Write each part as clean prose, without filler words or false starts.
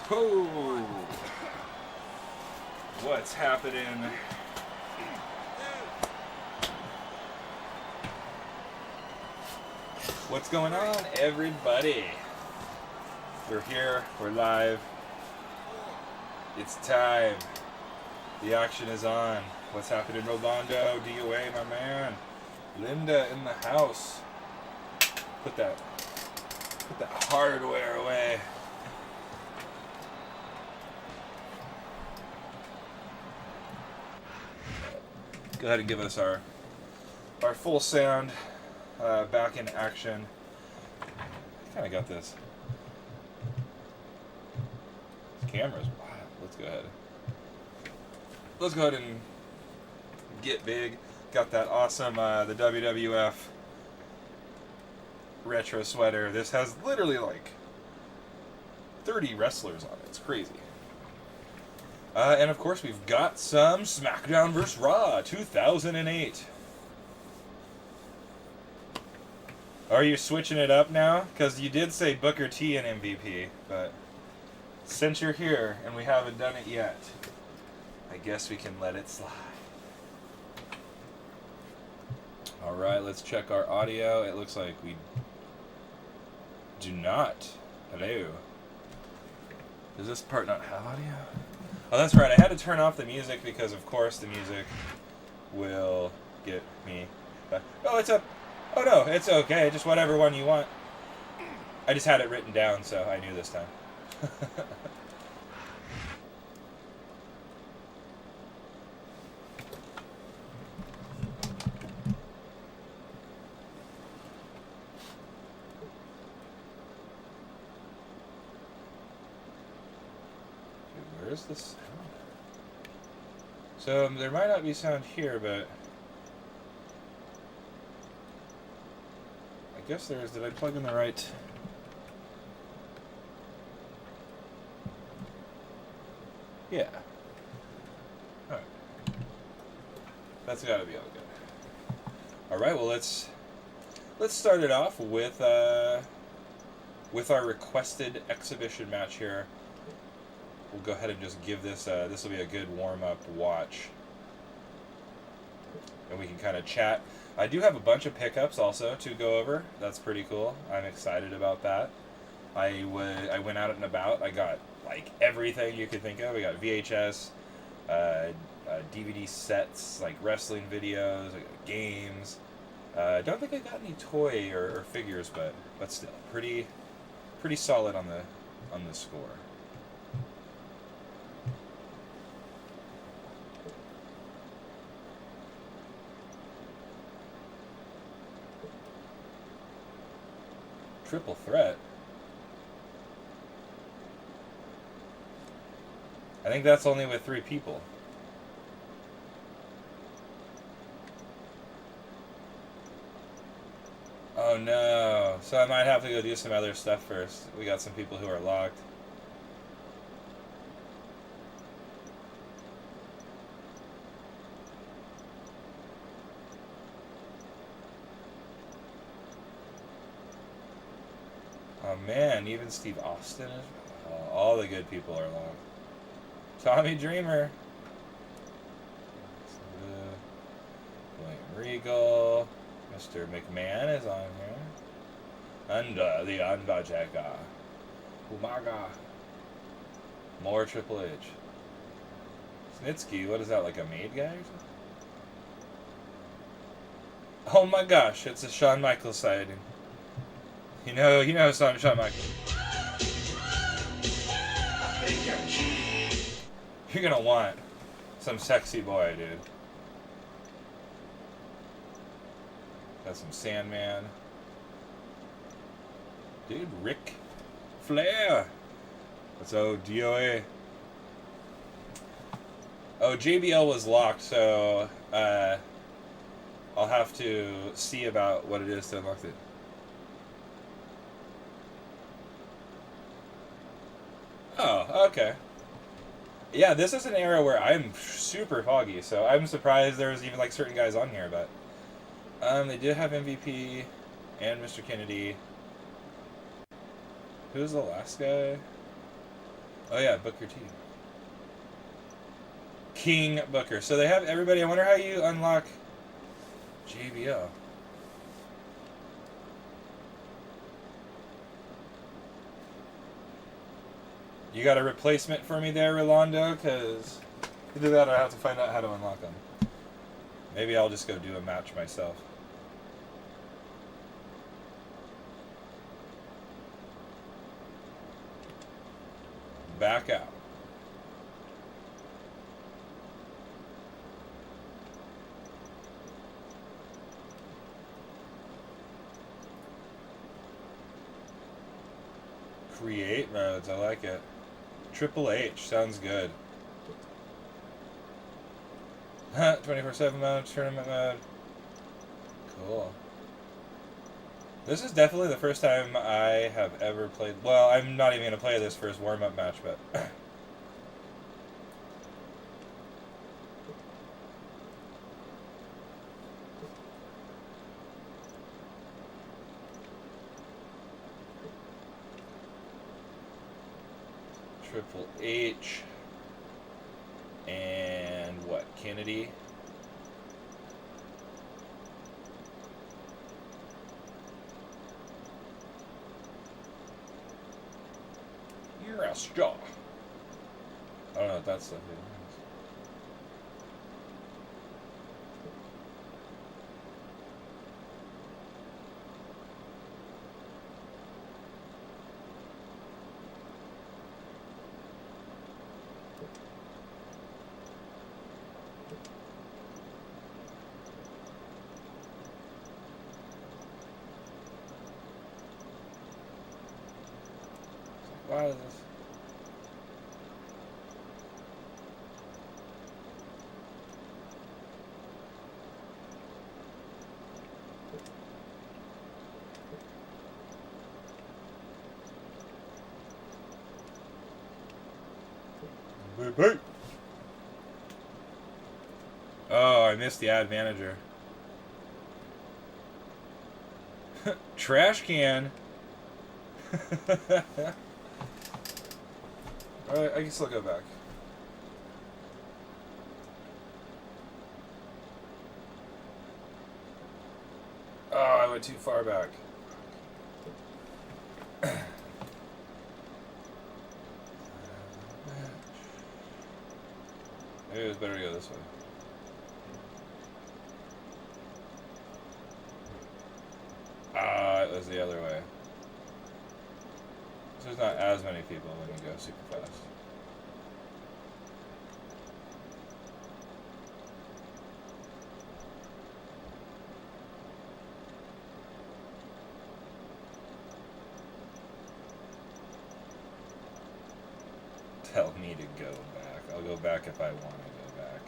Oh, what's happening? What's going on, everybody? We're here, we're live. It's time. The action is on. What's happening, Rolando? DOA, my man. Linda in the house. Put that hardware away. Go ahead and give us our full sound. Back in action. I kind of got this. Cameras. Wow. Let's go ahead and get big. Got that awesome the WWF retro sweater. This has literally like 30 wrestlers on it. It's crazy. And of course we've got some SmackDown vs. Raw 2008. Are you switching it up now? Because you did say Booker T and MVP, but since you're here and we haven't done it yet, I guess we can let it slide. Alright, let's check our audio. It looks like we do not. Hello. Does this part not have audio? Oh, that's right. I had to turn off the music because, of course, the music will get me back. Oh, it's up. Oh no, it's okay. Just whatever one you want. I just had it written down, so I knew this time. Dude, where's the sound? So there might not be sound here, but I guess there is. Did I plug in the right? Yeah. Alright. That's gotta be all good. Alright, well let's start it off with our requested exhibition match here. We'll go ahead and just give this this will be a good warm-up watch. And we can kind of chat. I do have a bunch of pickups also to go over. That's pretty cool. I'm excited about that. I went out and about. I got like everything you could think of. I got VHS, DVD sets, like wrestling videos, I got games. I don't think I got any toy or figures, but still pretty solid on the score. Triple threat. I think that's only with 3 people. Oh no. So I might have to go do some other stuff first. We got some people who are locked. Oh man, even Steve Austin is... Oh, all the good people are locked. Tommy Dreamer. William Regal. Mr. McMahon is on here. And the Undertaker. Umaga. More Triple H. Snitsky, what is that, like a maid guy or something? Oh my gosh, it's a Shawn Michaels sighting. You know Shawn Michaels. You're gonna want some sexy boy, dude. Got some Sandman. Dude, Ric Flair. What's DOA? Oh, JBL was locked, so I'll have to see about what it is to unlock it. Oh, okay. Yeah, this is an era where I'm super foggy, so I'm surprised there's even like certain guys on here, but they did have MVP and Mr. Kennedy. Who's the last guy? Oh yeah, Booker T. King Booker. So they have everybody. I wonder how you unlock JBL. You got a replacement for me there, Rolando? Because either that or I have to find out how to unlock them. Maybe I'll just go do a match myself. Back out. Create modes. I like it. Triple H. Sounds good. 24/7 mode. Tournament mode. Cool. This is definitely the first time I have ever played... Well, I'm not even going to play this first warm-up match, but... Triple H. And what? Kennedy. You're a straw. I don't know what that stuff is. Why is this? Beep, beep. Oh, I missed the ad manager. Trash can. Alright, I can still go back. Oh, I went too far back. Maybe it was better to go this way. It was the other way. So there's not as many people when you go super fast. Tell me to go back. I'll go back if I want to go back.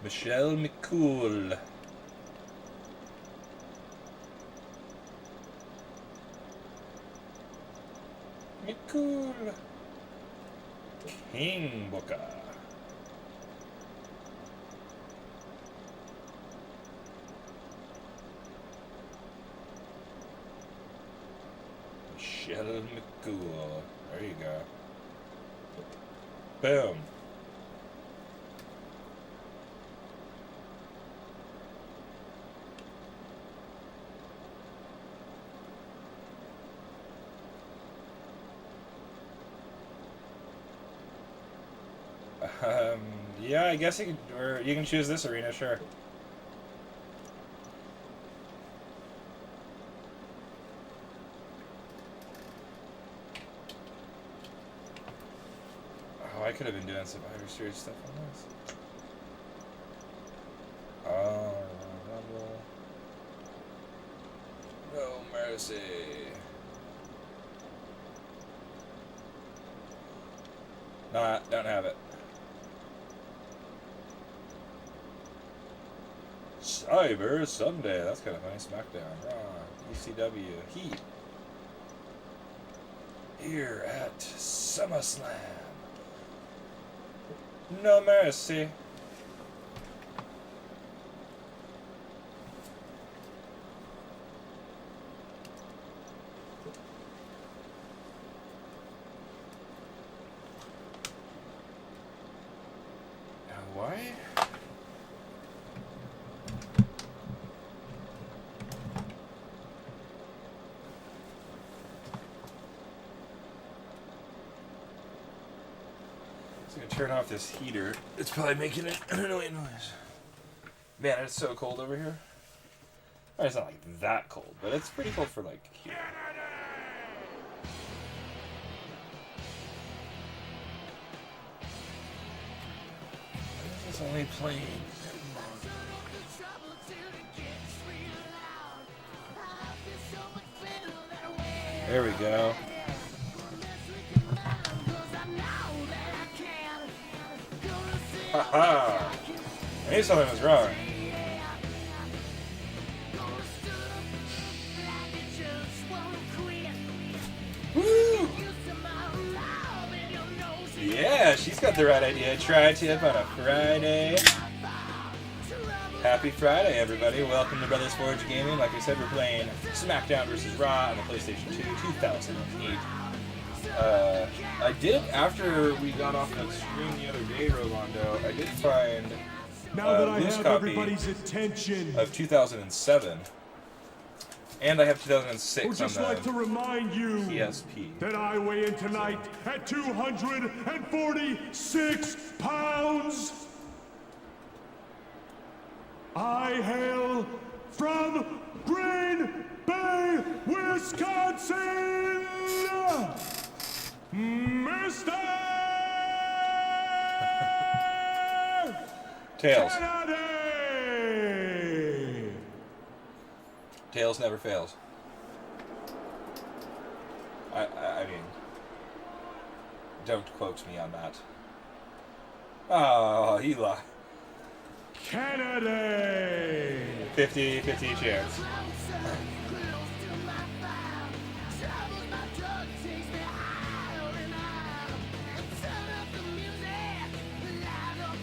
Michelle McCool. McCool. King Booker. Michelle McCool. There you go. Boom. Yeah, I guess you can, or you can choose this arena, sure. Oh, I could have been doing Survivor Series stuff on this. Oh, Rumble. No mercy. Nah, don't have it. Son Cyber Sunday. That's kind of funny. SmackDown, Raw, ECW, Heat. Here at SummerSlam. No mercy. Why? Just gonna turn off this heater. It's probably making an annoying noise. Man, it's so cold over here. Well, it's not like that cold, but it's pretty cold for like here. It's only playing. There we go. Haha! I knew something was wrong. Woo! Yeah, she's got the right idea. Tri-tip on a Friday. Happy Friday, everybody. Welcome to Brothers Forge Gaming. Like I said, we're playing SmackDown vs. Raw on the PlayStation 2, 2008. I did, after we got off that stream the other day, Rolando, I did find a loose copy of 2007. And I have 2006 would just like to remind you PSP. that I weigh in tonight at 246 pounds. I hail from Green Bay, Wisconsin, Mr. Tails. Kennedy. Tails never fails. I mean, don't quote me on that. Oh, Eli. Kennedy. 50-50 chance.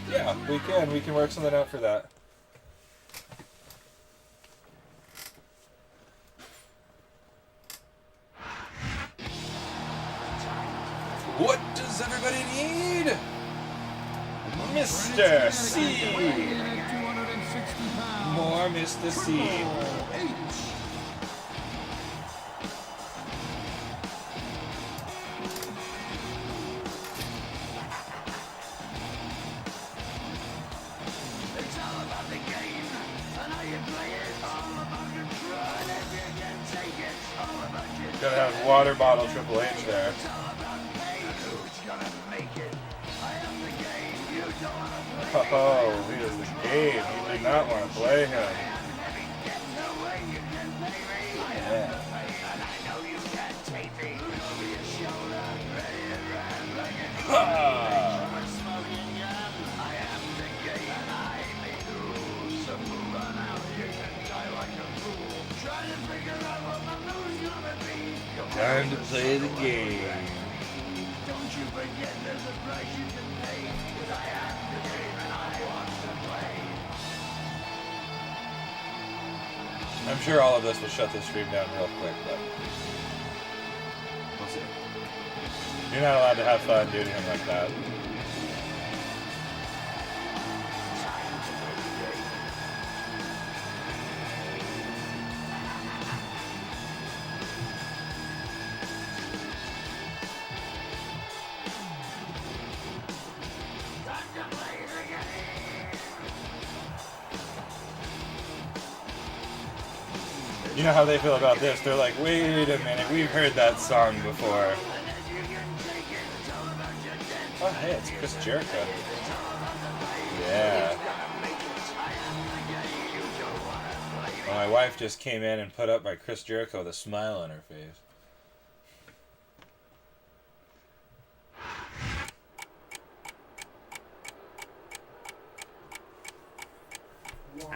Yeah, we can. We can work something out for that. What does everybody need? Mr. C. More Mr. C. Gotta have water bottle Triple H there. Oh, he is the game. You do not want to play him. Yeah. Ha! Time to play the game. Don't you forget there's a price you can pay, 'cause I am the game and I want to play. I'm sure all of this will shut this stream down real quick, but we'll see. You're not allowed to have fun doing him like that. You know how they feel about this. They're like, wait a minute, we've heard that song before. Oh, hey, it's Chris Jericho. Yeah. Well, my wife just came in and put up by Chris Jericho with a smile on her face.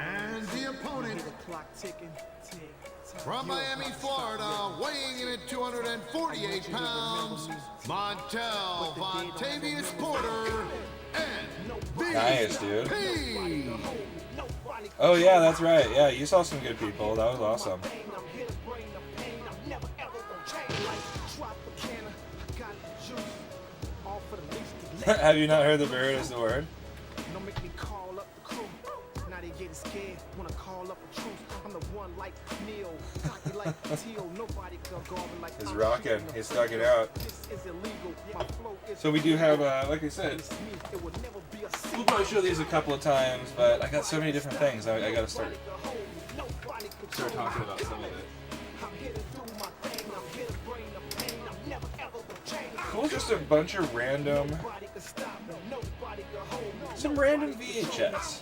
And the opponent from Miami, Florida, weighing in at 248 pounds, Montel Vontavious Porter and Nice, dude. VP. Oh yeah, that's right. Yeah, you saw some good people. That was awesome. Have you not heard the bird is the word? He's rocking. He's stuck it out. So we do have, like I said, we'll probably show these a couple of times, but I got so many different things. I gotta start talking about some of it. Cool, just a bunch of some random VHS,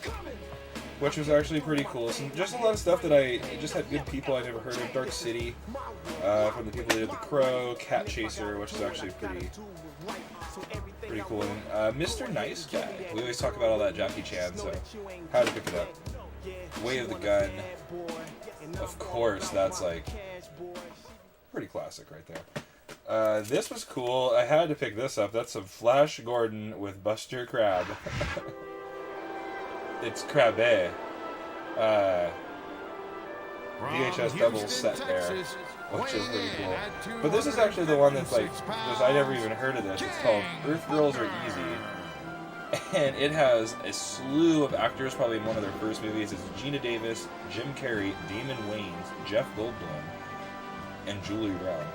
which was actually pretty cool. Just a lot of stuff that I just had good people I never heard of. Dark City, from the people that did The Crow, Cat Chaser, which is actually pretty cool. And Mr. Nice Guy. We always talk about all that Jackie Chan, so how to pick it up. Way of the Gun. Of course, that's like pretty classic right there. This was cool. I had to pick this up. That's some Flash Gordon with Buster Crabbe. It's Crabbe. VHS double set there, which is pretty cool. But this is actually the one that's like, because I never even heard of this. It's called Earth Girls Are Easy. And it has a slew of actors, probably in one of their first movies. It's Gina Davis, Jim Carrey, Damon Wayans, Jeff Goldblum, and Julie Brown.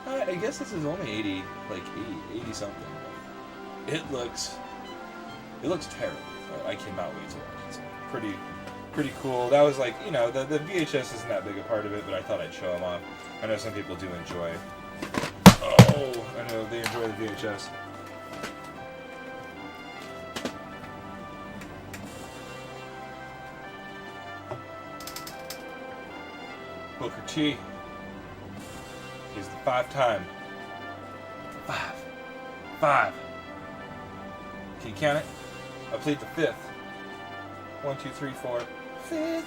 I guess this is only 80 something. It looks terrible. I cannot wait to watch it. It's pretty cool. That was like, you know, the VHS isn't that big a part of it, but I thought I'd show them off. I know some people do enjoy. Oh, I know they enjoy the VHS. Booker T. He's the 5-time. Five. Can you count it? I plead the 5th. 1, 2, 3, 4. 5th.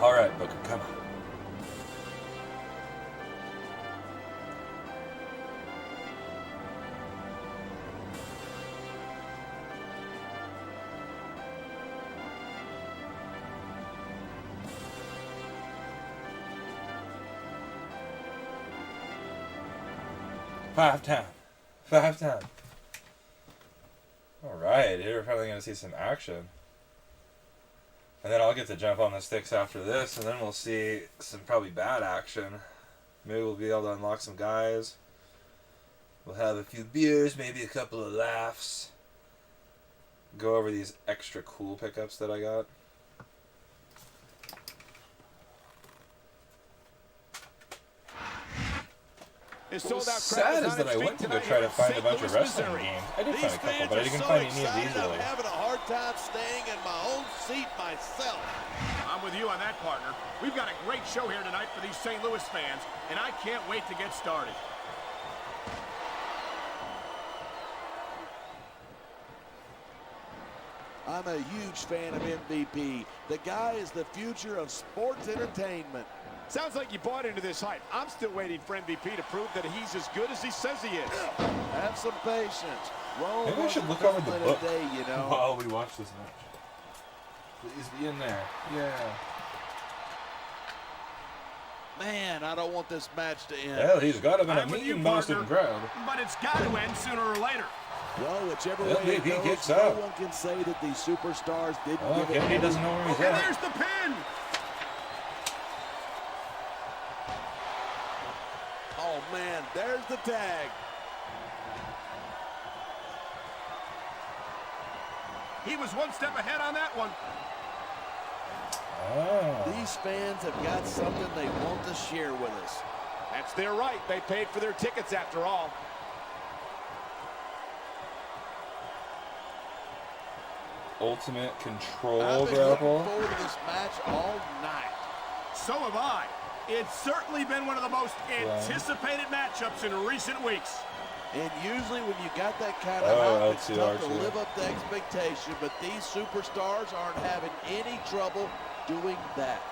All right, Booker, come on. Five time. Alright, here we're probably going to see some action. And then I'll get to jump on the sticks after this, and then we'll see some probably bad action. Maybe we'll be able to unlock some guys. We'll have a few beers, maybe a couple of laughs. Go over these extra cool pickups that I got. What's sad is that I went to go try to find a bunch of wrestling games. I did find a couple, but I didn't find any of these really. I'm having a hard time staying in my own seat myself. I'm with you on that, partner. We've got a great show here tonight for these St. Louis fans, and I can't wait to get started. I'm a huge fan of MVP. The guy is the future of sports entertainment. Sounds like you bought into this hype. I'm still waiting for MVP to prove that he's as good as he says he is. Have some patience. Rome Maybe I should look over the book day, you know. while we watch this match. Please be in there. Yeah. Man, I don't want this match to end. Well, he's got him in a I'm with you, mean Boston partner, crowd. but it's got to end sooner or later. Well, whichever Well, way it he goes, gets no up. one can say that these superstars didn't Oh, give it Kennedy doesn't know where he's And at. there's the pin. Oh, man, there's the tag. He was one step ahead on that one. Oh. These fans have got something they want to share with us. That's their right. They paid for their tickets after all. ultimate I've control been grapple. looking forward to this match all night. So have I. It's certainly been one of the most anticipated matchups in recent weeks. And usually when you got that kind of hype, it's tough to live up to expectation, but these superstars aren't having any trouble doing that.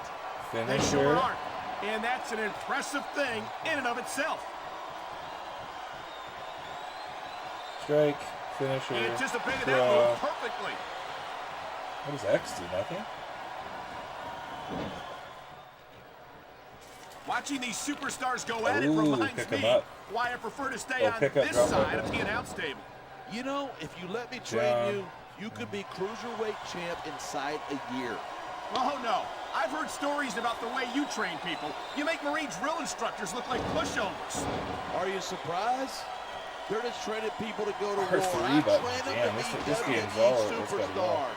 They sure aren't. And that's an impressive thing in and of itself. Strike, finisher. He anticipated that move perfectly. What does X do? Nothing? Watching these superstars go at it reminds me why I prefer to stay on this side of the announce table. You know, if you let me train you, you could be cruiserweight champ inside a year. Oh, no. I've heard stories about the way you train people. You make Marine drill instructors look like pushovers. Are you surprised? They're just training people to go to war. R3, but damn, this game's all superstars.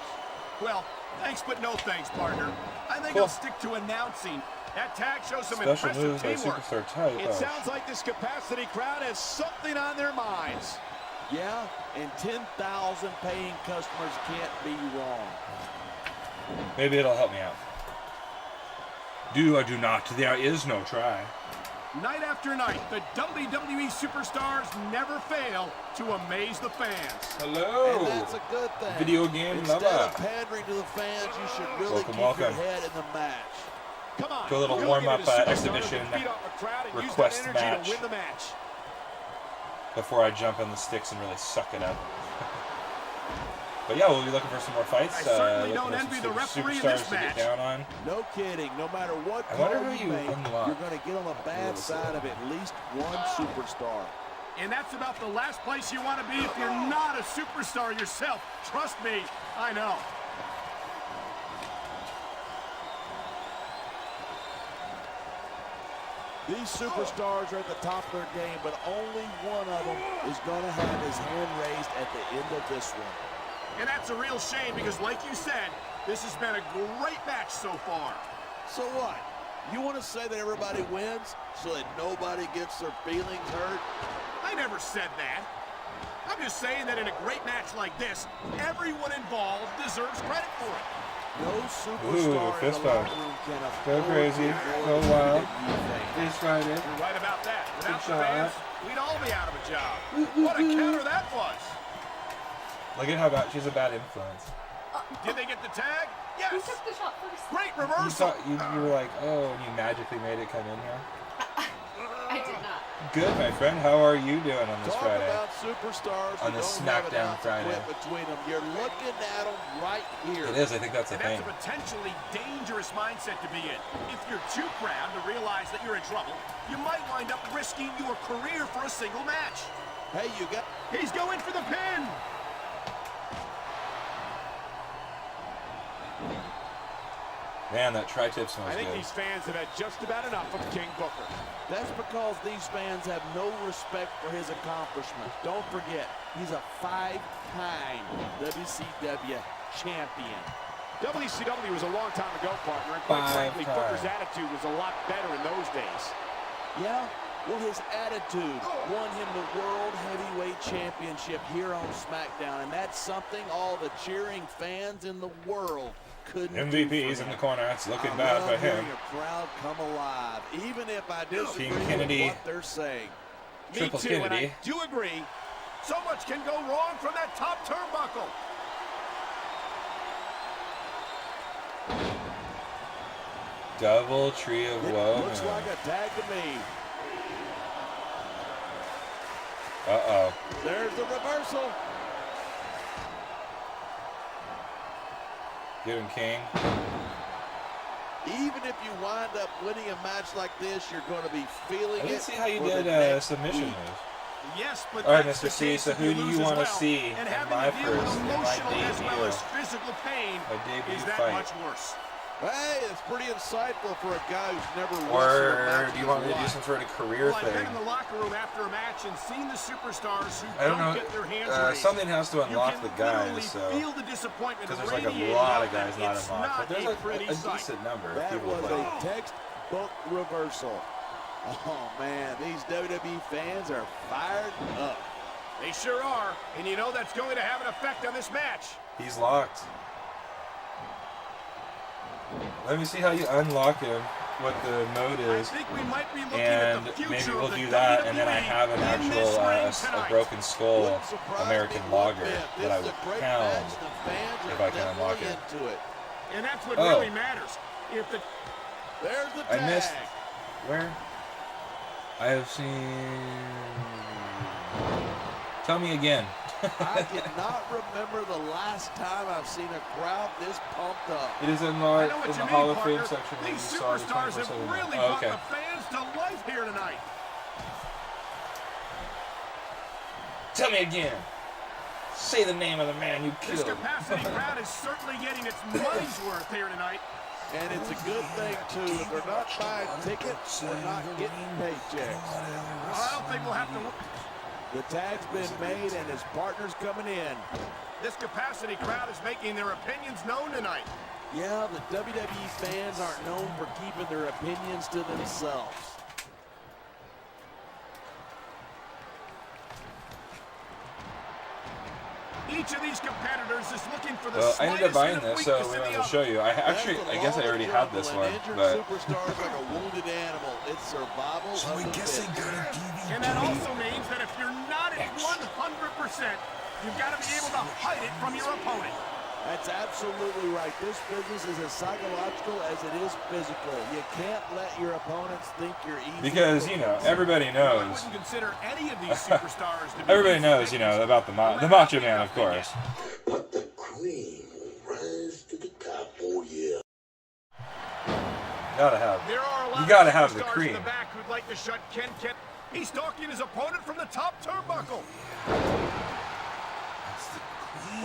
Well, thanks, but no thanks, partner. I think I'll stick to announcing. That tag shows some Special impressive moves by teamwork. Superstar type. It sounds like this capacity crowd has something on their minds. Yeah, and 10,000 paying customers can't be wrong. Maybe it'll help me out. Do or do not, there is no try. Night after night, the WWE superstars never fail to amaze the fans. Hello. And that's a good thing. Video game Instead lover. of pandering to the fans, you should really keep welcome. your head in the match. Come on, Do a little warm-up exhibition request match to win the match. Before I jump in the sticks and really suck it up. But yeah, we'll be looking for some more fights. I certainly don't envy the referee in this match. To get down on. No kidding. No matter what I wonder call who you you make, unlock. you're going to get on the bad side of at least one superstar. And that's about the last place you want to be if you're not a superstar yourself. Trust me, I know. These superstars are at the top of their game, but only one of them is going to have his hand raised at the end of this one. And that's a real shame because, like you said, this has been a great match so far. So what? You want to say that everybody wins so that nobody gets their feelings hurt? I never said that. I'm just saying that in a great match like this, everyone involved deserves credit for it. No superstar in the locker room can afford go crazy, go wild. Fist fighting. You're right about that. Without the fans, we'd all be out of a job. What a counter that was. Look at how bad she's a bad influence. Did they get the tag? Yes. Who took the shot first? Great reversal. You were like, oh, and you magically made it come in here. I did not. Good, my friend. How are you doing on this Talk Friday? about superstars On this SmackDown Friday. Between them. You're looking at them right here. It is. I think that's the thing. That's a potentially dangerous mindset to be in. If you're too proud to realize that you're in trouble, you might wind up risking your career for a single match. Hey, you got... He's going for the pin. Man, that tri-tip smells I think good. these fans have had just about enough of King Booker. That's because these fans have no respect for his accomplishments. Don't forget, he's a 5-time WCW champion. WCW was a long time ago, partner, and quite frankly, Booker's attitude was a lot better in those days. Yeah? Well, his attitude won him the World Heavyweight Championship here on SmackDown, and that's something all the cheering fans in the world couldn't MVP's in the corner. It's looking bad by him. A crowd come alive, even if I disagree with Kennedy. what they're saying. Triple Me too, and Kennedy. I do agree. So much can go wrong from that top turnbuckle. Double tree of woe. Looks like a tag to me. Uh-oh. There's the reversal. Get him, King. Even if you wind up winning a match like this, you're going to be feeling I it. didn't see how you for the did next submission week. moves. Yes, but All right, that's Mr. the C, case so if who you do lose you as want to well. see And in having my to deal with first, in my emotional as well debut? as physical pain My debut is that fight. much worse. Hey, it's pretty insightful for a guy who's never wrestled a Or match do you in want me his to do life. some sort of career Well, I've been thing? in the locker room after a match and seen the superstars who I don't know. get their hands raised. Something has to unlock you the can literally guys, so feel the disappointment because there's like a radiating lot out, of guys and not it's unlocked, but there's not a pretty a sight. decent number of That people was playing. a textbook reversal. Oh, man, these WWE fans are fired up. They sure are, and you know that's going to have an effect on this match. He's locked. Let me see how you unlock him, what the mode I is, think we might be looking and at the maybe future we'll of the do that, and then I WWE have an in this actual ring a tonight. broken skull Wouldn't surprise American me one lager bit. that This I is would a great pound match. The fans if are I can unlock definitely it. into it. And that's what Oh. really matters. If the There's the I tag. missed. Where? I have seen. Tell me again. I cannot remember the last time I've seen a crowd this pumped up. It is in I know the what you mean, Hall of partner. Fame section where you These saw the superstars have 24/7. really Oh, brought okay. the fans to life here tonight. Tell me again. Say the name of the man you This killed. capacity crowd is certainly getting its money's worth here tonight. And it's a good thing, too. If they're not buying tickets, they're not getting paychecks. I don't think we'll have to. The tag's been made, and his partner's coming in. This capacity crowd is making their opinions known tonight. Yeah, the WWE fans aren't known for keeping their opinions to themselves. Each of these competitors is looking for the Well, I ended up slightest buying bit of this, so weakness we in might the as well other. show you. I guess I already had this one, but Superstars like a wounded animal. It's survival So of I the guess I fittest. got a DVD. And that also means that if you're not at 100%, you've got to be able to hide it from your opponent. That's absolutely right. This business is as psychological as it is physical. You can't let your opponents think you're easy. because you know everybody I knows. wouldn't consider any of these superstars to be Everybody easy knows, you victims. know, about the Macho Man, of course. But the cream will rise to the top, oh yeah. Gotta have. There are a lot You gotta of have the superstars cream. in the back who'd like to shut Ken. He's stalking his opponent from the top turnbuckle.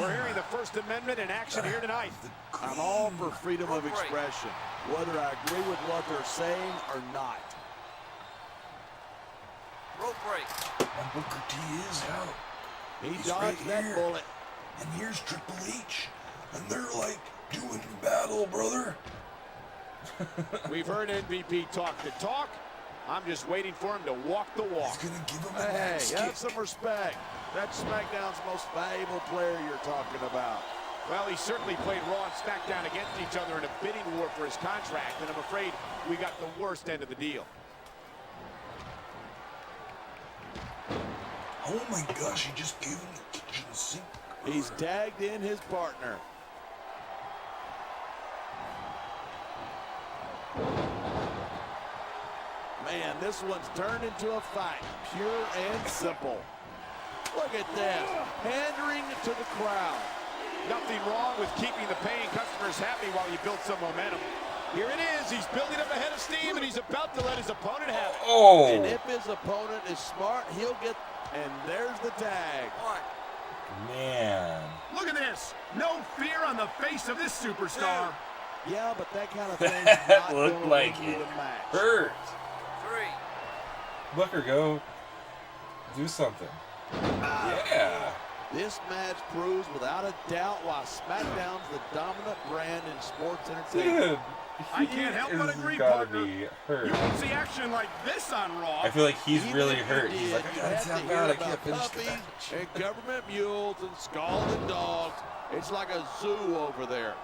We're hearing the First Amendment in action here tonight. I'm all for freedom of expression, whether I agree with what they're saying or not. Rope break. And Booker T is out. He He's dodged right that here. bullet. And here's Triple H. And they're like doing battle, brother. We've heard MVP talk the talk. I'm just waiting for him to walk the walk. He's gonna give him a Hey, nice have kick. some respect. That's SmackDown's most valuable player you're talking about. Well, he certainly played Raw and SmackDown against each other in a bidding war for his contract, and I'm afraid we got the worst end of the deal. Oh my gosh, he just gave him the kitchen sink. He's tagged in his partner. Man, this one's turned into a fight, pure and simple. Look at this, pandering to the crowd. Nothing wrong with keeping the paying customers happy while you build some momentum. Here it is. He's building up a head of steam, and he's about to let his opponent have it. Oh, And if his opponent is smart, he'll get, and there's the tag. One. man. Look at this. No fear on the face of this superstar. Yeah, but that kind of thing's not Looked gonna like win you it the match. hurt. 3. Booker, go do something. Yeah. This match proves without a doubt why SmackDown's the dominant brand in sports entertainment. Dude, I can't help but is agree, gotta partner. be hurt. You won't see action like this on Raw. I feel like he's Even really if you hurt. did, He's like, you I have gotta to tap hear out. I about can't finish the puppies match. and government mules and scalded dogs. It's like a zoo over there.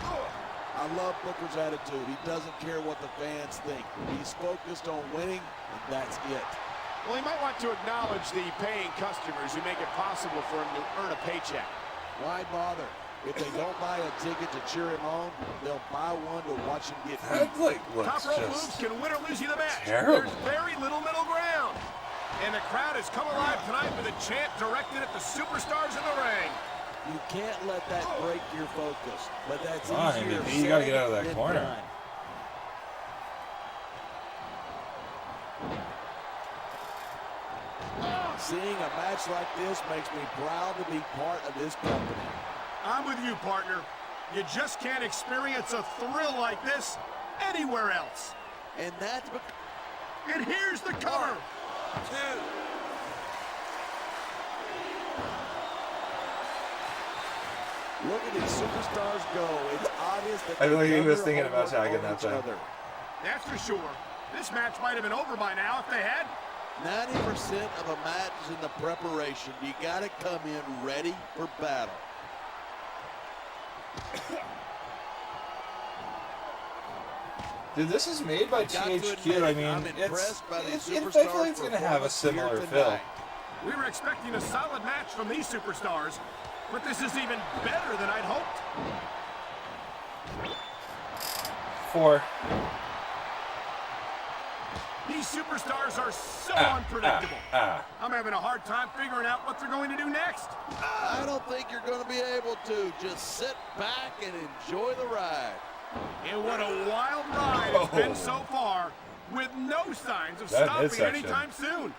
I love Booker's attitude. He doesn't care what the fans think. He's focused on winning, and that's it. Well, he might want to acknowledge the paying customers who make it possible for him to earn a paycheck. Why bother? If they don't buy a ticket to cheer him on, they'll buy one to watch him get beat. That like Top looks rope moves just can win or lose you the match. terrible. There's very little middle ground. And the crowd has come alive tonight with a chant directed at the superstars in the ring. You can't let that break your focus, but that's Come on, easier MVP, you gotta get out of said that than corner. done. Seeing a match like this makes me proud to be part of this company. I'm with you, partner. You just can't experience a thrill like this anywhere else. And that's And here's the cover. 2. look at these superstars go. It's obvious that I feel they like he was never thinking about hold tagging on that each time. other. That's for sure. This match might have been over by now if they had. 90% of a match is in the preparation. You got to come in ready for battle. Dude, this is made by THQ. I mean, I'm it superstars definitely it's going to have a performance here similar feel. tonight. We were expecting a solid match from these superstars, but this is even better than I'd hoped. 4. These superstars are so unpredictable. I'm having a hard time figuring out what they're going to do next. I don't think you're going to be able to. Just sit back and enjoy the ride. And what a wild ride it's been so far, with no signs of That stopping midsection. anytime soon.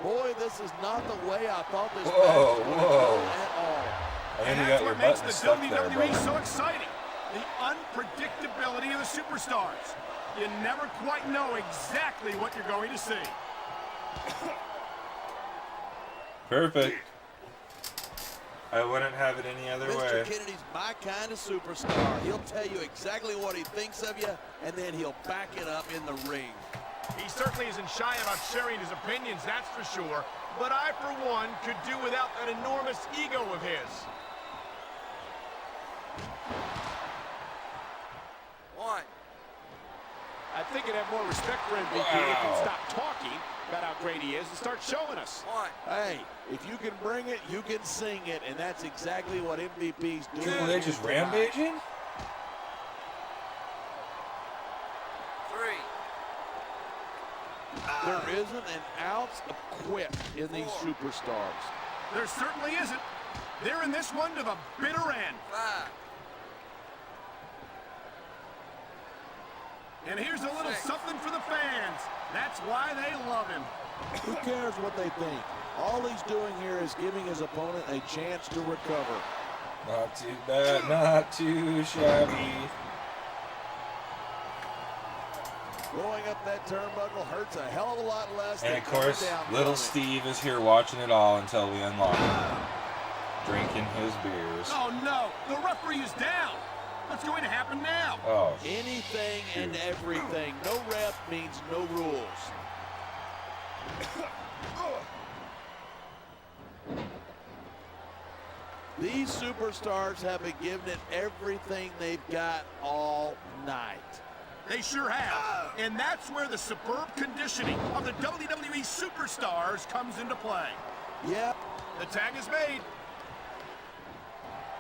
Boy, this is not the way I thought this Whoa, match was going to whoa. go at all. I think And you that's got your what makes button the stuck there, WWE brother. so exciting. The unpredictability of the superstars. You never quite know exactly what you're going to see. Perfect. I wouldn't have it any other Mr. way. Kennedy's my kind of superstar. He'll tell you exactly what he thinks of you, and then he'll back it up in the ring. He certainly isn't shy about sharing his opinions, that's for sure. But I, for one, could do without that enormous ego of his. 1. I think you'd have more respect for MVP if he'd stop talking about how great he is and start showing us. 1. Hey, if you can bring it, you can sing it, and that's exactly what MVP's doing. Triple H is rampaging? 3. There isn't an ounce of quit in these superstars. There certainly isn't. They're in this one to the bitter end. 5. And here's a little something for the fans. That's why they love him. Who cares what they think? All he's doing here is giving his opponent a chance to recover. Not too bad, not too shabby. Going up that turnbuckle hurts a hell of a lot less And than of course, coming down little from it. Steve is here watching it all until we unlock him. Drinking his beers. Oh, no. The referee is down. What's going to happen now? Oh, Anything shoot. and everything. No ref means no rules. These superstars have been giving it everything they've got all night. They sure have. And that's where the superb conditioning of the WWE superstars comes into play. Yep. The tag is made.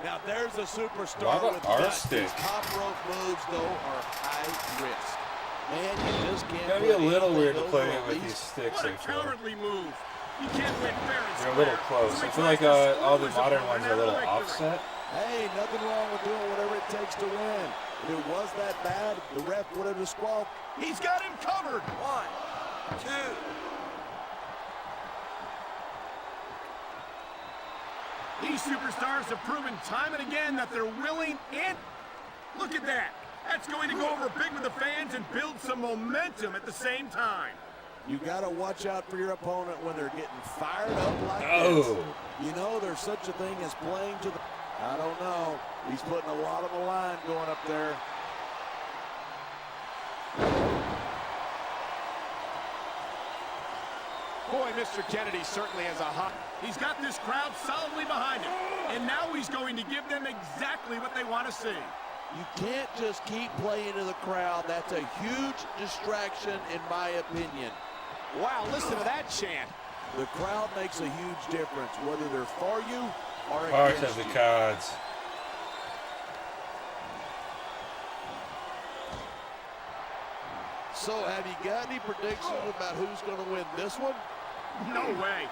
Now there's a superstar Lot of with arm guts. stick. These top rope moves, though, are high risk. Man, you just can't Gotta be a put little anything weird to over play a it with least. these sticks, What a I feel. cowardly move. You can't win fair and They're a little square. close. So I he feel like tries to all the screw his modern opponent ones are a out of little the victory. offset. Hey, nothing wrong with doing whatever it takes to win. If it was that bad, the ref would have disqualified. He's got him covered. 1, 2. These superstars have proven time and again that they're willing and... Look at that. That's going to go over big with the fans and build some momentum at the same time. You got to watch out for your opponent when they're getting fired up like Oh. this. You know, there's such a thing as playing to the... I don't know. He's putting a lot on the line going up there. Boy, Mr. Kennedy certainly has a hot... He's got this crowd solidly behind him. And now he's going to give them exactly what they want to see. You can't just keep playing to the crowd. That's a huge distraction, in my opinion. Wow, listen to that chant. The crowd makes a huge difference, whether they're for you or Part against of the you. cards. So, have you got any predictions about who's going to win this one? No way.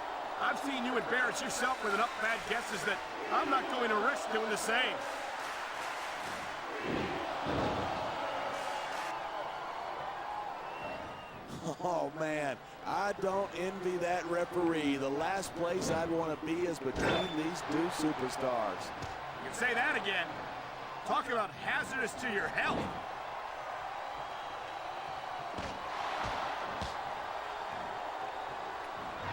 I've seen you embarrass yourself with enough bad guesses that I'm not going to risk doing the same. Oh, man, I don't envy that referee. The last place I'd want to be is between these two superstars. You can say that again. Talk about hazardous to your health.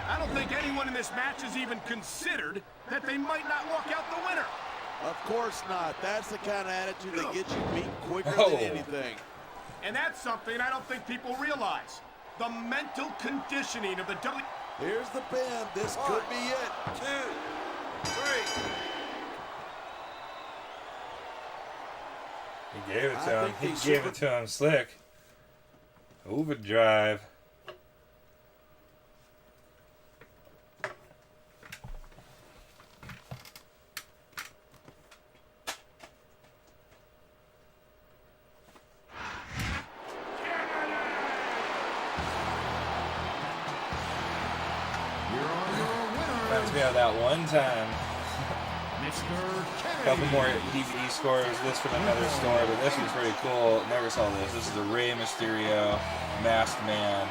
I don't think anyone in this match has even considered that they might not walk out the winner. Of course not. That's the kind of attitude that gets you beat quicker Oh. than anything. And that's something I don't think people realize. The mental conditioning of the W. Here's the pin. This could be it. 2, 3. He gave it I to him. think He these gave it to him slick. Overdrive. Reminds me of that one time. A couple more DVD scores. This from another store, but this one's pretty cool. Never saw this. This is the Rey Mysterio Masked Man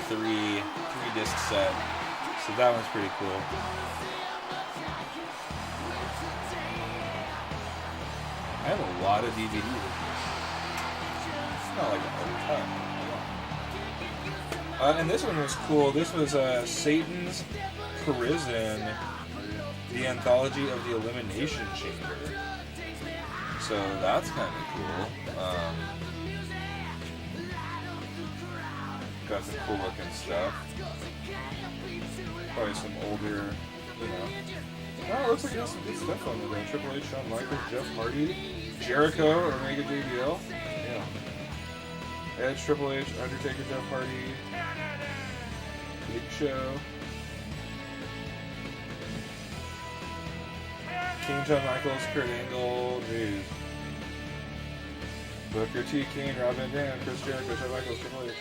3-disc set. So that one's pretty cool. I have a lot of DVDs. It's not like a ton. And this one was cool. This was Satan's Prison, the anthology of the Elimination Chamber. So that's kind of cool. Got some cool looking stuff. Probably some older, you know. Oh, it looks like there's some good stuff on there. Triple H, Shawn Michaels, Jeff Hardy, Jericho, Omega JBL. Yeah. Edge, Triple H, Undertaker, Jeff Hardy, Big Show, King, Shawn Michaels, Kurt Angle, jeez. Booker T, Kane, Rob Van Dam, Chris Jericho, Shawn Michaels, Triple H.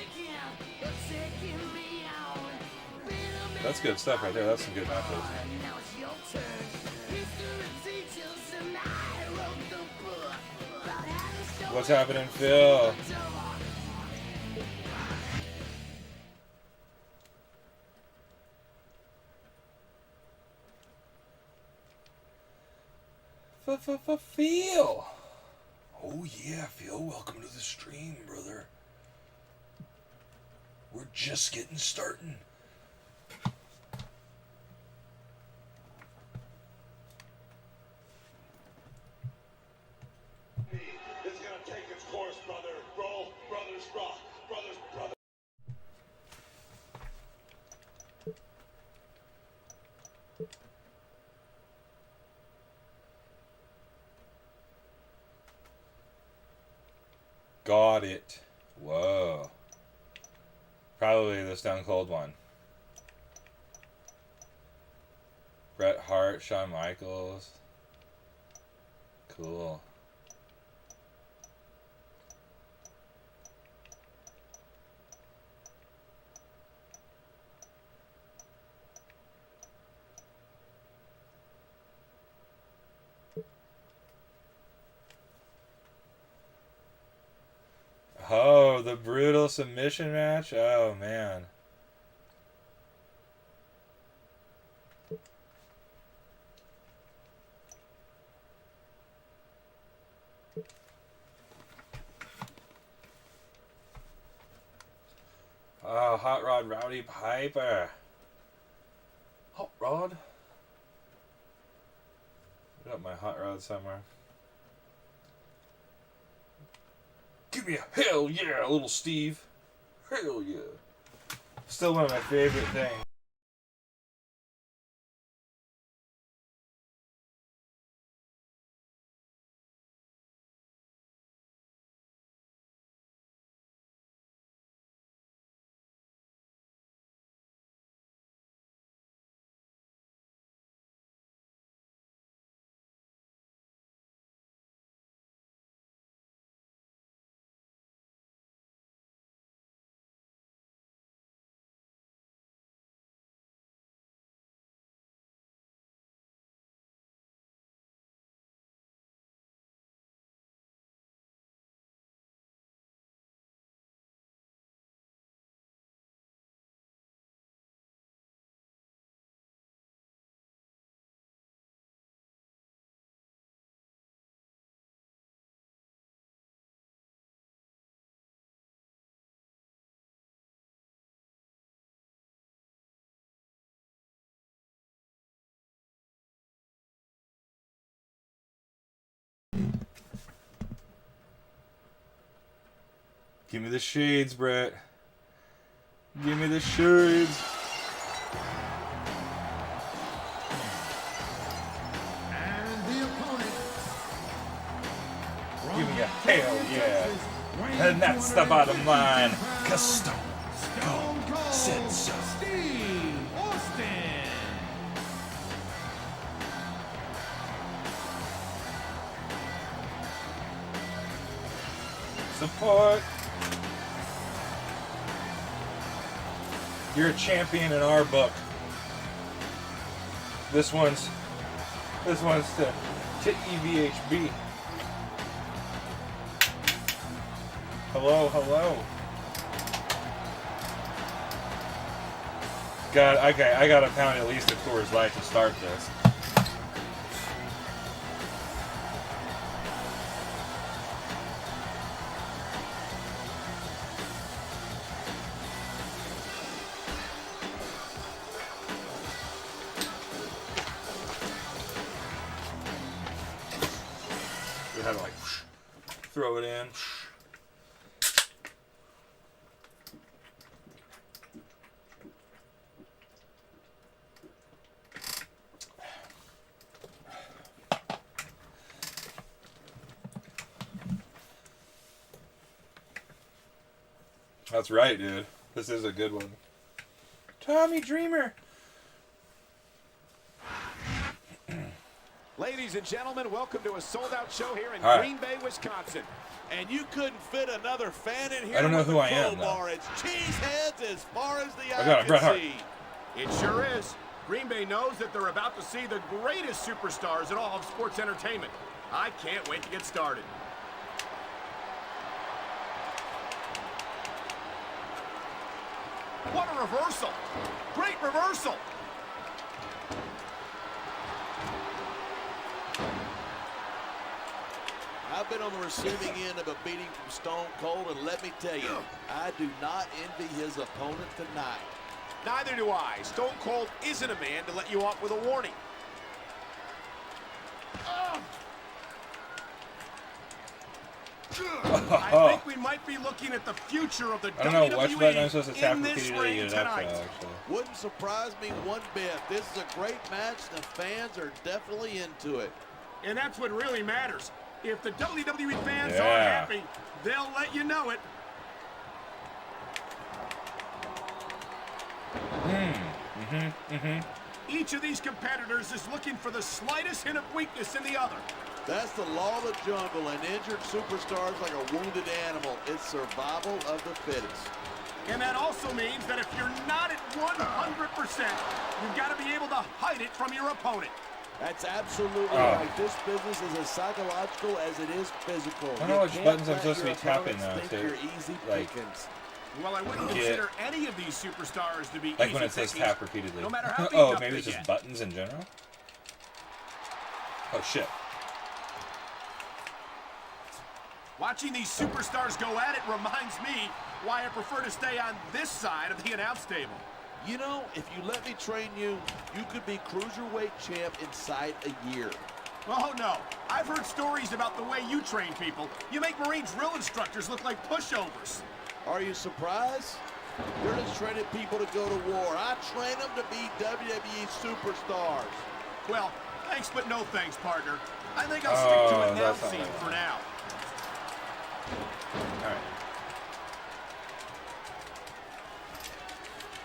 That's good stuff right there. That's some good matches. What's happening, Phil? Phil. Oh yeah, Phil, welcome to the stream, brother. We're just getting started. It's gonna take its course, brother. Roll, brothers, rock, brothers, brothers. Got it. Whoa. Probably the Stone Cold one. Bret Hart, Shawn Michaels. Cool. Oh, the brutal submission match? Oh, man. Oh, Hot Rod Rowdy Piper. Hot Rod? I got my Hot Rod somewhere. Give me a hell yeah, little Steve. Hell yeah. Still one of my favorite things. Give me the shades, Brett. Give me the shades. And the opponent. Give me a hell yeah. And that's the bottom line. Cause Stone Cold said so. Steve Austin. Support. You're a champion in our book. This one's to EVHB. Hello, hello. God, I gotta pound at least a Coors Light to start this. We have to like throw it in. That's right, dude. This is a good one. Tommy Dreamer. Ladies and gentlemen, welcome to a sold-out show here in All right. Green Bay, Wisconsin. And you couldn't fit another fan in here. I don't know with who a I am, crowbar. It's cheeseheads as far as the I got eye it, Bret can Hart. see. It sure is. Green Bay knows that they're about to see the greatest superstars in all of sports entertainment. I can't wait to get started. What a reversal! Great reversal! I've been on the receiving end of a beating from Stone Cold, and let me tell you, I do not envy his opponent tonight. Neither do I. Stone Cold isn't a man to let you off with a warning. I think we might be looking at the future of the I don't know which button I'm WWE supposed to tap in this repeatedly to ring get it up to, tonight. actually. Wouldn't surprise me one bit. This is a great match. The fans are definitely into it. And that's what really matters. If the WWE fans Yeah. are happy, they'll let you know it. Each of these competitors is looking for the slightest hint of weakness in the other. That's the law of the jungle, and injured superstars like a wounded animal. It's survival of the fittest. And that also means that if you're not at 100%, you've got to be able to hide it from your opponent. That's absolutely right. This business is as psychological as it is physical. I don't know You which can't buttons I'm let supposed to your be tapping opponents now, think too. you're easy Like- pickings. Well, I wouldn't Yeah. consider any of these superstars to be Like easy when it says pickings, tap repeatedly. no matter how beaten Oh, up maybe they it's just get. buttons in general? Oh, shit. Watching these superstars go at it reminds me why I prefer to stay on this side of the announce table. You know, if you let me train you, you could be cruiserweight champ inside a year. Oh, no. I've heard stories about the way you train people. You make Marine drill instructors look like pushovers. Are you surprised? You're just training people to go to war. I train them to be WWE superstars. Well, thanks but no thanks, partner. I think I'll stick to that's not announcing right. for now. Alright.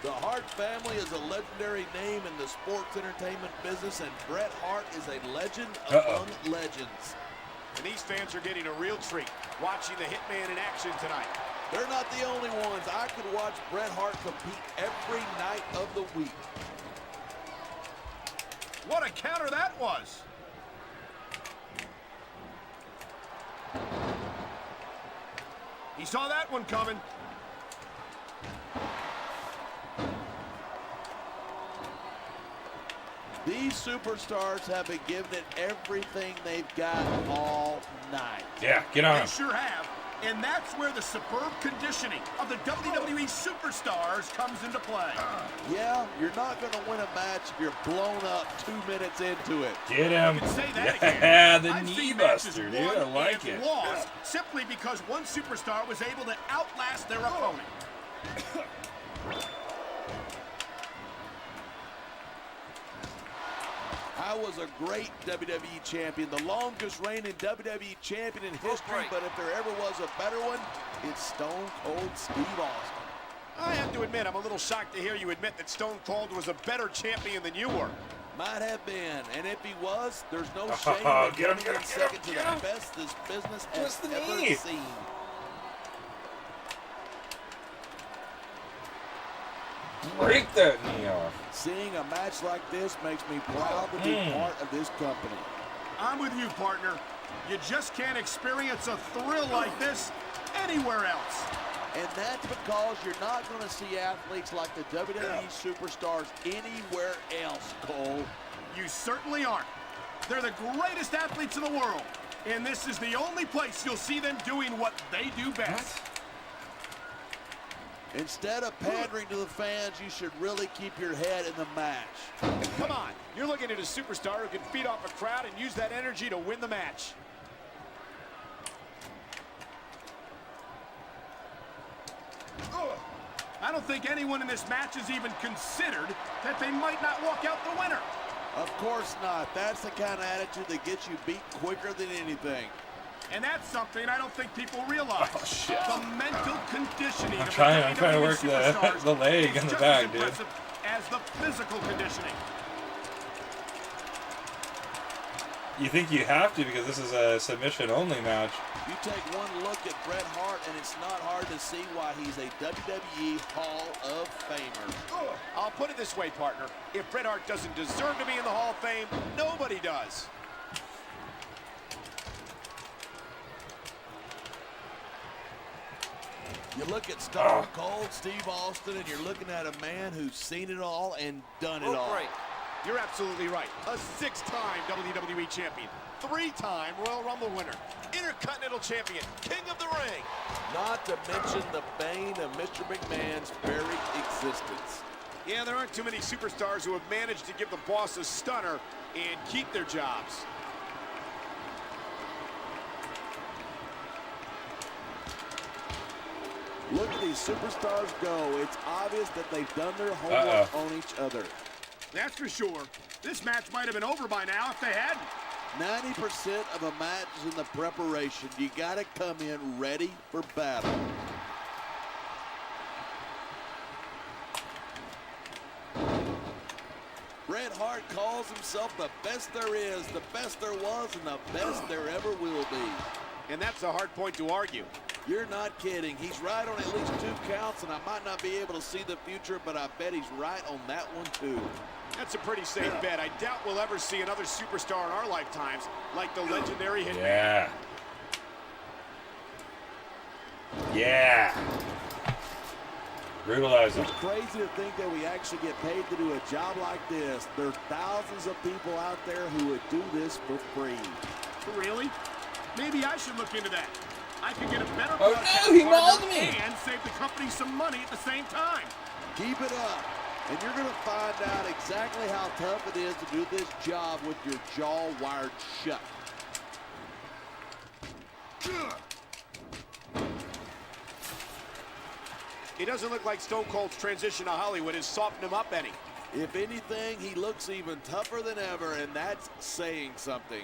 The Hart family is a legendary name in the sports entertainment business, and Bret Hart is a legend among legends. And these fans are getting a real treat watching the Hitman in action tonight. They're not the only ones. I could watch Bret Hart compete every night of the week. What a counter that was! He saw that one coming. These superstars have been giving it everything they've got all night. Yeah, get on They him. sure have. And that's where the superb conditioning of the WWE superstars comes into play. Yeah, you're not going to win a match if you're blown up 2 minutes into it. Get him. You can say that again. Yeah, the I've knee seen matches buster, dude. I won like and it. lost simply because one superstar was able to outlast their opponent. I was a great WWE champion, the longest reigning WWE champion in history, but if there ever was a better one, it's Stone Cold Steve Austin. I have to admit, I'm a little shocked to hear you admit that Stone Cold was a better champion than you were. Might have been, and if he was, there's no shame in Get him, getting get him, in second to get the him. best this business Just has the ever knee. seen. Break that knee off. Seeing a match like this makes me proud to be part of this company. I'm with you, partner. You just can't experience a thrill like this anywhere else. And that's because you're not going to see athletes like the WWE superstars anywhere else, Cole. You certainly aren't. They're the greatest athletes in the world. And this is the only place you'll see them doing what they do best. Instead of pandering to the fans, you should really keep your head in the match. Come on, you're looking at a superstar who can feed off a crowd and use that energy to win the match. I don't think anyone in this match has even considered that they might not walk out the winner. Of course not. That's the kind of attitude that gets you beat quicker than anything. And that's something I don't think people realize. Oh, shit. The mental conditioning. I'm trying to WWE work superstars the leg is in the just back, as dude. impressive as the physical conditioning. You think you have to because this is a submission-only match. You take one look at Bret Hart, and it's not hard to see why he's a WWE Hall of Famer. I'll put it this way, partner. If Bret Hart doesn't deserve to be in the Hall of Fame, nobody does. You look at Stone Cold Steve Austin, and you're looking at a man who's seen it all and done it all. You're absolutely right. A 6-time WWE champion, 3-time Royal Rumble winner, Intercontinental champion, king of the ring. Not to mention the bane of Mr. McMahon's very existence. Yeah, there aren't too many superstars who have managed to give the boss a stunner and keep their jobs. Look at these superstars go. It's obvious that they've done their homework on each other. That's for sure. This match might have been over by now if they hadn't. 90% of a match is in the preparation. You got to come in ready for battle. Bret Hart calls himself the best there is, the best there was, and the best there ever will be. And that's a hard point to argue. You're not kidding. He's right on at least 2 counts, and I might not be able to see the future, but I bet he's right on that one, too. That's a pretty safe bet. I doubt we'll ever see another superstar in our lifetimes like the legendary Hitman. Yeah. Yeah. Brutalize him. It's crazy to think that we actually get paid to do a job like this. There's thousands of people out there who would do this for free. Really? Maybe I should look into that. I could get a better Oh, broadcast no, he partner mauled me. and save the company some money at the same time. Keep it up, and you're going to find out exactly how tough it is to do this job with your jaw wired shut. It doesn't look like Stone Cold's transition to Hollywood has softened him up any. If anything, he looks even tougher than ever, and that's saying something.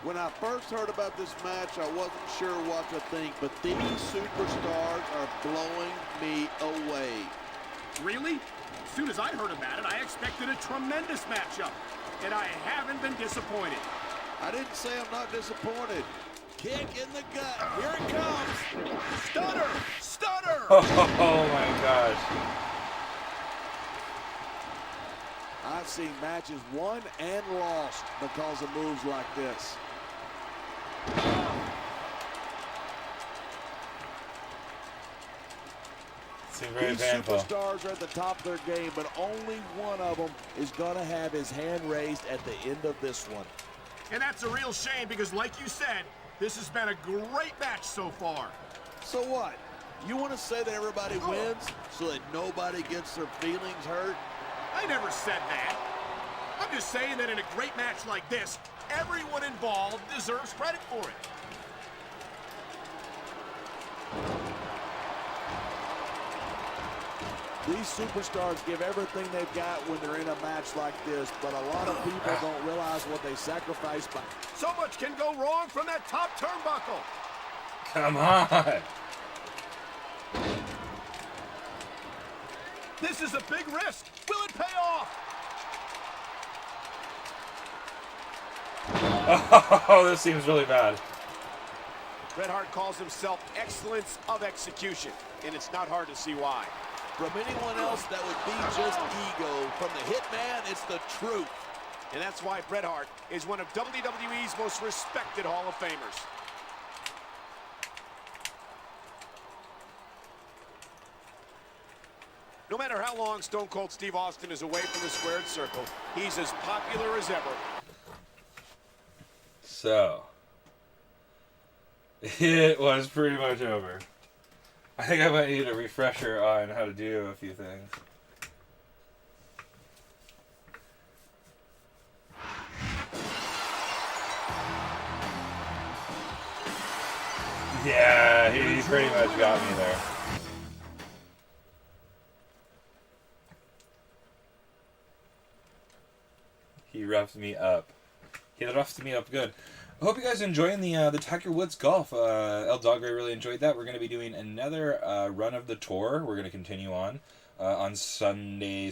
When I first heard about this match, I wasn't sure what to think, but these superstars are blowing me away. Really? As soon as I heard about it, I expected a tremendous matchup, and I haven't been disappointed. I didn't say I'm not disappointed. Kick in the gut. Here it comes. Stunner! Stunner! Oh my gosh. I've seen matches won and lost because of moves like this. seemed very These painful. superstars are at the top of their game, but only one of them is going to have his hand raised at the end of this one. And that's a real shame because, like you said, this has been a great match so far. So what? You want to say that everybody wins so that nobody gets their feelings hurt? I never said that. I'm just saying that in a great match like this, everyone involved deserves credit for it. These superstars give everything they've got when they're in a match like this, but a lot of people don't realize what they sacrifice by. So much can go wrong from that top turnbuckle. Come on. This is a big risk. Will it pay off? Oh, this seems really bad. Bret Hart calls himself excellence of execution, and it's not hard to see why. From anyone else, that would be just ego. From the Hitman, it's the truth. And that's why Bret Hart is one of WWE's most respected Hall of Famers. No matter how long Stone Cold Steve Austin is away from the squared circle, he's as popular as ever. So, it was pretty much over. I think I might need a refresher on how to do a few things. Yeah, he pretty much got me there. He roughed me up. He roughed me up good. I hope you guys are enjoying the Tiger Woods golf. El Dogre really enjoyed that. We're going to be doing another run of the tour. We're going to continue on Sunday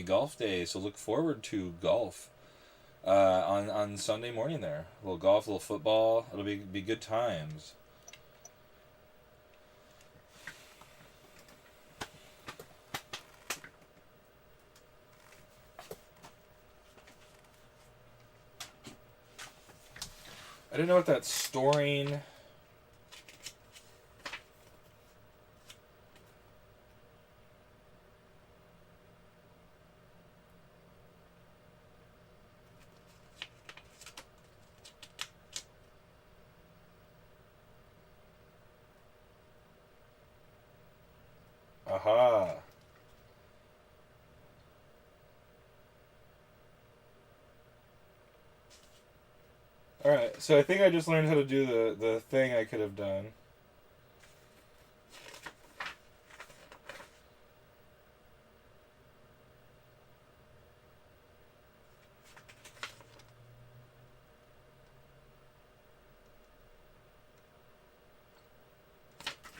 golf day. So look forward to golf on Sunday morning there. A little golf, a little football. It'll be good times. I didn't know what that storing. Aha. Alright, so I think I just learned how to do the thing I could have done.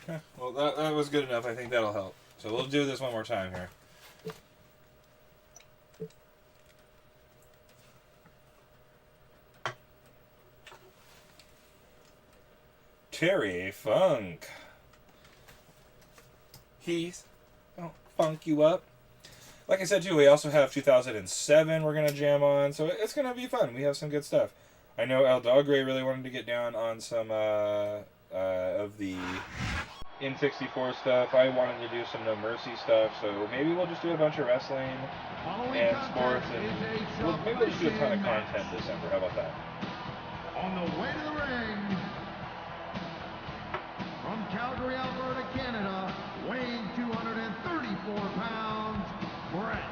Okay, well that was good enough. I think that'll help. So we'll do this one more time here. Terry Funk. He's gonna funk you up. Like I said too, we also have 2007 we're gonna jam on, so it's gonna be fun. We have some good stuff. I know El Dogre really wanted to get down on some of the N64 stuff. I wanted to do some No Mercy stuff, so maybe we'll just do a bunch of wrestling and sports, and maybe we'll just do a ton of content this December. How about that? On the way to the ring, from Calgary, Alberta, Canada, weighing 234 pounds, Bret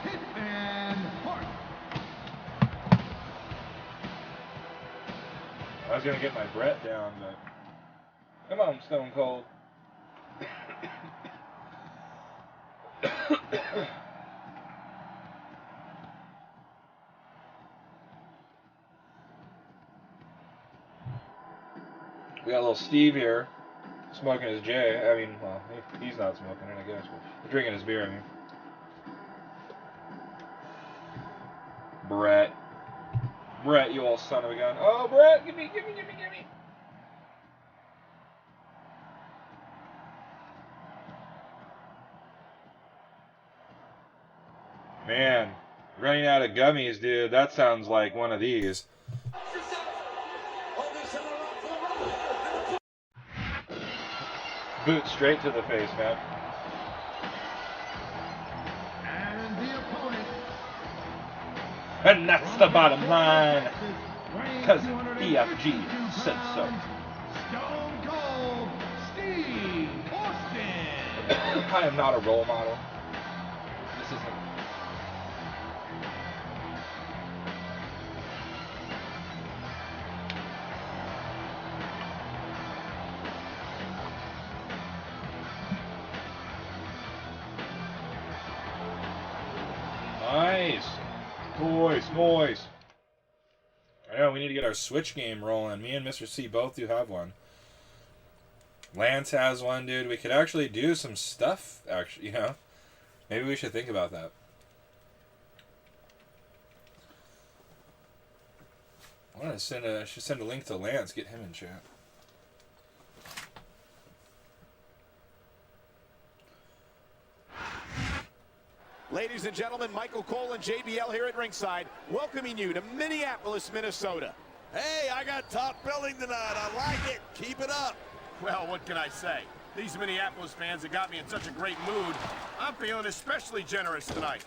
Hitman Hart. I was going to get my Bret down, but come on, Stone Cold. We got a little Steve here, smoking his J. I mean, well, he's not smoking it, I guess, but drinking his beer, I mean. Bret. Bret, you old son of a gun. Oh, Bret, give me. Man, running out of gummies, dude. That sounds like one of these. Boot straight to the face, man. And that's the bottom line. Because EFG said so. Stone Cold Steve Austin. I am not a role model. This isn't. Nice. Noise. I know, we need to get our Switch game rolling. Me and Mr. C both do have one. Lance has one, dude. We could actually do some stuff, actually, you know? Maybe we should think about that. I should send a link to Lance, get him in chat. Ladies and gentlemen, Michael Cole and JBL here at ringside, welcoming you to Minneapolis, Minnesota. Hey, I got top billing tonight. I like it. Keep it up. Well, what can I say? These Minneapolis fans have got me in such a great mood. I'm feeling especially generous tonight.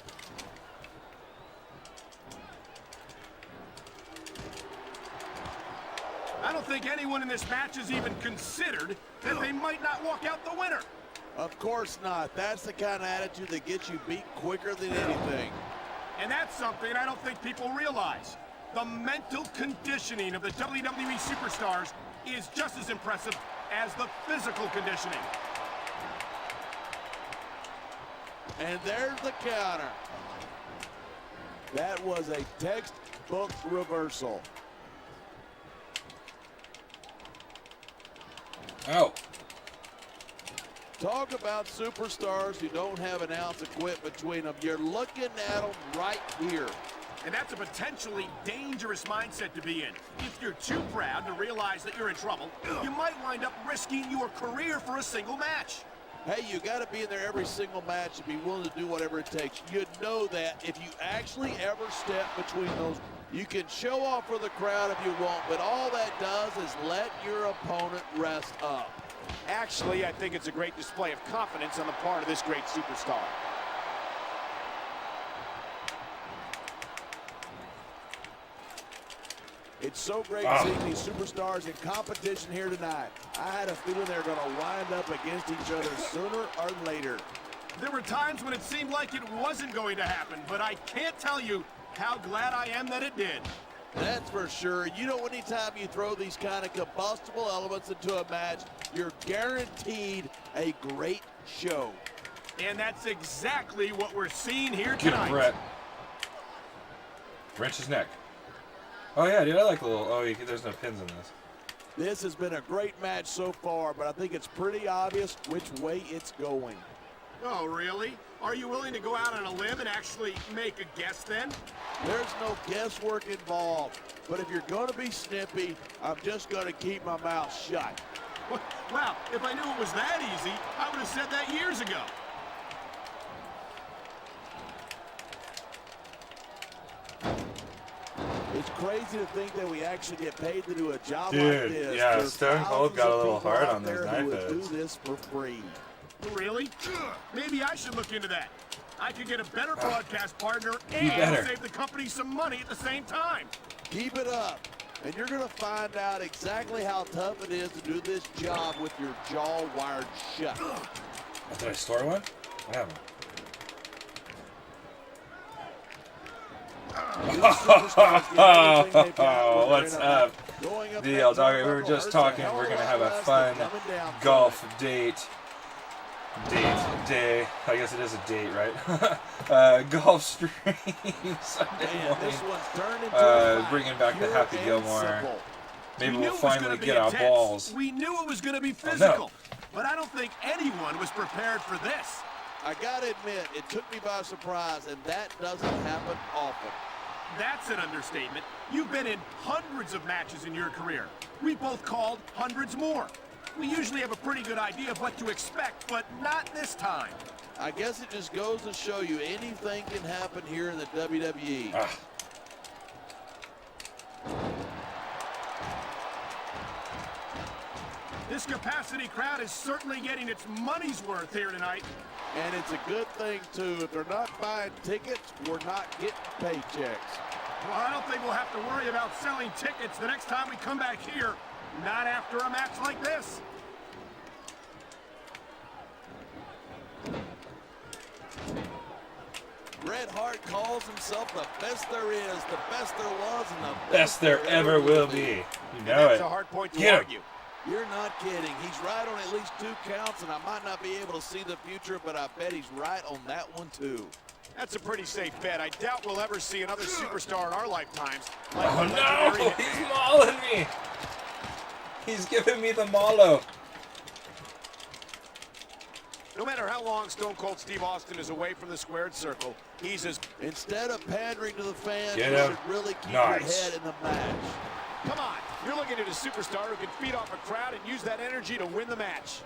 I don't think anyone in this match has even considered that they might not walk out the winner. Of course not. That's the kind of attitude that gets you beat quicker than anything. And that's something I don't think people realize. The mental conditioning of the WWE superstars is just as impressive as the physical conditioning. And there's the counter. That was a textbook reversal. Oh. Talk about superstars who don't have an ounce of quit between them. You're looking at them right here. And that's a potentially dangerous mindset to be in. If you're too proud to realize that you're in trouble, you might wind up risking your career for a single match. Hey, you got to be in there every single match and be willing to do whatever it takes. You know that if you actually ever step between those, you can show off for the crowd if you want, but all that does is let your opponent rest up. Actually, I think it's a great display of confidence on the part of this great superstar. It's so great seeing these superstars in competition here tonight. I had a feeling they were going to wind up against each other sooner or later. There were times when it seemed like it wasn't going to happen, but I can't tell you how glad I am that it did. That's for sure. You know, anytime you throw these kind of combustible elements into a match, you're guaranteed a great show. And that's exactly what we're seeing here Get tonight. him, Brett. Wrench his neck. Oh, yeah, dude, I like the little... Oh, there's no pins in this. This has been a great match so far, but I think it's pretty obvious which way it's going. Oh, really? Are you willing to go out on a limb and actually make a guess then? There's no guesswork involved, but if you're going to be snippy, I'm just going to keep my mouth shut. Wow, if I knew it was that easy, I would have said that years ago. It's crazy to think that we actually get paid to do a job Dude, like this. yeah, There's Stone Cold got a little thousands of hard people on those out there knife who would edges. do this for free. Really? Maybe I should look into that. I could get a better broadcast partner You better. and save the company some money at the same time. Keep it up, and you're going to find out exactly how tough it is to do this job with your jaw wired shut. Did I store one? I haven't. Oh, what's up? Deal, dog. We were just talking. We're going to have a fun golf date. Day. I guess it is a date, right? Golf stream Sunday morning. Bringing back the Happy Gilmore. Maybe we'll finally get our balls. We knew it was going to be physical, but I don't think anyone was prepared for this. I gotta admit, it took me by surprise, and that doesn't happen often. That's an understatement. You've been in hundreds of matches in your career. We both called hundreds more. We usually have a pretty good idea of what to expect, but not this time. I guess it just goes to show you anything can happen here in the WWE. This capacity crowd is certainly getting its money's worth here tonight. And it's a good thing, too. If they're not buying tickets, we're not getting paychecks. Well, I don't think we'll have to worry about selling tickets the next time we come back here. Not after a match like this. Bret Hart calls himself the best there is, the best there was, and the Best there ever will be. You know That's it. a hard point to Get him. argue. You're not kidding. He's right on at least 2 counts, and I might not be able to see the future, but I bet he's right on that one, too. That's a pretty safe bet. I doubt we'll ever see another superstar in our lifetimes. Like Oh the legendary no! Hitman. He's mauling me! He's giving me the mallow. No matter how long Stone Cold Steve Austin is away from the squared circle, he's as... Instead of pandering to the fans, Get you him. should really keep Nice. your head in the match. Come on, you're looking at a superstar who can feed off a crowd and use that energy to win the match.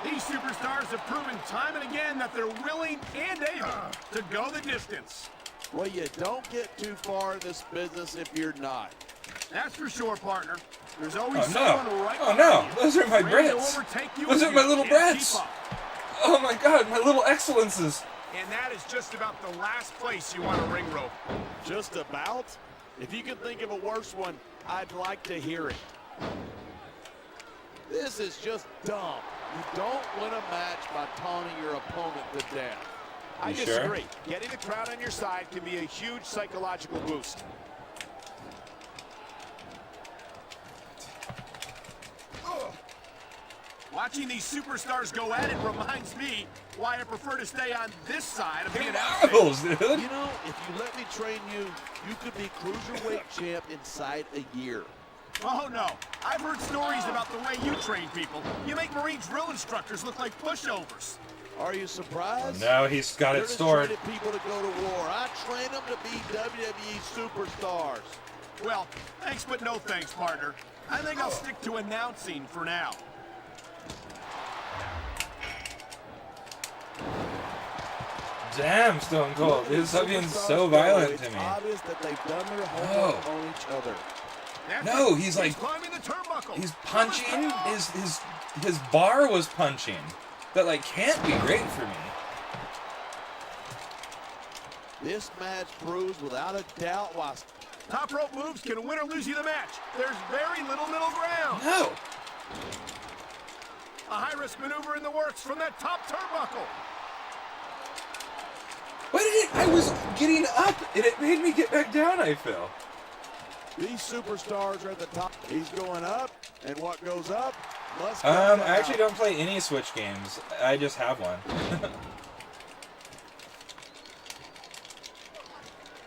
These superstars have proven time and again that they're willing and able to go the distance. Well, you don't get too far in this business if you're not. That's for sure, partner. There's always Oh no! someone right Oh no! behind you, Those are my ready to Brits! overtake you Those if are my you little can't Brits! keep up. Oh my god, my little excellences! And that is just about the last place you want a ring rope. Just about? If you can think of a worse one, I'd like to hear it. This is just dumb. You don't win a match by taunting your opponent to death. I You sure? disagree. Getting the crowd on your side can be a huge psychological boost. Watching these superstars go at it reminds me why I prefer to stay on this side of being out. Marvels, dude! You know, if you let me train you, you could be cruiserweight champ inside a year. Oh no, I've heard stories about the way you train people. You make Marine drill instructors look like pushovers. Are you surprised? No, he's got They're it just stored. training people to go to war. I train them to be WWE superstars. Well, thanks but no thanks, partner. I think I'll stick to announcing for now. Damn, Stone Cold. This is being so Superstars violent go, to me. It's obvious that they've done their homework on each other. That's No, it. he's like- climbing the turnbuckle. He's punching. His bar was punching. That like can't be great for me. This match proves without a doubt why Top rope moves can win or lose you the match. There's very little middle ground. No. A high-risk maneuver in the works from that top turnbuckle. Why did it? I was getting up and it made me get back down. I feel. these superstars are at the top. He's going up, and what goes up must come down. I actually don't play any Switch games. I just have one.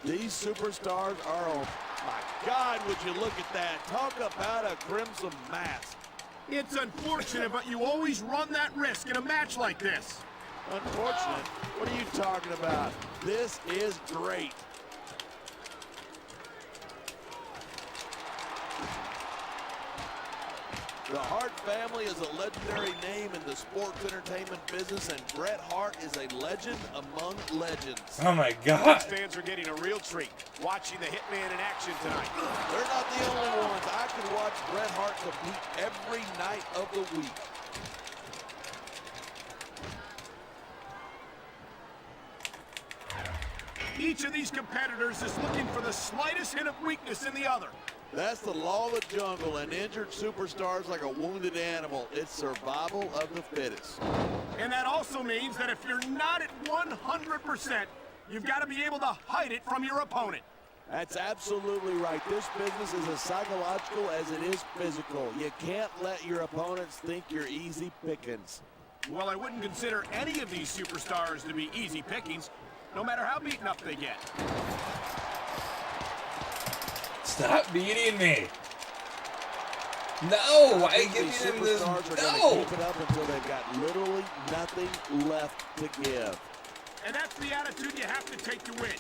These superstars are on. My God, would you look at that? Talk about a crimson mask. It's unfortunate, but you always run that risk in a match like this. Unfortunate? What are you talking about? This is great. The Hart family is a legendary name in the sports entertainment business, and Bret Hart is a legend among legends. Oh my God. Fans are getting a real treat watching the Hitman in action tonight. They're not the only ones. I could watch Bret Hart compete every night of the week. Each of these competitors is looking for the slightest hint of weakness in the other. That's the law of the jungle. An injured superstar is like a wounded animal. It's survival of the fittest. And that also means that if you're not at 100%, you've got to be able to hide it from your opponent. That's absolutely right. This business is as psychological as it is physical. You can't let your opponents think you're easy pickings. Well, I wouldn't consider any of these superstars to be easy pickings, no matter how beaten up they get. Stop beating me. No, why give These me this? superstars are No. going to keep it up until they've got literally nothing left to give. And that's the attitude you have to take to win.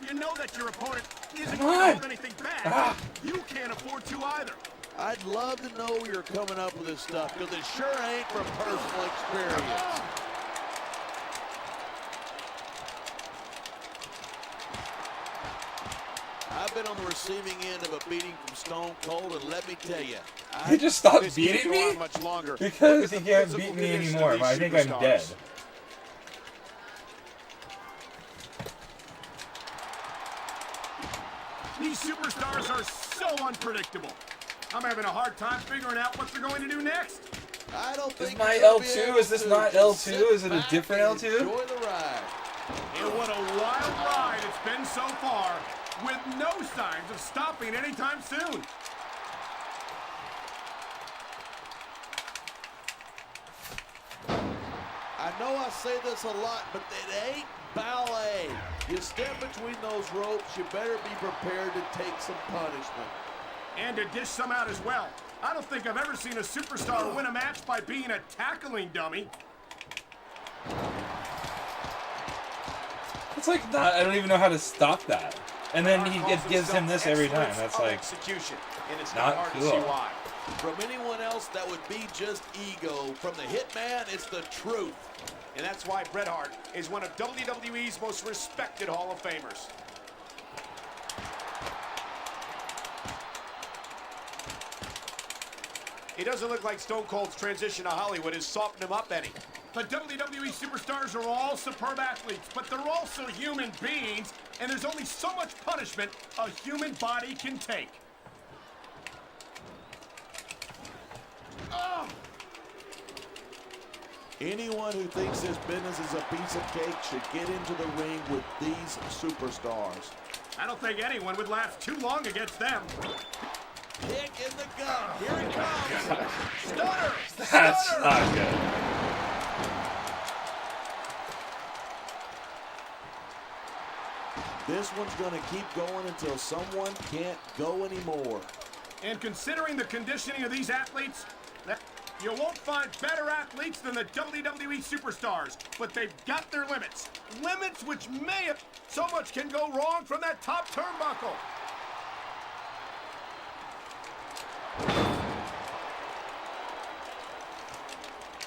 You know that your opponent isn't Come going on. to hold anything back. Ah. You can't afford to either. I'd love to know where you're coming up with this stuff, because it sure ain't from personal experience. I've been on the receiving end of a beating from Stone Cold, and let me tell you, He just stopped This beating can't go on me much longer. because Look he at the can't physical beat me condition of anymore. these I think I'm dead. superstars. superstars are so unpredictable. I'm having a hard time figuring out what they're going to do next. I don't think Is my you're gonna be L2? able Is this to. not Just L2? sit Is it a back different and L2? Enjoy the ride. And what a wild ride it's been so far, with no signs of stopping anytime soon. I know I say this a lot, but it ain't ballet. You step between those ropes, you better be prepared to take some punishment. And to dish some out as well. I don't think I've ever seen a superstar win a match by being a tackling dummy. It's like not. I don't even know how to stop that. And then it gives him this every time. That's like execution, and it's not hard to cool. see why. From anyone else, that would be just ego. From the Hitman, it's the truth. And that's why Bret Hart is one of WWE's most respected Hall of Famers. It doesn't look like Stone Cold's transition to Hollywood has softened him up any. The WWE superstars are all superb athletes, but they're also human beings, and there's only so much punishment a human body can take. Oh! Anyone who thinks this business is a piece of cake should get into the ring with these superstars. I don't think anyone would last too long against them. Kick in the gun. Here it comes. Stunner. That's Stunner. not good. This one's going to keep going until someone can't go anymore. And considering the conditioning of these athletes, you won't find better athletes than the WWE superstars, but they've got their limits. Limits which may have... So much can go wrong from that top turnbuckle.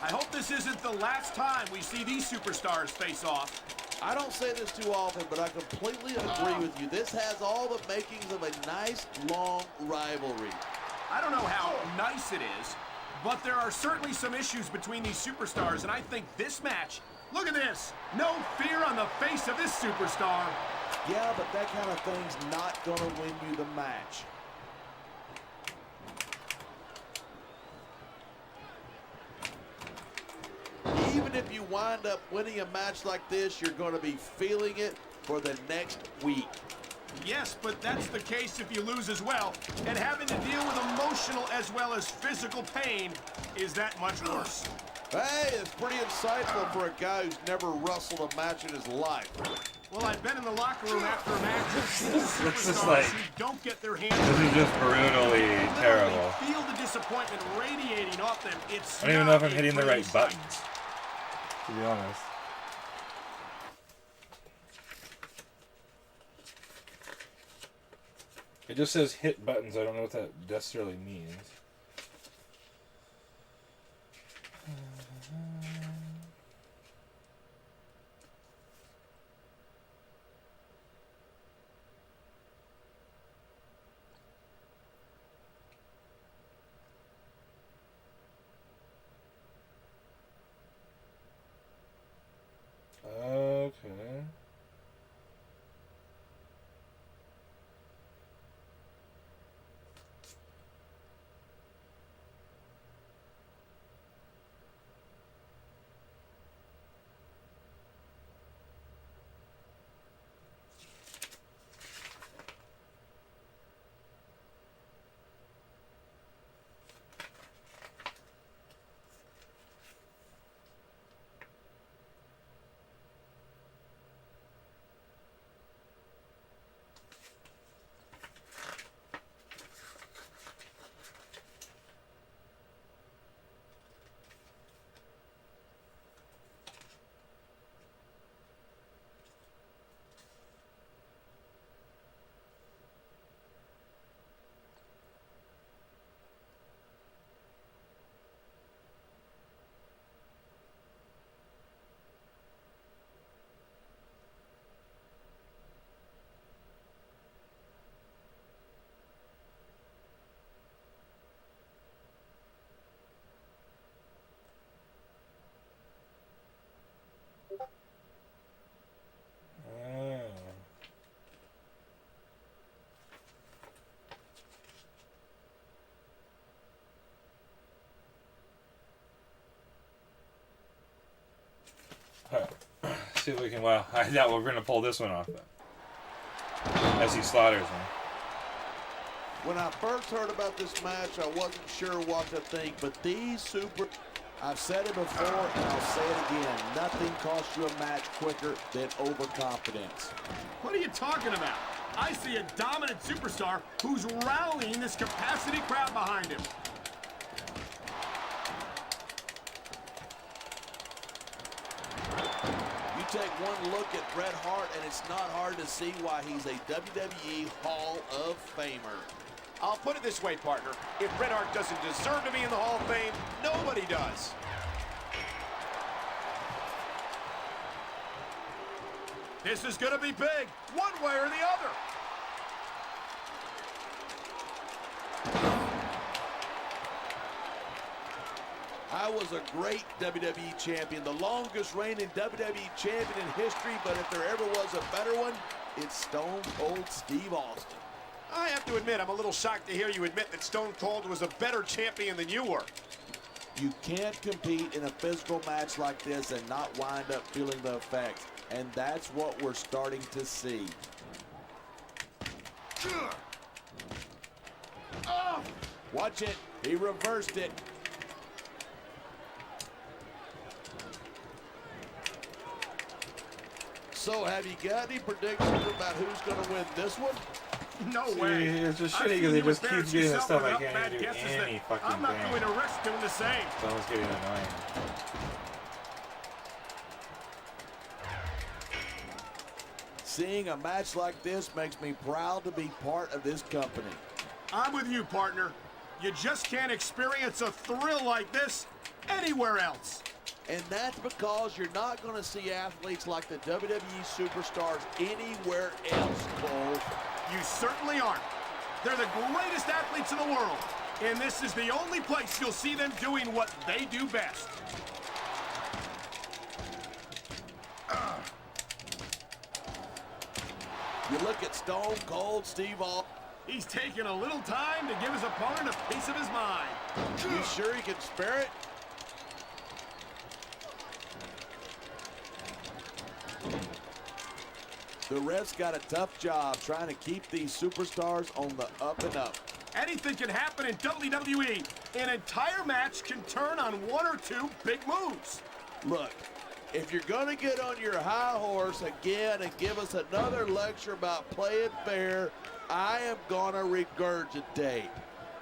I hope this isn't the last time we see these superstars face off. I don't say this too often, but I completely agree with you. This has all the makings of a nice, long rivalry. I don't know how nice it is, but there are certainly some issues between these superstars, and I think this match, look at this, no fear on the face of this superstar. Yeah, but that kind of thing's not going to win you the match. Even if you wind up winning a match like this, you're going to be feeling it for the next week. Yes, but that's the case if you lose as well. And having to deal with emotional as well as physical pain is that much worse. Hey, it's pretty insightful for a guy who's never wrestled a match in his life. Well, I've been in the locker room after a match and seen This is superstars like- who don't get their hands. This is just brutally Literally terrible. feel the disappointment radiating off them. It's I don't even know if not I'm a hitting the pretty right sight. buttons, to be honest. It just says hit buttons. I don't know what that necessarily means. Okay. See if we can. Well, I doubt we're gonna pull this one off though. As he slaughters him. When I first heard about this match, I wasn't sure what to think, but these super... I've said it before, and I'll say it again. Nothing costs you a match quicker than overconfidence. What are you talking about? I see a dominant superstar who's rallying this capacity crowd behind him. You take one look at Bret Hart, and it's not hard to see why he's a WWE Hall of Famer. I'll put it this way, partner. If Bret Hart doesn't deserve to be in the Hall of Fame, nobody does. This is gonna be big, one way or the other. I was a great WWE champion, the longest reigning WWE champion in history, but if there ever was a better one, it's Stone Cold Steve Austin. I have to admit, I'm a little shocked to hear you admit that Stone Cold was a better champion than you were. You can't compete in a physical match like this and not wind up feeling the effects, and that's what we're starting to see. Watch it, he reversed it. So have you got any predictions about who's going to win this one? No See, way. it's just I've shitty seen because he you just keeps embarrass getting that yourself stuff. I without can't bad even do guesses any that fucking I'm not thing. going to risk doing the same. It's almost getting annoying. Seeing a match like this makes me proud to be part of this company. I'm with you, partner. You just can't experience a thrill like this anywhere else. And that's because you're not going to see athletes like the WWE superstars anywhere else, Cole. You certainly aren't. They're the greatest athletes in the world, and this is the only place you'll see them doing what they do best. You look at Stone Cold Steve Austin. He's taking a little time to give his opponent a piece of his mind. You sure he can spare it? The refs got a tough job trying to keep these superstars on the up and up. Anything can happen in WWE. An entire match can turn on one or two big moves. Look, if you're going to get on your high horse again and give us another lecture about playing fair, I am going to regurgitate.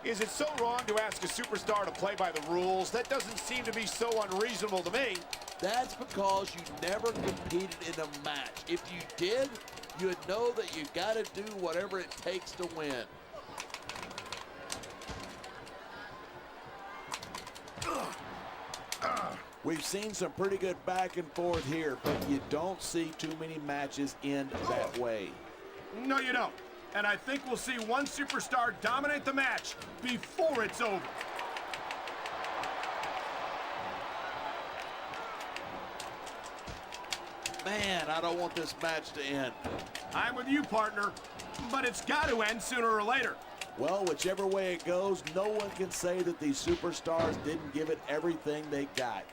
Is it so wrong to ask a superstar to play by the rules? That doesn't seem to be so unreasonable to me. That's because you never competed in a match. If you did, you would know that you got to do whatever it takes to win. We've seen some pretty good back and forth here, but you don't see too many matches end that way. No, you don't. And I think we'll see one superstar dominate the match before it's over. Man, I don't want this match to end. I'm with you, partner, but it's got to end sooner or later. Well, whichever way it goes, no one can say that these superstars didn't give it everything they got.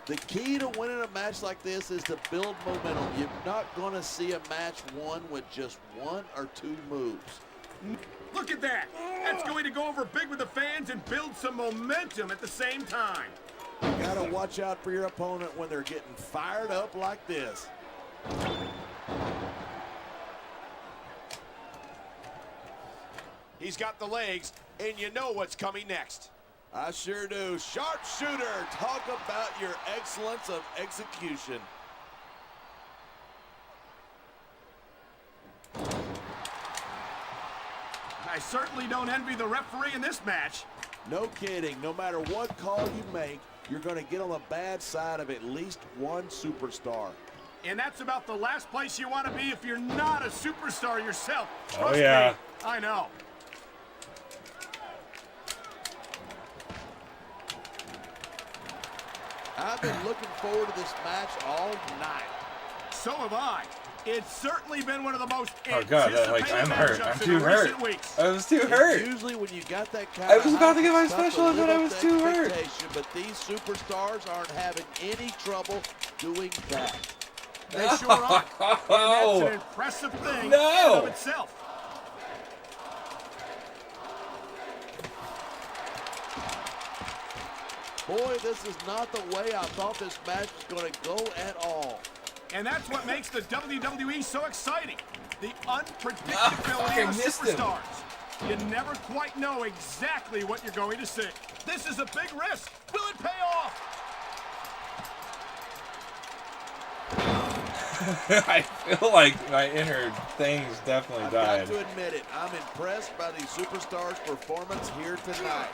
The key to winning a match like this is to build momentum. You're not going to see a match won with just one or two moves. Look at that. That's going to go over big with the fans and build some momentum at the same time. You got to watch out for your opponent when they're getting fired up like this. He's got the legs, and you know what's coming next. I sure do. Sharpshooter, talk about your excellence of execution. I certainly don't envy the referee in this match. No kidding. No matter what call you make, you're going to get on the bad side of at least one superstar. And that's about the last place you want to be if you're not a superstar yourself. Oh, Trust yeah. me, I know. I've been looking forward to this match all night. So have I. It's certainly been one of the most Oh god, I'm hurt. I'm too hurt. I was too hurt. Usually when you got that kind I was about to get my special and then I was of too hurt. But these superstars aren't having any trouble doing that. They sure are. And that's an impressive thing in and of itself. Boy, this is not the way I thought this match was going to go at all. And that's what makes the WWE so exciting. The unpredictability of superstars. You never quite know exactly what you're going to see. This is a big risk. Will it pay off? I feel like my inner things definitely died. I've got to admit it, I'm impressed by these superstars' performance here tonight.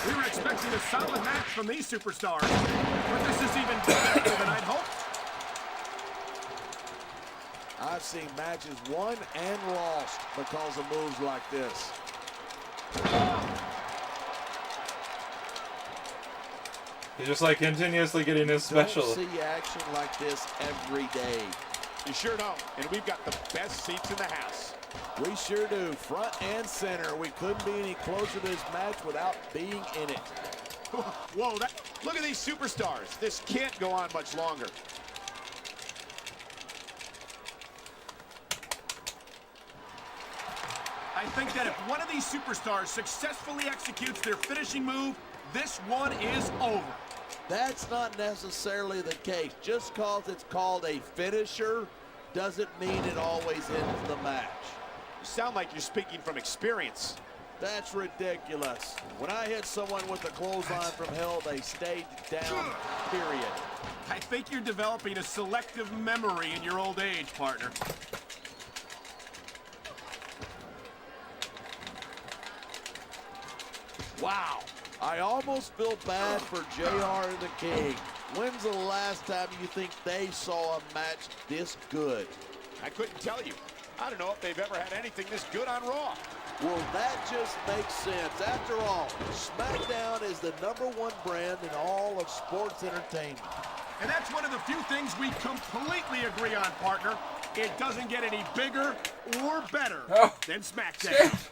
We were expecting a solid match from these superstars, but this is even better than I'd hoped. I've seen matches won and lost because of moves like this. He's just like continuously getting his special. Don't see action like this every day. You sure don't. And we've got the best seats in the house. We sure do. Front and center. We couldn't be any closer to this match without being in it. Whoa, look at these superstars. This can't go on much longer. I think that if one of these superstars successfully executes their finishing move, this one is over. That's not necessarily the case. Just because it's called a finisher doesn't mean it always ends the match. You sound like you're speaking from experience. That's ridiculous. When I hit someone with a clothesline from hell, they stayed down, period. I think you're developing a selective memory in your old age, partner. Wow. I almost feel bad for JR and the King. When's the last time you think they saw a match this good? I couldn't tell you. I don't know if they've ever had anything this good on Raw. Well, that just makes sense. After all, SmackDown is the #1 brand in all of sports entertainment. And that's one of the few things we completely agree on, partner. It doesn't get any bigger or better than SmackDown.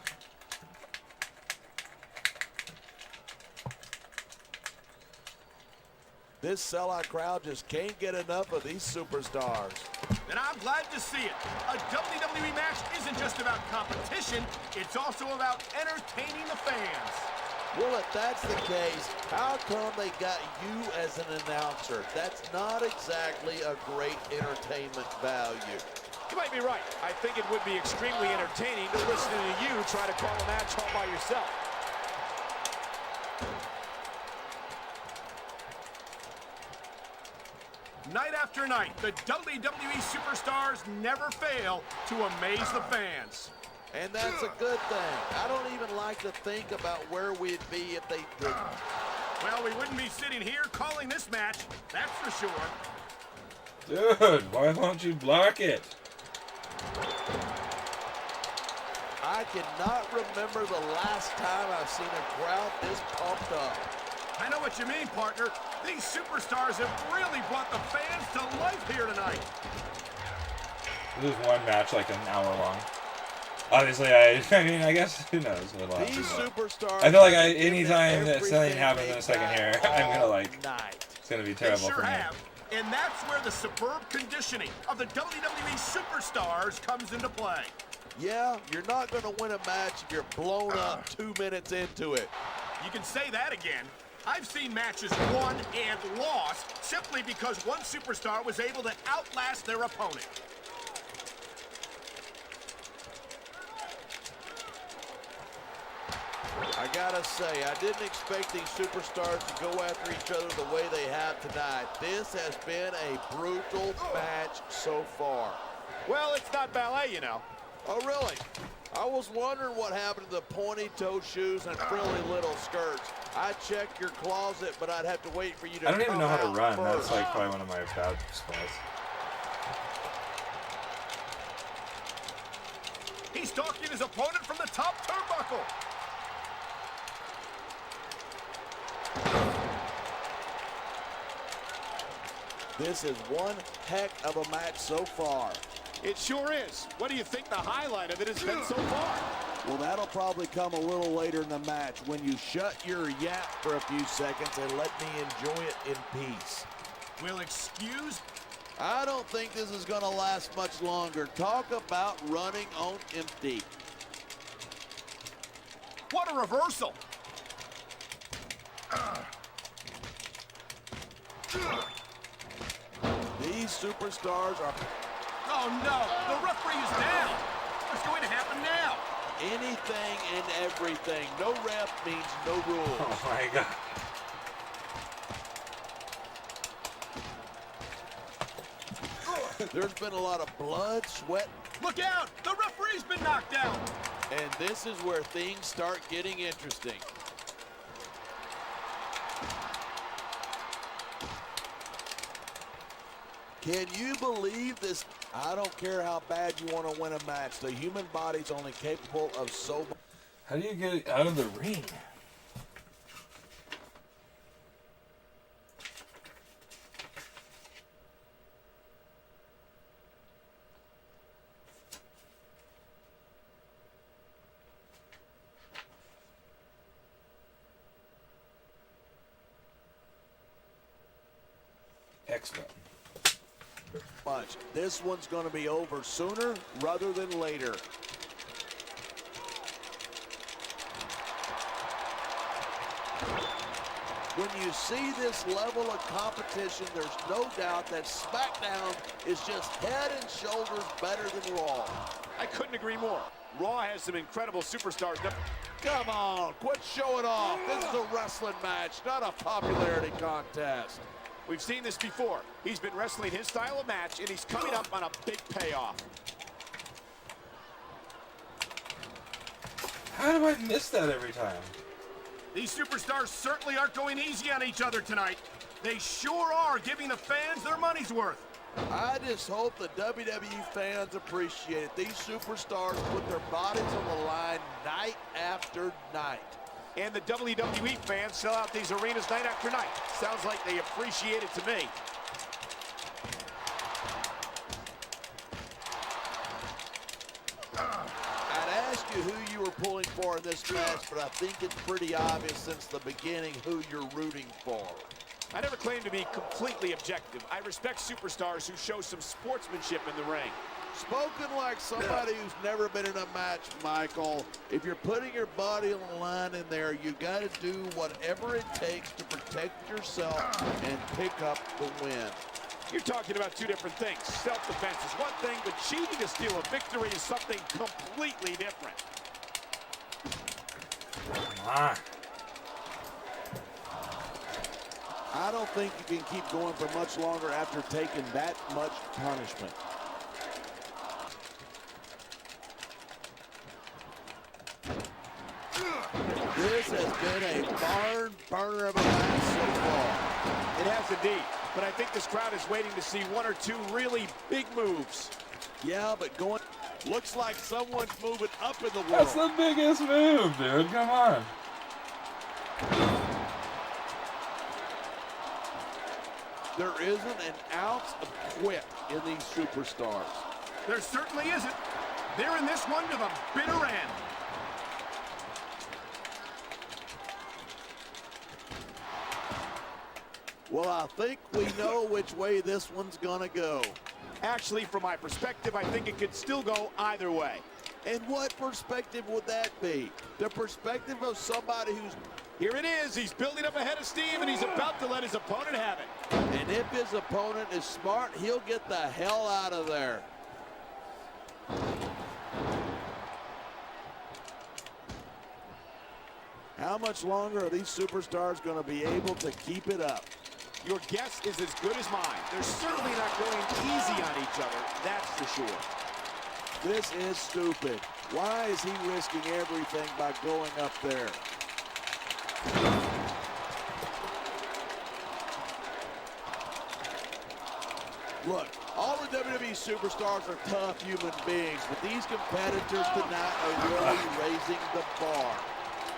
This sellout crowd just can't get enough of these superstars. And I'm glad to see it. A WWE match isn't just about competition, it's also about entertaining the fans. Well, if that's the case, how come they got you as an announcer? That's not exactly a great entertainment value. You might be right. I think it would be extremely entertaining to listen to you try to call a match all by yourself. Night after night, the WWE superstars never fail to amaze the fans. And that's a good thing. I don't even like to think about where we'd be if they didn't. Well, we wouldn't be sitting here calling this match, that's for sure. Dude, why won't you block it? I cannot remember the last time I've seen a crowd this pumped up. I know what you mean, partner. These superstars have really brought the fans to life here tonight. This is one match like an hour long. Obviously, I mean, I guess, who knows what will These happen. superstars. I feel like anytime that something happens in a second here, I'm gonna like, night. it's gonna be They terrible sure for me. have. And that's where the superb conditioning of the WWE superstars comes into play. Yeah, you're not going to win a match if you're blown up 2 minutes into it. You can say that again. I've seen matches won and lost simply because one superstar was able to outlast their opponent. I gotta say, I didn't expect these superstars to go after each other the way they have tonight. This has been a brutal match so far. Well, it's not ballet, you know. Oh, really? I was wondering what happened to the pointy-toe shoes and frilly little skirts. I'd check your closet, but I'd have to wait for you to I don't even know how to run. First. That's like probably one of my bad spots. He's stalking his opponent from the top turnbuckle. This is one heck of a match so far. It sure is. What do you think the highlight of it has been so far? Well, that'll probably come a little later in the match when you shut your yap for a few seconds and let me enjoy it in peace. Will excuse? I don't think this is going to last much longer. Talk about running on empty. What a reversal. These superstars are... Oh, no. The referee is down. What's going to happen now? anything and everything. No ref means no rules. Oh my God. There's been a lot of blood, sweat. Look out! The referee's been knocked out! And this is where things start getting interesting. Can you believe this? I don't care how bad you want to win a match. The human body's only capable of so much. How do you get it out of the ring? X button. Much. This one's going to be over sooner rather than later. When you see this level of competition, there's no doubt that SmackDown is just head and shoulders better than Raw. I couldn't agree more. Raw has some incredible superstars. Come on, quit showing off. This is a wrestling match, not a popularity contest. We've seen this before. He's been wrestling his style of match, and he's coming up on a big payoff. How do I miss that every time? These superstars certainly aren't going easy on each other tonight. They sure are giving the fans their money's worth. I just hope the WWE fans appreciate it. These superstars put their bodies on the line night after night. And the WWE fans sell out these arenas night after night. Sounds like they appreciate it to me. I'd ask you who you were pulling for in this match, but I think it's pretty obvious since the beginning who you're rooting for. I never claim to be completely objective. I respect superstars who show some sportsmanship in the ring. Spoken like somebody who's never been in a match, Michael. If you're putting your body on the line in there, you got to do whatever it takes to protect yourself and pick up the win. You're talking about two different things. Self-defense is one thing, but cheating to steal a victory is something completely different. Come on. I don't think you can keep going for much longer after taking that much punishment. This has been a barn burner of a match so far. It has indeed, but I think this crowd is waiting to see one or two really big moves. Yeah, but going, looks like someone's moving up in the world. That's the biggest move, dude. Come on. There isn't an ounce of quit in these superstars. There certainly isn't. They're in this one to the bitter end. Well, I think we know which way this one's gonna go. Actually, from my perspective, I think it could still go either way. And what perspective would that be? The perspective of somebody who's... Here it is. He's building up ahead of steam, and he's about to let his opponent have it. And if his opponent is smart, he'll get the hell out of there. How much longer are these superstars going to be able to keep it up? Your guess is as good as mine. They're certainly not going easy on each other, that's for sure. This is stupid. Why is he risking everything by going up there? Look, all the WWE superstars are tough human beings, but these competitors tonight are really raising the bar.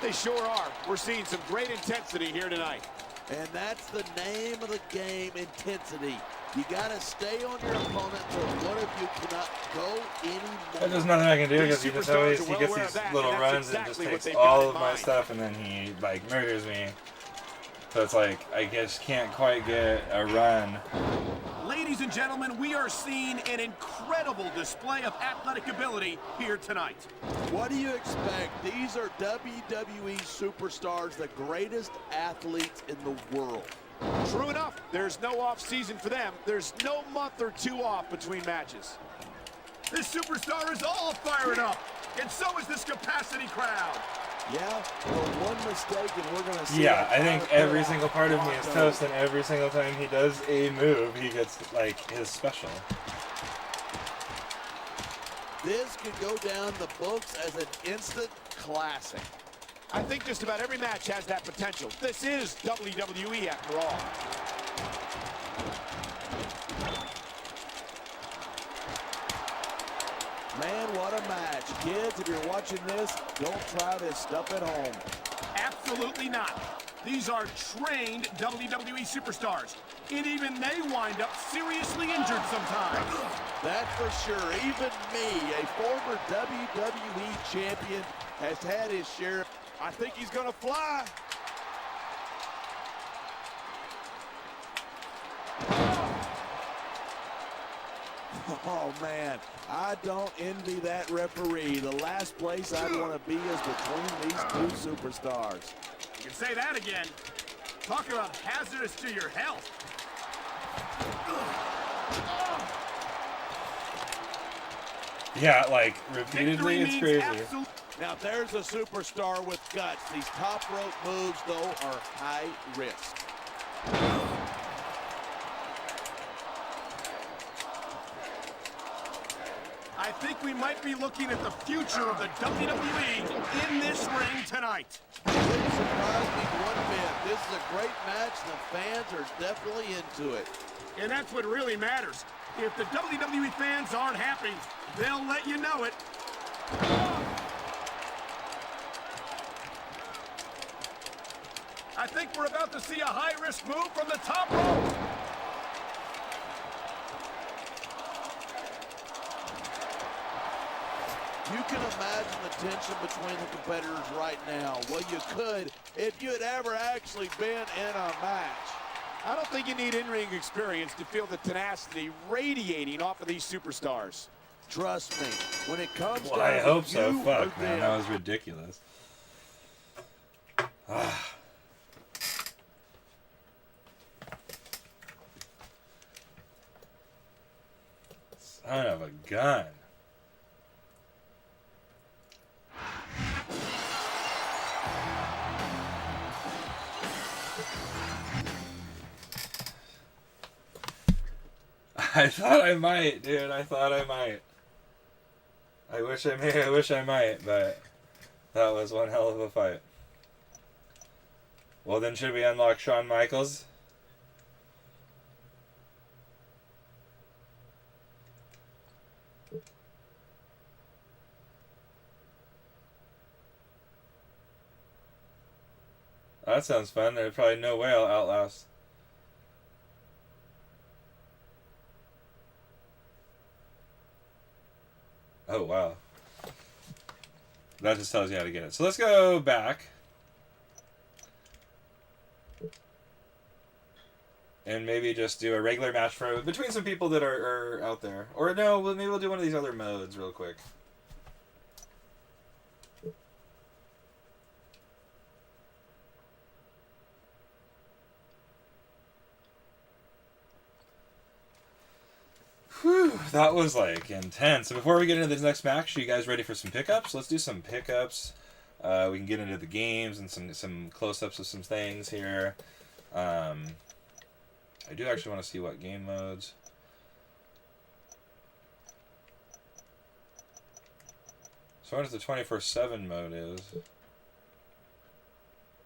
They sure are. We're seeing some great intensity here tonight. And that's the name of the game, intensity. You got to stay on your opponent, so one of you cannot go anymore. There's nothing I can do because These he just superstars always are he well gets aware these of that, little and that's runs and exactly just what takes they've got all in of my mind. stuff, and then he like murders me. So it's like I just can't quite get a run. Ladies and gentlemen, we are seeing an incredible display of athletic ability here tonight. What do you expect? These are WWE superstars, the greatest athletes in the world. True enough, there's no off season for them. There's no month or two off between matches. This superstar is all fired up, and so is this capacity crowd. Yeah, but one mistake and we're going to see. Yeah, I think every single part of me is toast, and every single time he does a move, he gets like his special. This could go down the books as an instant classic. I think just about every match has that potential. This is WWE after all. Man, what a match. Kids, if you're watching this, don't try this stuff at home. Absolutely not. These are trained WWE superstars, and even they wind up seriously injured sometimes. That's for sure. Even me, a former WWE champion, has had his share. I think he's gonna fly. Oh, man, I don't envy that referee. The last place I'd want to be is between these two superstars. You can say that again. Talk about hazardous to your health. Yeah, like repeatedly, it's crazy. Now, there's a superstar with guts. These top rope moves, though, are high risk. I think we might be looking at the future of the WWE in this ring tonight. Wouldn't surprise me one bit. This is a great match. The fans are definitely into it. And that's what really matters. If the WWE fans aren't happy, they'll let you know it. I think we're about to see a high-risk move from the top rope. You can imagine the tension between the competitors right now. Well, you could if you had ever actually been in a match. I don't think you need in-ring experience to feel the tenacity radiating off of these superstars. Trust me, when it comes Well, down I hope to so. you Fuck, or man, them, that was ridiculous. Son of a gun. I thought I might, dude. I thought I might. I wish I might, but that was one hell of a fight. Well, then should we unlock Shawn Michaels? That sounds fun. There's probably no way I'll outlast. Oh, wow. That just tells you how to get it. So let's go back. And maybe just do a regular match for between some people that are out there. Or no, maybe we'll do one of these other modes real quick. Whew, that was like intense. So before we get into this next match, are you guys ready for some pickups? Let's do some pickups. We can get into the games and some close-ups of some things here. I do actually want to see what game modes. So what is the 24/7 mode is?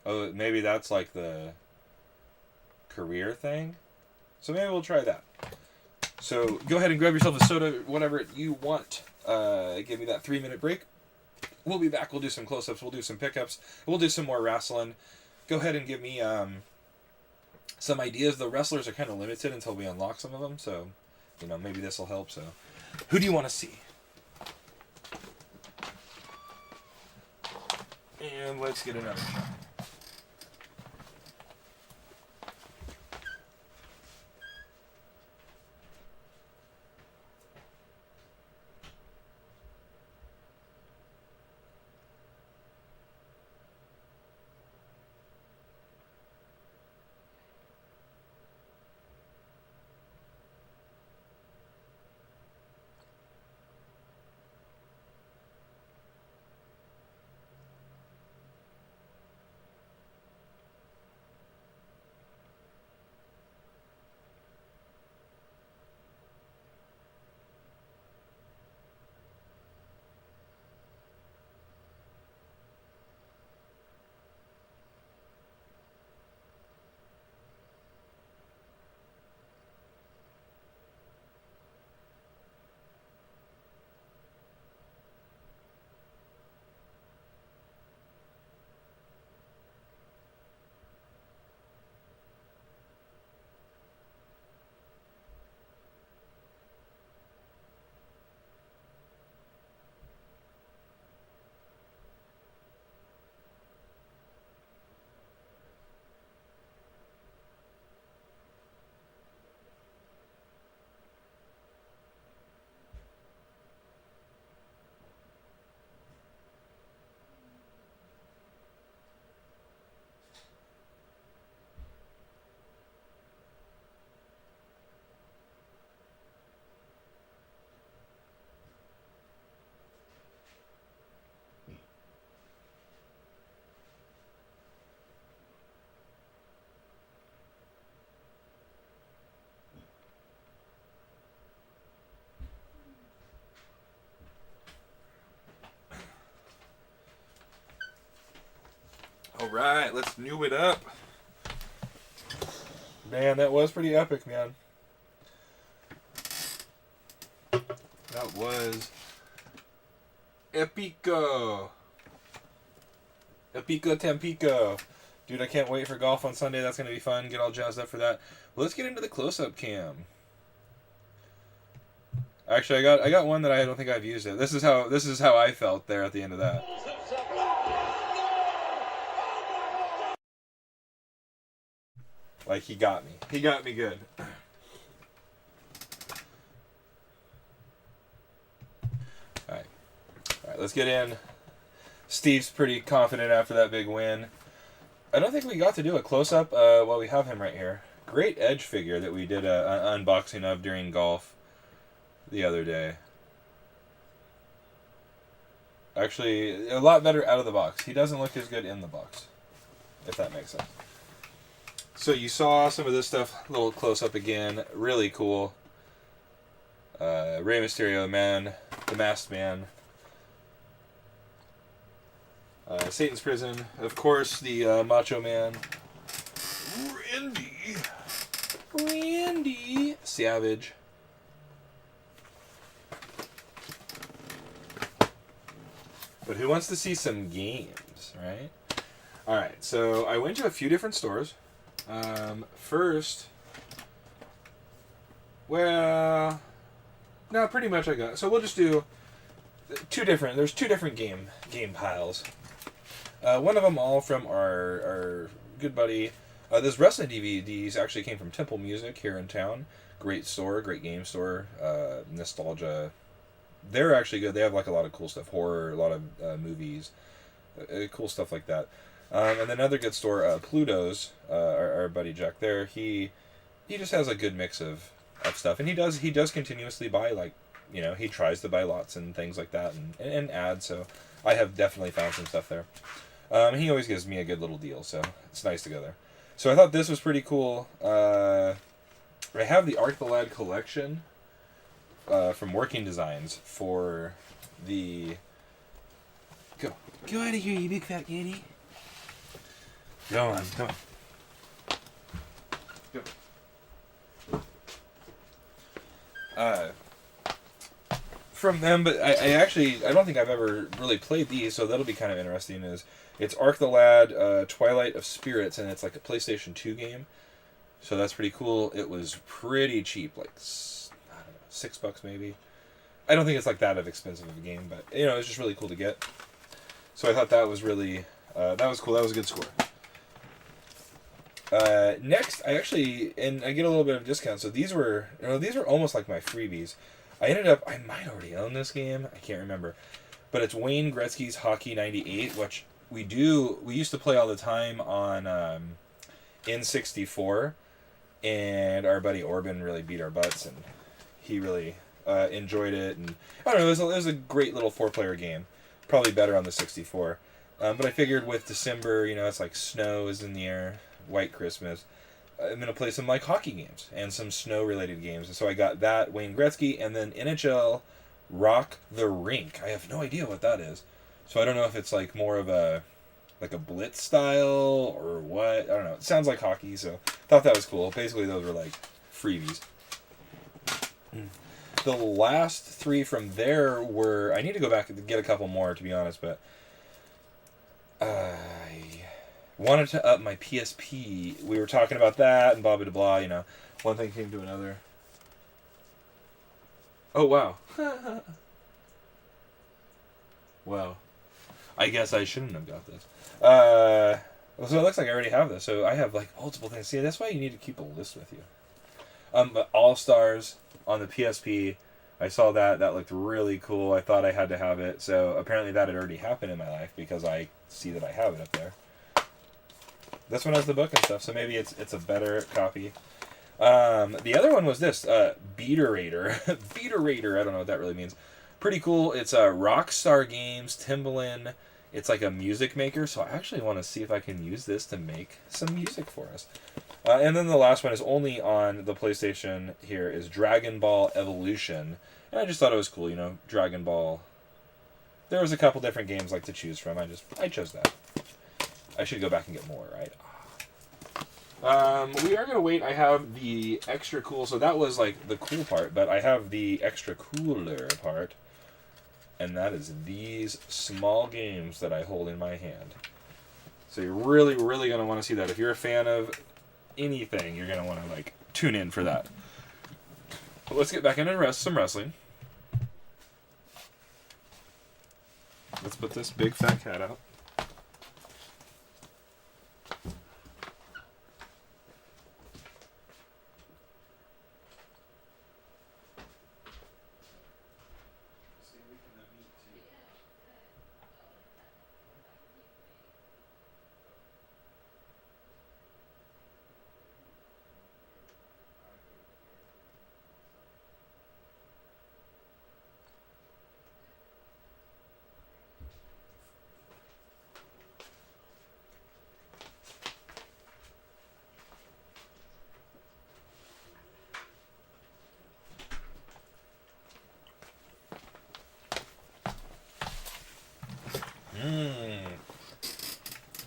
Oh, maybe that's like the career thing? So maybe we'll try that. So go ahead and grab yourself a soda, whatever you want. Give me that 3-minute break. We'll be back. We'll do some close-ups. We'll do some pickups. We'll do some more wrestling. Go ahead and give me some ideas. The wrestlers are kind of limited until we unlock some of them, so, you know, maybe this will help. So, who do you want to see? And let's get another shot. All right, let's new it up. Man, that was pretty epic, man. That was epico. Epico Tampico. Dude, I can't wait for golf on Sunday. That's going to be fun. Get all jazzed up for that. Well, let's get into the close-up cam. Actually, I got one that I don't think I've used it. This is how I felt there at the end of that. Like, he got me. He got me good. Alright, let's get in. Steve's pretty confident after that big win. I don't think we got to do a close-up while we have him right here. Great Edge figure that we did an unboxing of during golf the other day. Actually, a lot better out of the box. He doesn't look as good in the box, if that makes sense. So you saw some of this stuff, a little close-up again. Really cool. Rey Mysterio, man. The Masked Man. Satan's Prison. Of course, the Macho Man. Randy Savage. But who wants to see some games, right? Alright, so I went to a few different stores. First, well, no, pretty much I got. So we'll just do there's two different game piles. One of them all from our good buddy. This wrestling DVDs actually came from Temple Music here in town. Great store, great game store. Nostalgia. They're actually good. They have like a lot of cool stuff, horror, a lot of movies, cool stuff like that. And then another good store, Pluto's, our buddy Jack there, he just has a good mix of stuff. And he does continuously buy, like, you know, he tries to buy lots and things like that and add, so I have definitely found some stuff there. He always gives me a good little deal, so it's nice to go there. So I thought this was pretty cool. I have the Arc the Lad collection from Working Designs for the... Go out of here, you big fat kitty. Go on, come on. Go. From them, but I don't think I've ever really played these, so that'll be kind of interesting. It's Arc the Lad, Twilight of Spirits, and it's like a PlayStation 2 game. So that's pretty cool. It was pretty cheap, like I don't know, $6 maybe. I don't think it's like that expensive of a game, but you know, it's just really cool to get. So I thought that was really that was cool. That was a good score. Next, I actually I get a little bit of discount. So these were almost like my freebies. I might already own this game. I can't remember, but it's Wayne Gretzky's Hockey '98, which we used to play all the time on N64, and our buddy Orban really beat our butts, and he really enjoyed it. And I don't know, it was a great little 4-player game. Probably better on the 64. But I figured with December, you know, it's like snow is in the air, white Christmas. I'm going to play some like hockey games and some snow-related games. And so I got that, Wayne Gretzky, and then NHL Rock the Rink. I have no idea what that is. So I don't know if it's like more of a blitz style or what. I don't know. It sounds like hockey, so thought that was cool. Basically, those were like freebies. The last 3 from there were... I need to go back and get a couple more, to be honest, but I wanted to up my PSP. We were talking about that and blah, blah, blah, you know. One thing came to another. Oh, wow. Wow. I guess I shouldn't have got this. So it looks like I already have this. So I have, like, multiple things. See, that's why you need to keep a list with you. But All-Stars on the PSP, I saw that. That looked really cool. I thought I had to have it. So apparently that had already happened in my life because I see that I have it up there. This one has the book and stuff, so maybe it's a better copy. The other one was this, Beaterator. Beaterator, I don't know what that really means. Pretty cool. It's Rockstar Games, Timbaland. It's like a music maker, so I actually want to see if I can use this to make some music for us. And then the last one is only on the PlayStation here, is Dragon Ball Evolution. And I just thought it was cool, you know, Dragon Ball. There was a couple different games like to choose from. I chose that. I should go back and get more, right? We are going to wait. I have the extra cool, so that was like the cool part, but I have the extra cooler part, and that is these small games that I hold in my hand. So you're really, really going to want to see that. If you're a fan of anything, you're going to want to like tune in for that. But let's get back into some wrestling. Let's put this big fat cat out.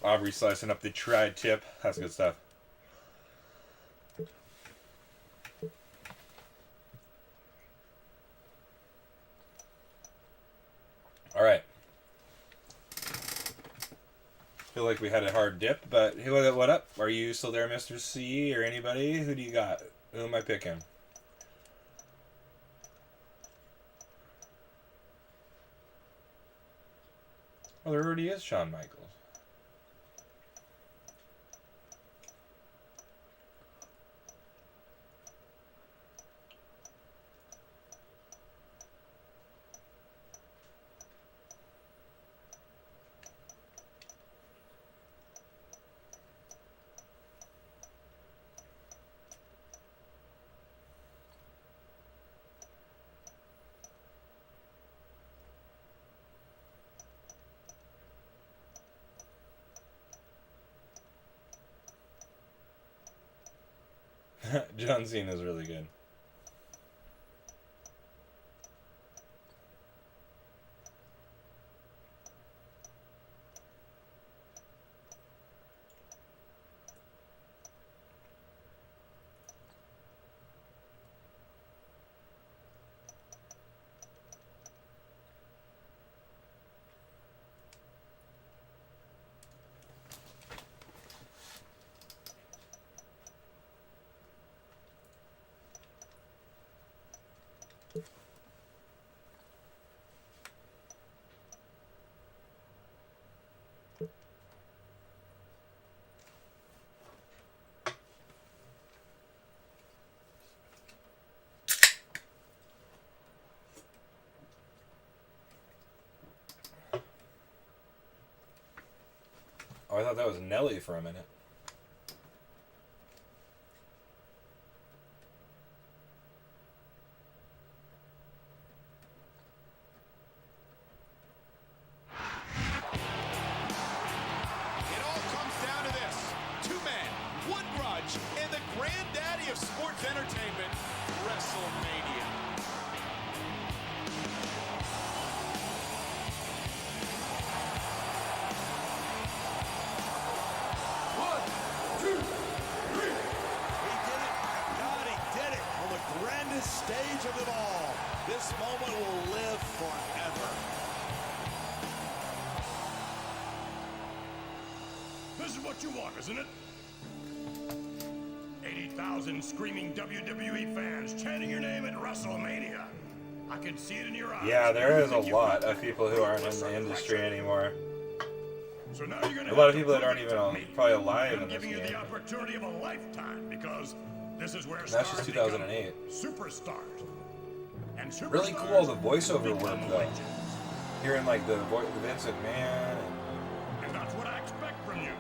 Aubrey slicing up the tri-tip. That's good stuff. All right. Feel like we had a hard dip, but what up? Are you still there, Mr. C, or anybody? Who do you got? Who am I picking? Oh, there already is Shawn Michaels. John Cena is really good. Oh, I thought that was Nelly for a minute. It all comes down to this. 2 men, 1 grudge, and the granddaddy of sports entertainment, WrestleMania. Stage of it all. This moment will live forever. This is what you want, isn't it? 80,000 screaming WWE fans chanting your name at WrestleMania. I can see it in your eyes. Yeah, there is a lot of people who aren't in the industry anymore. So now you're gonna A lot of have people to that aren't prove it even to me. probably alive I'm in this giving you game. the opportunity of a lifetime because this is where That's stars just become 2008. superstars. And superstars Really cool, the voiceover work become though. legends. Hearing like the Vince McMahon. And that's what I expect from you,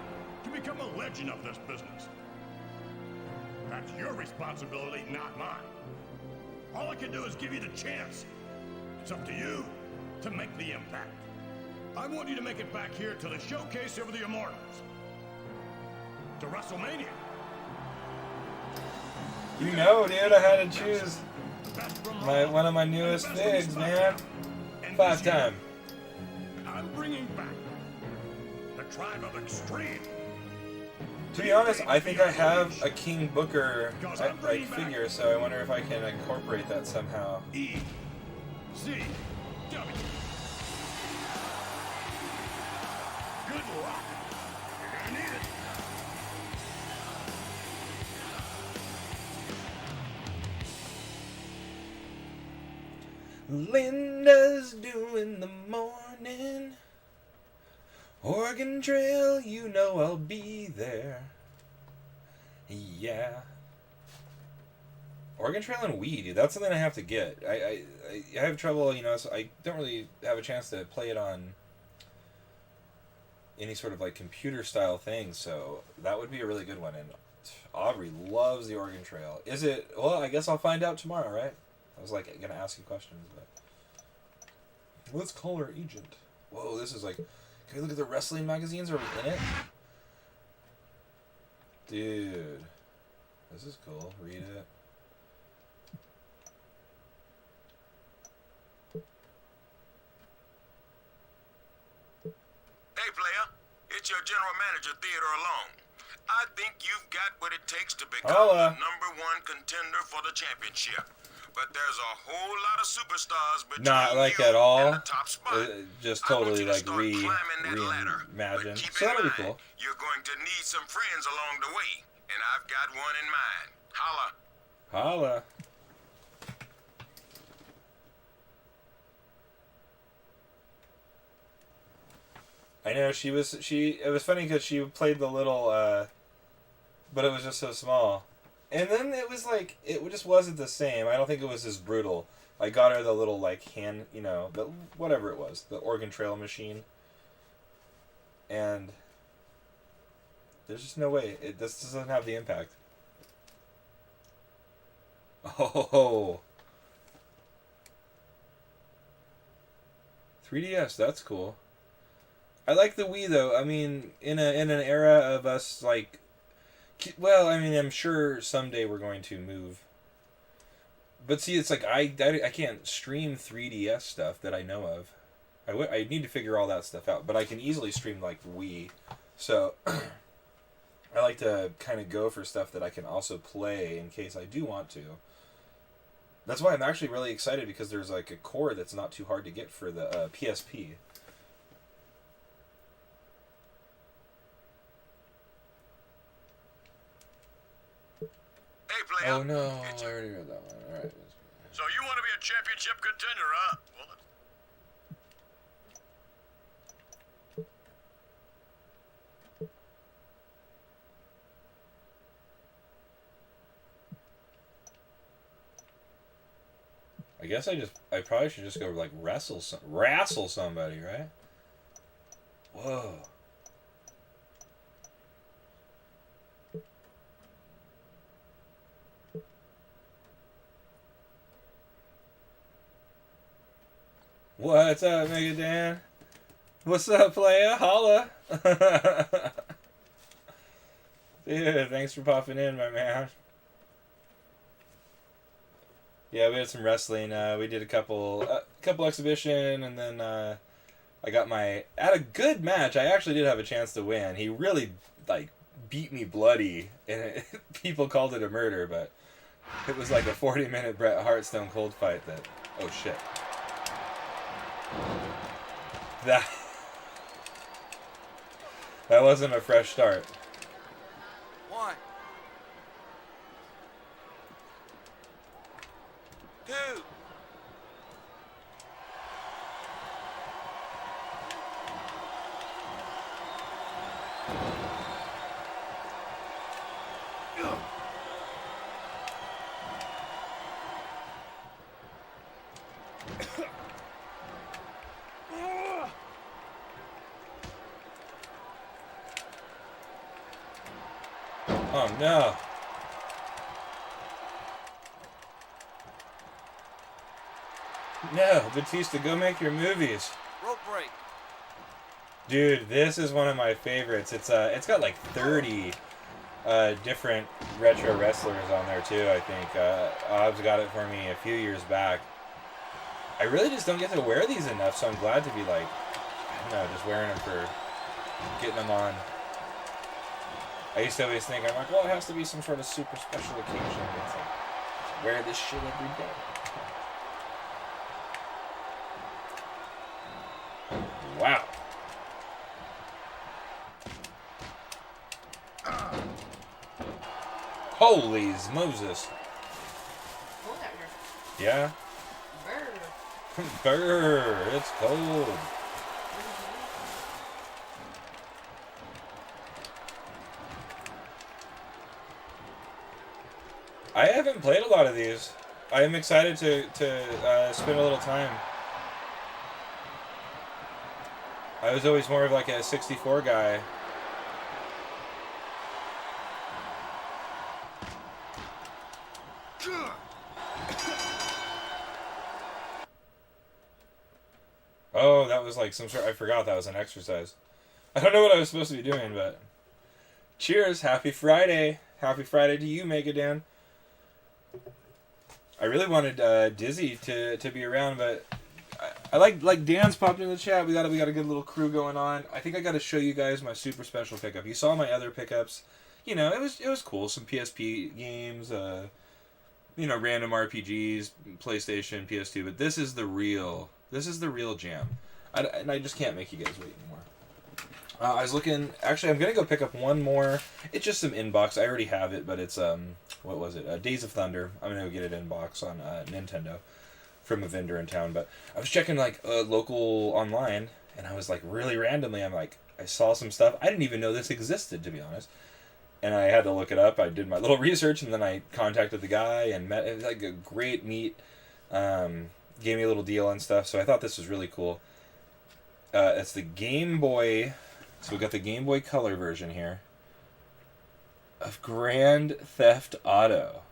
to become a legend of this business. That's your responsibility, not mine. All I can do is give you the chance. It's up to you to make the impact. I want you to make it back here to the showcase of the Immortals. To WrestleMania. You know, dude, I had to choose Best from one of my and the newest best from figs, man. And 5 this year, time. I'm bringing back the Tribe of Extreme. To be honest, I think I have a King Booker like figure, so I wonder if I can incorporate that somehow. ECW. Good luck. You're gonna need it. Linda's doing the morning. Oregon Trail, you know I'll be there. Yeah. Oregon Trail and Wii, dude, that's something I have to get. I have trouble, you know, so I don't really have a chance to play it on any sort of like computer style thing, so that would be a really good one. And Aubrey loves the Oregon Trail. Is it? Well, I guess I'll find out tomorrow, right? I was like gonna ask you questions, but let's call her agent. Whoa, this is like. Can we look at the wrestling magazines? Are we in it? Dude. This is cool. Read it. Hey, player. It's your general manager, Theodore Long. I think you've got what it takes to become the #1 contender for the championship. But there's a whole lot of superstars between Not like you at all. and the top spot. Just I want totally you to like start climbing that ladder. But reimagine. keep So in that'll be mind, cool. you're going to need some friends along the way. And I've got one in mind. Holla. Holla. I know it was funny because she played the little but it was just so small. And then it was like it just wasn't the same. I don't think it was as brutal. I got her the little like hand, you know, the whatever it was, the Oregon Trail machine. And there's just no way this doesn't have the impact. Oh. 3DS, that's cool. I like the Wii though. I mean, in an era of us like, well, I mean, I'm sure someday we're going to move. But see, it's like I can't stream 3DS stuff that I know of. I need to figure all that stuff out. But I can easily stream like Wii. So I like to kind of go for stuff that I can also play in case I do want to. That's why I'm actually really excited because there's like a cord that's not too hard to get for the PSP. Hey, player. Oh no, I already read that one. Alright. So you want to be a championship contender, huh? Well, I guess I probably should just go like wrestle somebody, right? Whoa. What's up, Mega Dan? What's up, playa? Holla! Dude, thanks for popping in, my man. Yeah, we had some wrestling. We did a couple exhibition, and then I got at a good match. I actually did have a chance to win. He really like beat me bloody, and people called it a murder, but it was like a 40-minute Bret Hart Stone Cold fight. Oh shit. That wasn't a fresh start. One. Two. Oh no. No, Batista, go make your movies. Rope break. Dude, this is one of my favorites. It's got like 30 different retro wrestlers on there too, I think. Obbs got it for me a few years back. I really just don't get to wear these enough, so I'm glad to be like, I don't know, just wearing them for getting them on. I used to always think, I'm like, well, it has to be some sort of super special occasion. It's like, wear this shit every day. Wow. Holy Moses. Cold out here. Yeah? Brr. Brr, it's cold. I haven't played a lot of these. I am excited to spend a little time. I was always more of like a 64 guy. Oh, that was like some sort... I forgot that was an exercise. I don't know what I was supposed to be doing, but... Cheers! Happy Friday! Happy Friday to you, Mega Dan. I really wanted Dizzy to be around, but... I like Dan's popped in the chat. We got a good little crew going on. I think I got to show you guys my super special pickup. You saw my other pickups. You know, it was cool. Some PSP games, you know, random RPGs, PlayStation, PS2. But this is the real jam. And I just can't make you guys wait anymore. I was looking. Actually, I'm gonna go pick up one more. It's just some inbox. I already have it, but it's what was it? Days of Thunder. I'm gonna go get it inbox on Nintendo from a vendor in town. But I was checking like local online, and I was like really randomly. I'm like, I saw some stuff. I didn't even know this existed, to be honest. And I had to look it up. I did my little research, and then I contacted the guy and met. It was like a great meet. Gave me a little deal and stuff. So I thought this was really cool. It's the Game Boy. So we got the Game Boy Color version here of Grand Theft Auto.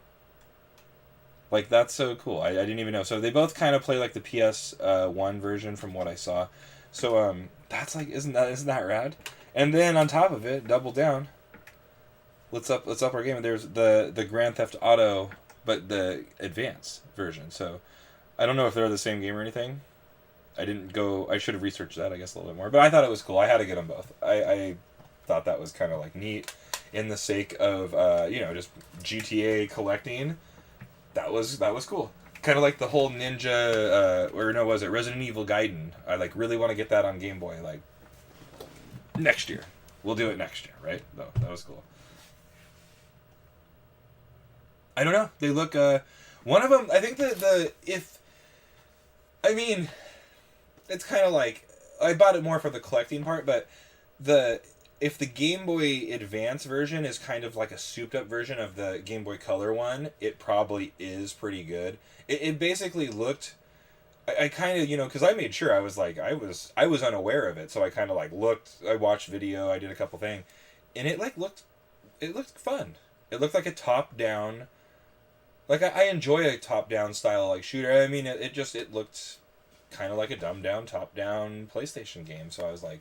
Like, that's so cool. I didn't even know. So they both kind of play like the PS1 version from what I saw. So that's like, isn't that rad? And then on top of it, double down. Let's up our game. There's the Grand Theft Auto, but the advanced version. So I don't know if they're the same game or anything. I should have researched that, I guess, a little bit more. But I thought it was cool. I had to get them both. I thought that was kind of like neat in the sake of, you know, just GTA collecting. That was cool. Kind of like the whole Ninja, Resident Evil Gaiden. I like really want to get that on Game Boy, like, next year. We'll do it next year, right? No, that was cool. I don't know. They look, one of them, I think it's kind of like, I bought it more for the collecting part, but if the Game Boy Advance version is kind of like a souped up version of the Game Boy Color one, it probably is pretty good. It basically looked, I kind of, you know, because I made sure I was unaware of it, so I kind of like looked, I watched video, I did a couple things, and it looked fun. It looked like a top down, like I enjoy a top down style like shooter. I mean, it looked kind of like a dumbed down, top down PlayStation game. So I was like,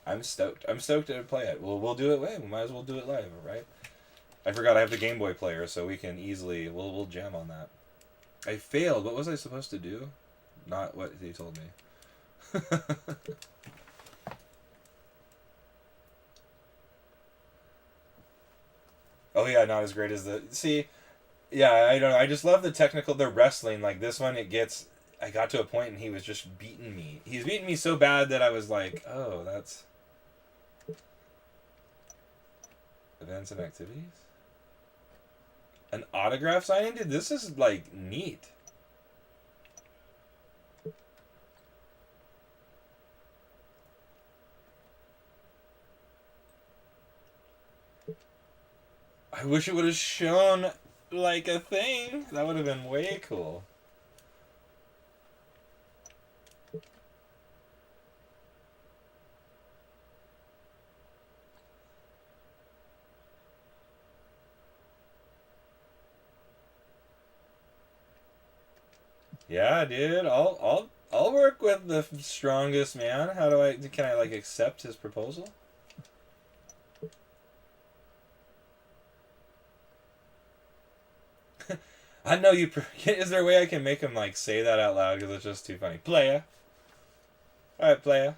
I'm stoked. I'm stoked to play it. We'll do it live. We might as well do it live, right? I forgot I have the Game Boy player, so we can easily we'll jam on that. I failed. What was I supposed to do? Not what he told me. Oh yeah, not as great as the yeah, I don't know. I just love the wrestling. Like this one, I got to a point and he was just beating me. He's beating me so bad that I was like, oh, that's events and activities. An autograph signing, dude. This is like neat. I wish it would have shown like a thing. That would have been way cool. Yeah, dude. I'll work with the strongest man. Can I like accept his proposal? I know you. Is there a way I can make him like say that out loud because it's just too funny? Playa. All right, playa.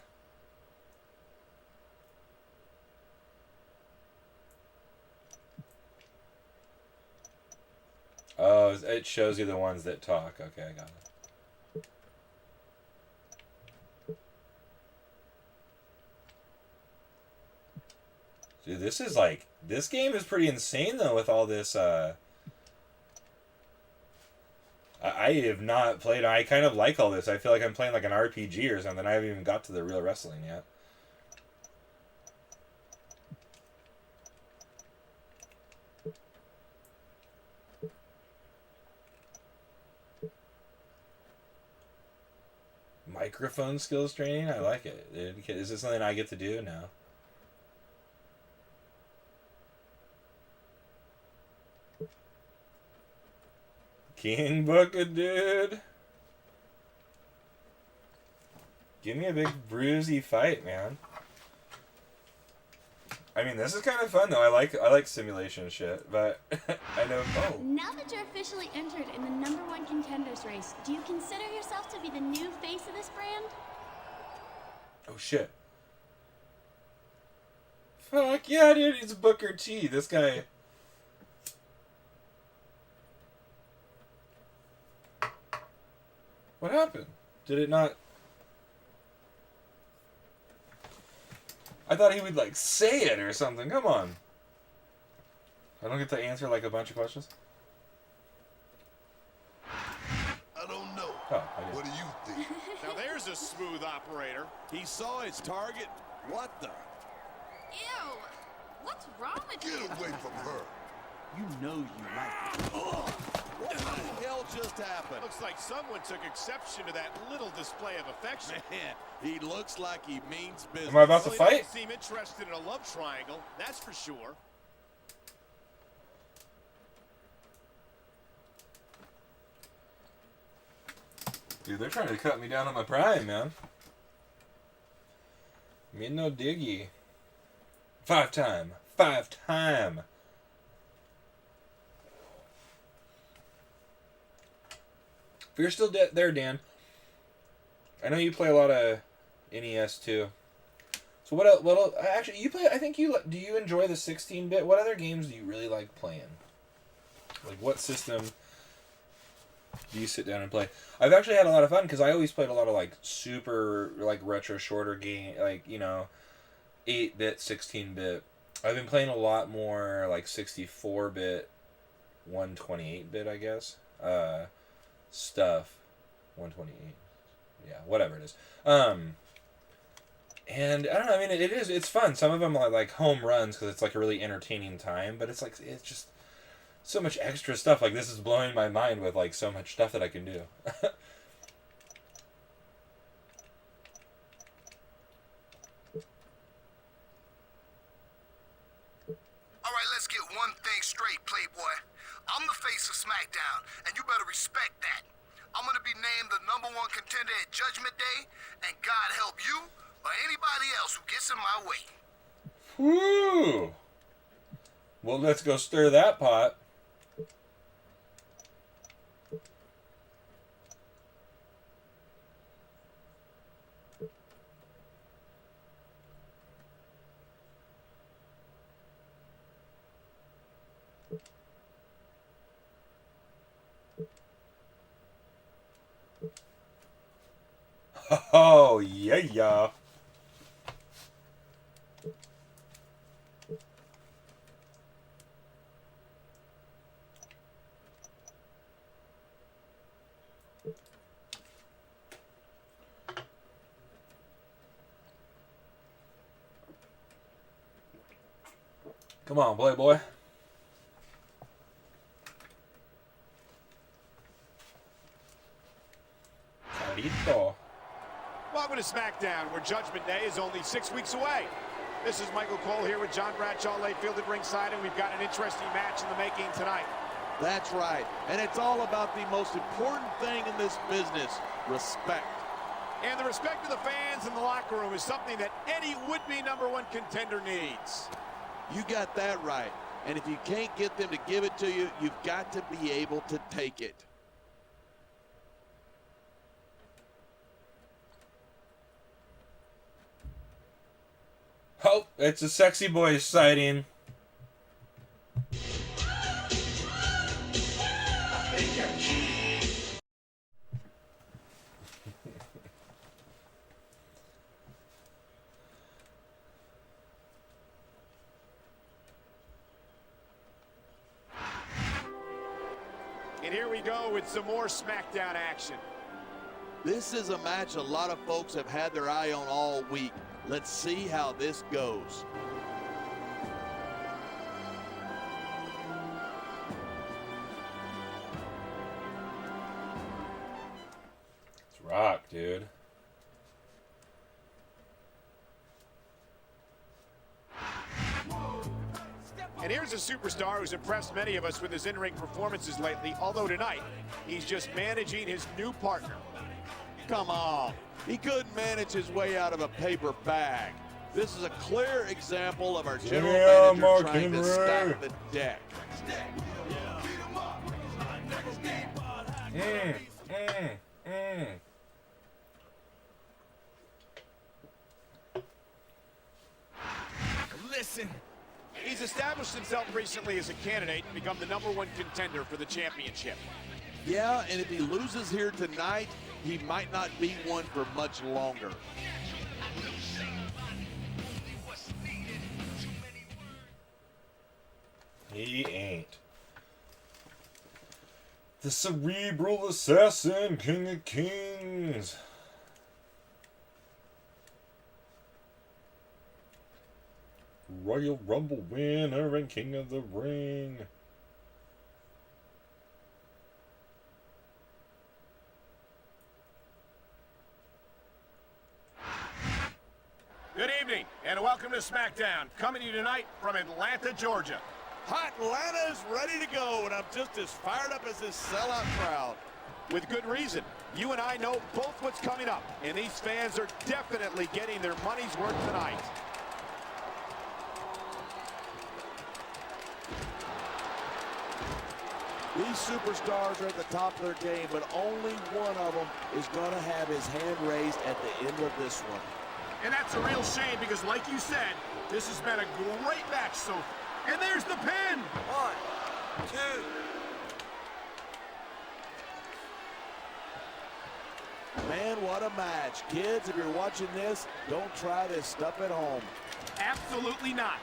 Oh, it shows you the ones that talk. Okay, I got it. Dude, this game is pretty insane though with all this. I have not played. I kind of like all this. I feel like I'm playing like an RPG or something. I haven't even got to the real wrestling yet. Microphone skills training? I like it. Is this something I get to do now? King Booker, dude. Give me a big bruisey fight, man. I mean, this is kind of fun though. I like simulation shit, but I know. Oh. Now that you're officially entered in the #1 contenders race, do you consider yourself to be the new face of this brand? Oh shit. Fuck yeah, dude. It's Booker T. This guy. What happened? Did it not? I thought he would like say it or something. Come on. I don't get to answer like a bunch of questions. I don't know. Oh, what do you think? Now there's a smooth operator. He saw his target. What the? Ew! What's wrong with you? Get away from her. You know you like it. What the hell just happened? Looks like someone took exception to that little display of affection. Man, he looks like he means business. Am I about to Well, he fight? doesn't seem interested in a love triangle, that's for sure. Dude, they're trying to cut me down on my prime, man. Me no diggy. 5 time. 5 time. If you're still there, Dan, I know you play a lot of NES too. So what else? Actually, you play. I think do you enjoy the 16-bit? What other games do you really like playing? Like what system do you sit down and play? I've actually had a lot of fun because I always played a lot of like super like retro shorter game, like 8-bit, 16-bit. I've been playing a lot more like 64-bit, 128-bit, I guess. Stuff. 128. Yeah, whatever it is. And I don't know, I mean it's fun. Some of them are like home runs because it's like a really entertaining time, but it's just so much extra stuff. Like this is blowing my mind with like so much stuff that I can do. All right, let's get one thing straight, Playboy. I'm the face of SmackDown, and you better respect that. I'm gonna be named the #1 contender at Judgment Day, and God help you or anybody else who gets in my way. Woo! Well, let's go stir that pot. Oh, yeah, yeah. Come on, Playboy. Carito. Welcome to SmackDown, where Judgment Day is only 6 weeks away. This is Michael Cole here with John Bradshaw Layfield at ringside, and we've got an interesting match in the making tonight. That's right, and it's all about the most important thing in this business, respect. And the respect of the fans in the locker room is something that any would-be #1 contender needs. You got that right, and if you can't get them to give it to you, you've got to be able to take it. Oh, it's a sexy boy sighting. And here we go with some more SmackDown action. This is a match a lot of folks have had their eye on all week. Let's see how this goes. It's rock, dude. And here's a superstar who's impressed many of us with his in-ring performances lately, although tonight, he's just managing his new partner. Come on. He couldn't manage his way out of a paper bag. This is a clear example of our general manager trying to stack the deck. Listen. He's established himself recently as a candidate and become the #1 contender for the championship. Yeah, and if he loses here tonight, he might not be one for much longer. He ain't. The cerebral assassin, King of Kings. Royal Rumble winner and King of the Ring. Good evening, and welcome to SmackDown, coming to you tonight from Atlanta, Georgia. Atlanta is ready to go, and I'm just as fired up as this sellout crowd. With good reason. You and I know both what's coming up, and these fans are definitely getting their money's worth tonight. These superstars are at the top of their game, but only one of them is going to have his hand raised at the end of this one. And that's a real shame because, like you said, this has been a great match so far. And there's the pin! 1, 2. Man, what a match. Kids, if you're watching this, don't try this stuff at home. Absolutely not.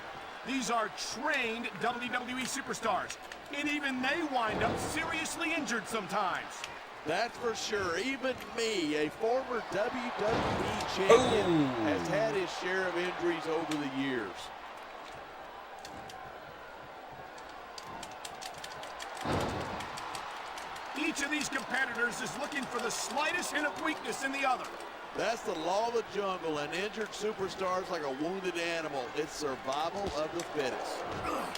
These are trained WWE superstars, and even they wind up seriously injured sometimes. That's for sure. Even me, a former WWE champion, has had his share of injuries over the years. Each of these competitors is looking for the slightest hint of weakness in the other. That's the law of the jungle, and injured superstars like a wounded animal. It's survival of the fittest.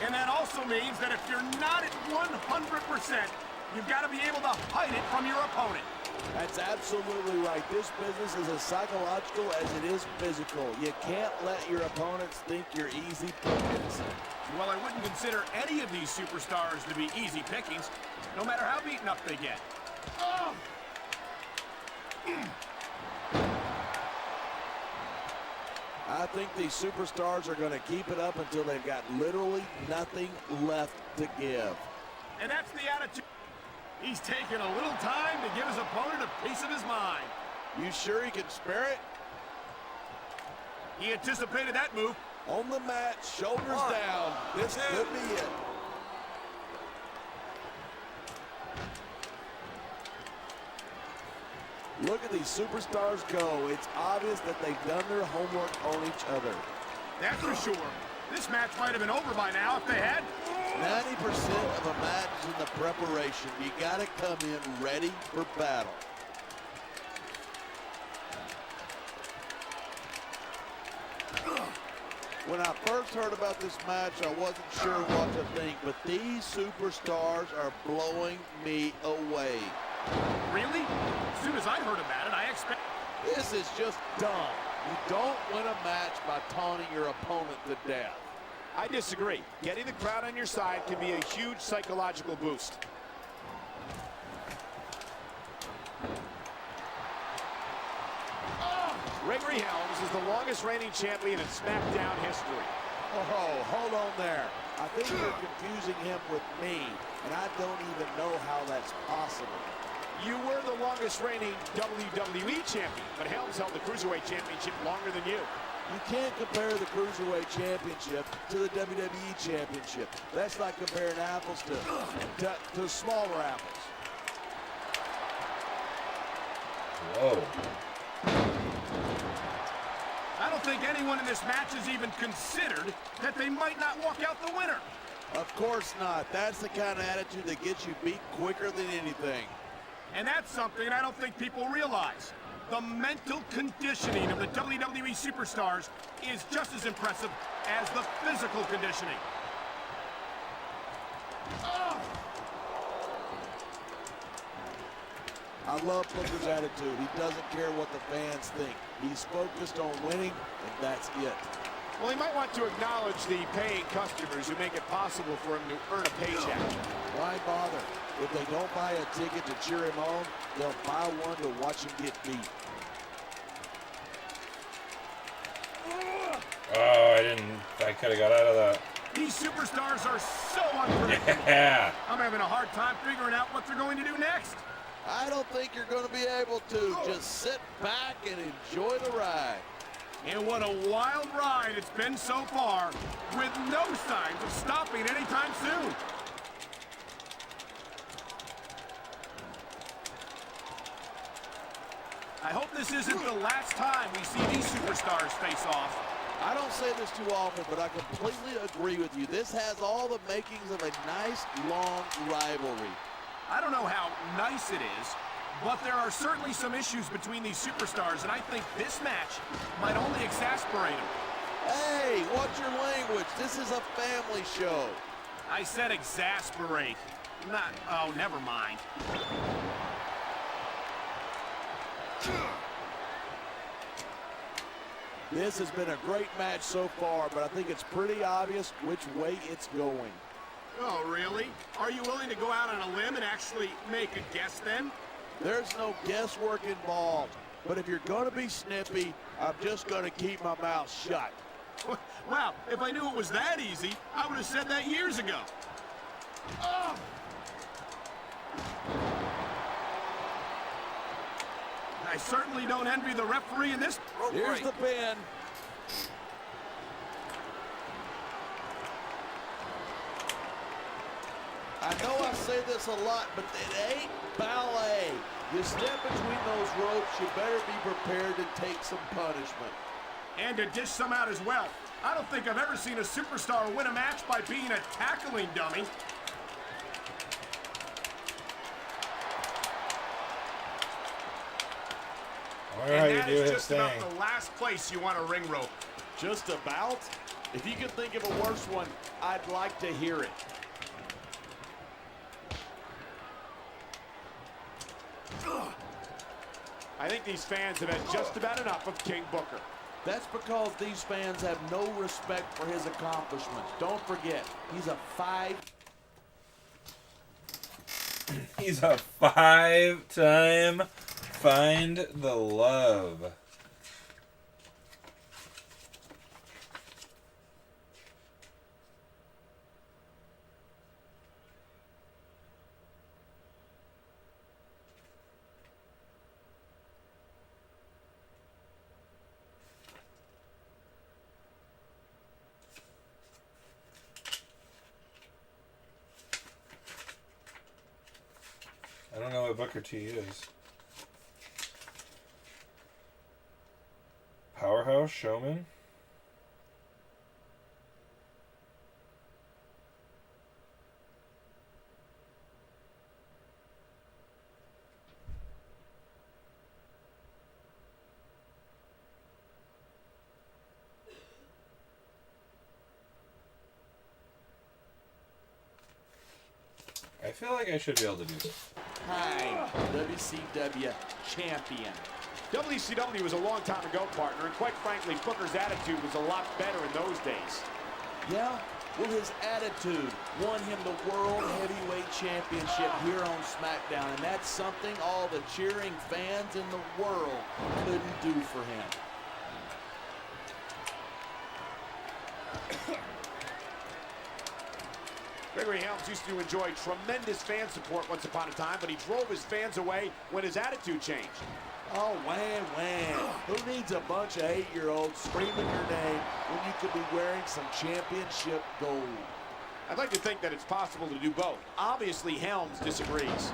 And that also means that if you're not at 100%, you've got to be able to hide it from your opponent. That's absolutely right. This business is as psychological as it is physical. You can't let your opponents think you're easy pickings. Well, I wouldn't consider any of these superstars to be easy pickings, no matter how beaten up they get. Oh! I think these superstars are going to keep it up until they've got literally nothing left to give. And that's the attitude. He's taking a little time to give his opponent a piece of his mind. You sure he can spare it? He anticipated that move. On the mat, shoulders down. This could be it. Look at these superstars go. It's obvious that they've done their homework on each other. That's for sure. This match might have been over by now if they had. 90% of a match is in the preparation. You got to come in ready for battle. When I first heard about this match, I wasn't sure what to think, but these superstars are blowing me away. Really? As soon as I heard about it, I expect... This is just dumb. You don't win a match by taunting your opponent to death. I disagree. Getting the crowd on your side can be a huge psychological boost. Gregory Helms is the longest reigning champion in SmackDown history. Oh, hold on there. I think you're confusing him with me, and I don't even know how that's possible. You were the longest reigning WWE champion, but Helms held the Cruiserweight Championship longer than you. You can't compare the Cruiserweight Championship to the WWE Championship. That's like comparing apples to smaller apples. Whoa. I don't think anyone in this match has even considered that they might not walk out the winner. Of course not. That's the kind of attitude that gets you beat quicker than anything. And that's something I don't think people realize. The mental conditioning of the WWE superstars is just as impressive as the physical conditioning. I love Booker's attitude. He doesn't care what the fans think. He's focused on winning, and that's it. Well, he might want to acknowledge the paying customers who make it possible for him to earn a paycheck. Why bother? If they don't buy a ticket to cheer him on, they'll buy one to watch him get beat. Oh, I could have got out of that. These superstars are so unpredictable. Yeah. I'm having a hard time figuring out what they're going to do next. I don't think you're going to be able to. Just sit back and enjoy the ride. And what a wild ride it's been so far, with no signs of stopping anytime soon. I hope this isn't the last time we see these superstars face off. I don't say this too often, but I completely agree with you. This has all the makings of a nice, long rivalry. I don't know how nice it is, but there are certainly some issues between these superstars, and I think this match might only exasperate them. Hey, watch your language. This is a family show. I said exasperate. Not, oh, never mind. This has been a great match so far, but I think it's pretty obvious which way it's going. Oh, really? Are you willing to go out on a limb and actually make a guess then? There's no guesswork involved, but if you're going to be snippy, I'm just going to keep my mouth shut. Wow, if I knew it was that easy, I would have said that years ago. Oh! I certainly don't envy the referee in this. Here's the pin. I know I say this a lot, but it ain't ballet. You step between those ropes, you better be prepared to take some punishment. And to dish some out as well. I don't think I've ever seen a superstar win a match by being a tackling dummy. And that is just about the last place you want a ring rope. Just about? If you can think of a worse one, I'd like to hear it. I think these fans have had just about enough of King Booker. That's because these fans have no respect for his accomplishments. Don't forget, he's a He's a 5-time Find the Love. I don't know what Booker T is. Powerhouse Showman? I feel like I should be able to do this. Hi, WCW champion. WCW was a long time ago, partner, and quite frankly, Booker's attitude was a lot better in those days. Yeah? Well, his attitude won him the World Heavyweight Championship here on SmackDown, and that's something all the cheering fans in the world couldn't do for him. Gregory Helms used to enjoy tremendous fan support once upon a time, but he drove his fans away when his attitude changed. Oh, wham. Who needs a bunch of 8-year-olds screaming your name when you could be wearing some championship gold? I'd like to think that it's possible to do both. Obviously, Helms disagrees.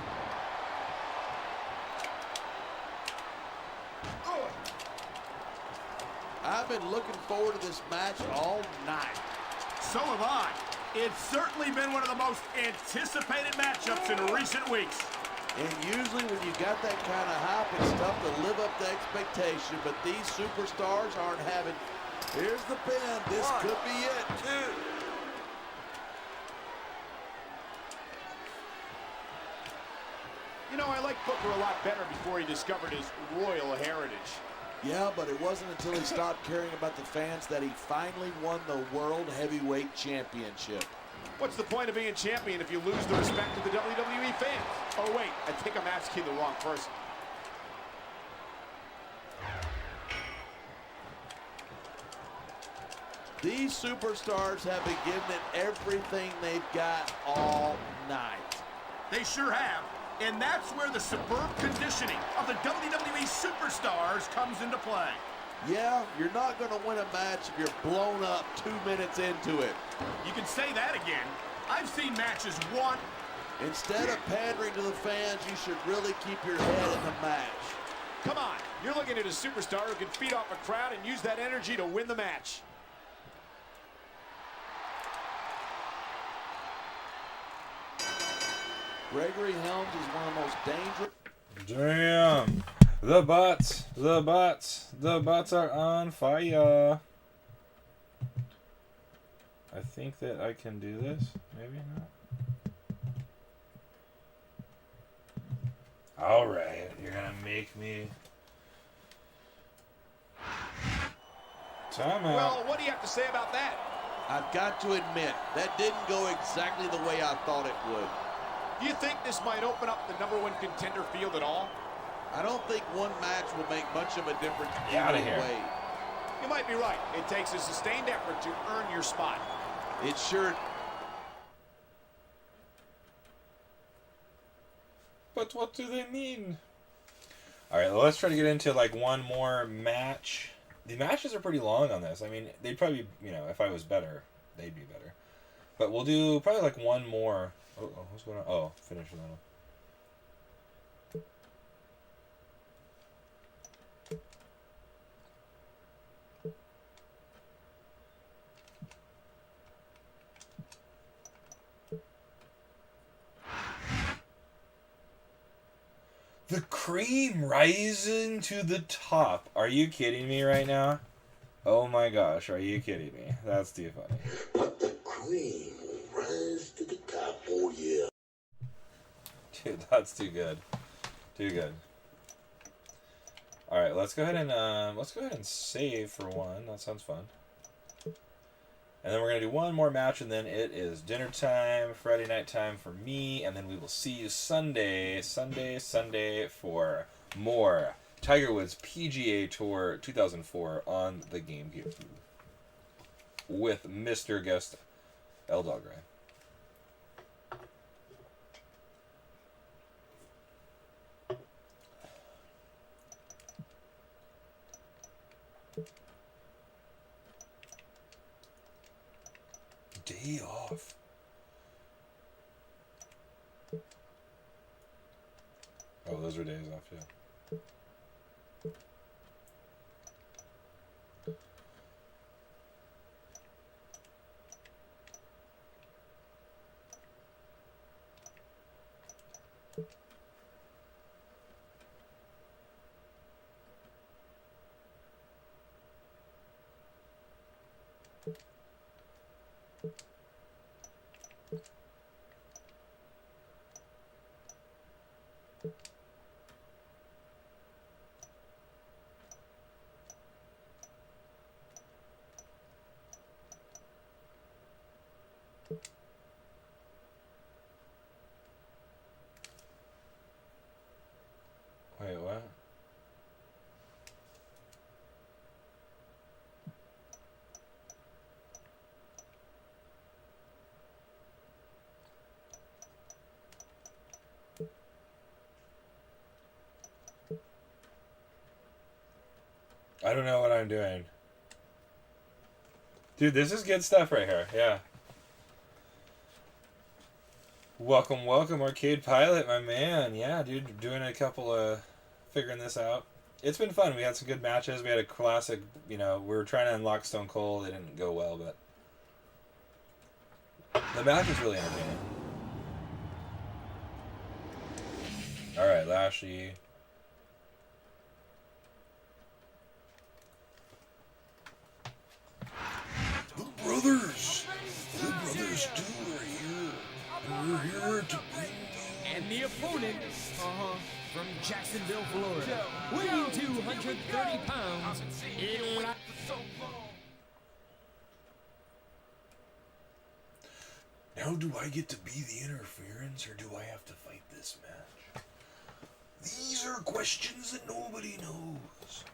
I've been looking forward to this match all night. So have I. It's certainly been one of the most anticipated matchups in recent weeks. And usually when you got that kind of hype, it's tough to live up to expectation, but these superstars aren't having. Here's the pin. This could be it. 2. You know, I liked Booker a lot better before he discovered his royal heritage. Yeah, but it wasn't until he stopped caring about the fans that he finally won the World Heavyweight Championship. What's the point of being champion if you lose the respect of the WWE fans? Oh, wait, I think I'm asking the wrong person. These superstars have been giving it everything they've got all night. They sure have. And that's where the superb conditioning of the WWE superstars comes into play. Yeah, you're not going to win a match if you're blown up 2 minutes into it. You can say that again. I've seen matches won. Instead of pandering to the fans, you should really keep your head in the match. Come on, you're looking at a superstar who can feed off a crowd and use that energy to win the match. Gregory Helms is one of the most dangerous. Damn. The bots are on fire. I think that I can do this. Maybe not. Alright, you're gonna make me. Time out. Well, what do you have to say about that? I've got to admit, that didn't go exactly the way I thought it would. Do you think this might open up the #1 contender field at all? I don't think one match will make much of a difference Get outta either here. way. You might be right. It takes a sustained effort to earn your spot. It sure. But what do they mean? Alright, well, let's try to get into like one more match. The matches are pretty long on this. I mean, they'd probably, you know, if I was better, they'd be better. But we'll do probably like one more. Oh, what's going on? Oh, finish that one. The cream rising to the top. Are you kidding me right now? Oh my gosh, are you kidding me? That's too funny. But the cream will rise to the top, oh yeah. Dude, that's too good. Too good. All right, let's go ahead and save for one. That sounds fun. And then we're gonna do one more match, and then it is dinner time, Friday night time for me, and then we will see you Sunday for more Tiger Woods PGA Tour 2004 on the GameCube with Mr. Guest L Dog Ryan. Day off. Oh, those are days off, yeah. Wait, what? I don't know what I'm doing. Dude, this is good stuff right here. Yeah. Welcome, welcome, Arcade Pilot, my man. Yeah, dude, doing a couple of... figuring this out. It's been fun. We had some good matches. We had a classic, you know, we were trying to unlock Stone Cold. It didn't go well, but... the match was really entertaining. Alright, Lashley... The brothers too are here, and we're here to bring you... And the opponent, from Jacksonville, Florida, weighing 230 pounds, Now do I get to be the interference, or do I have to fight this match? These are questions that nobody knows.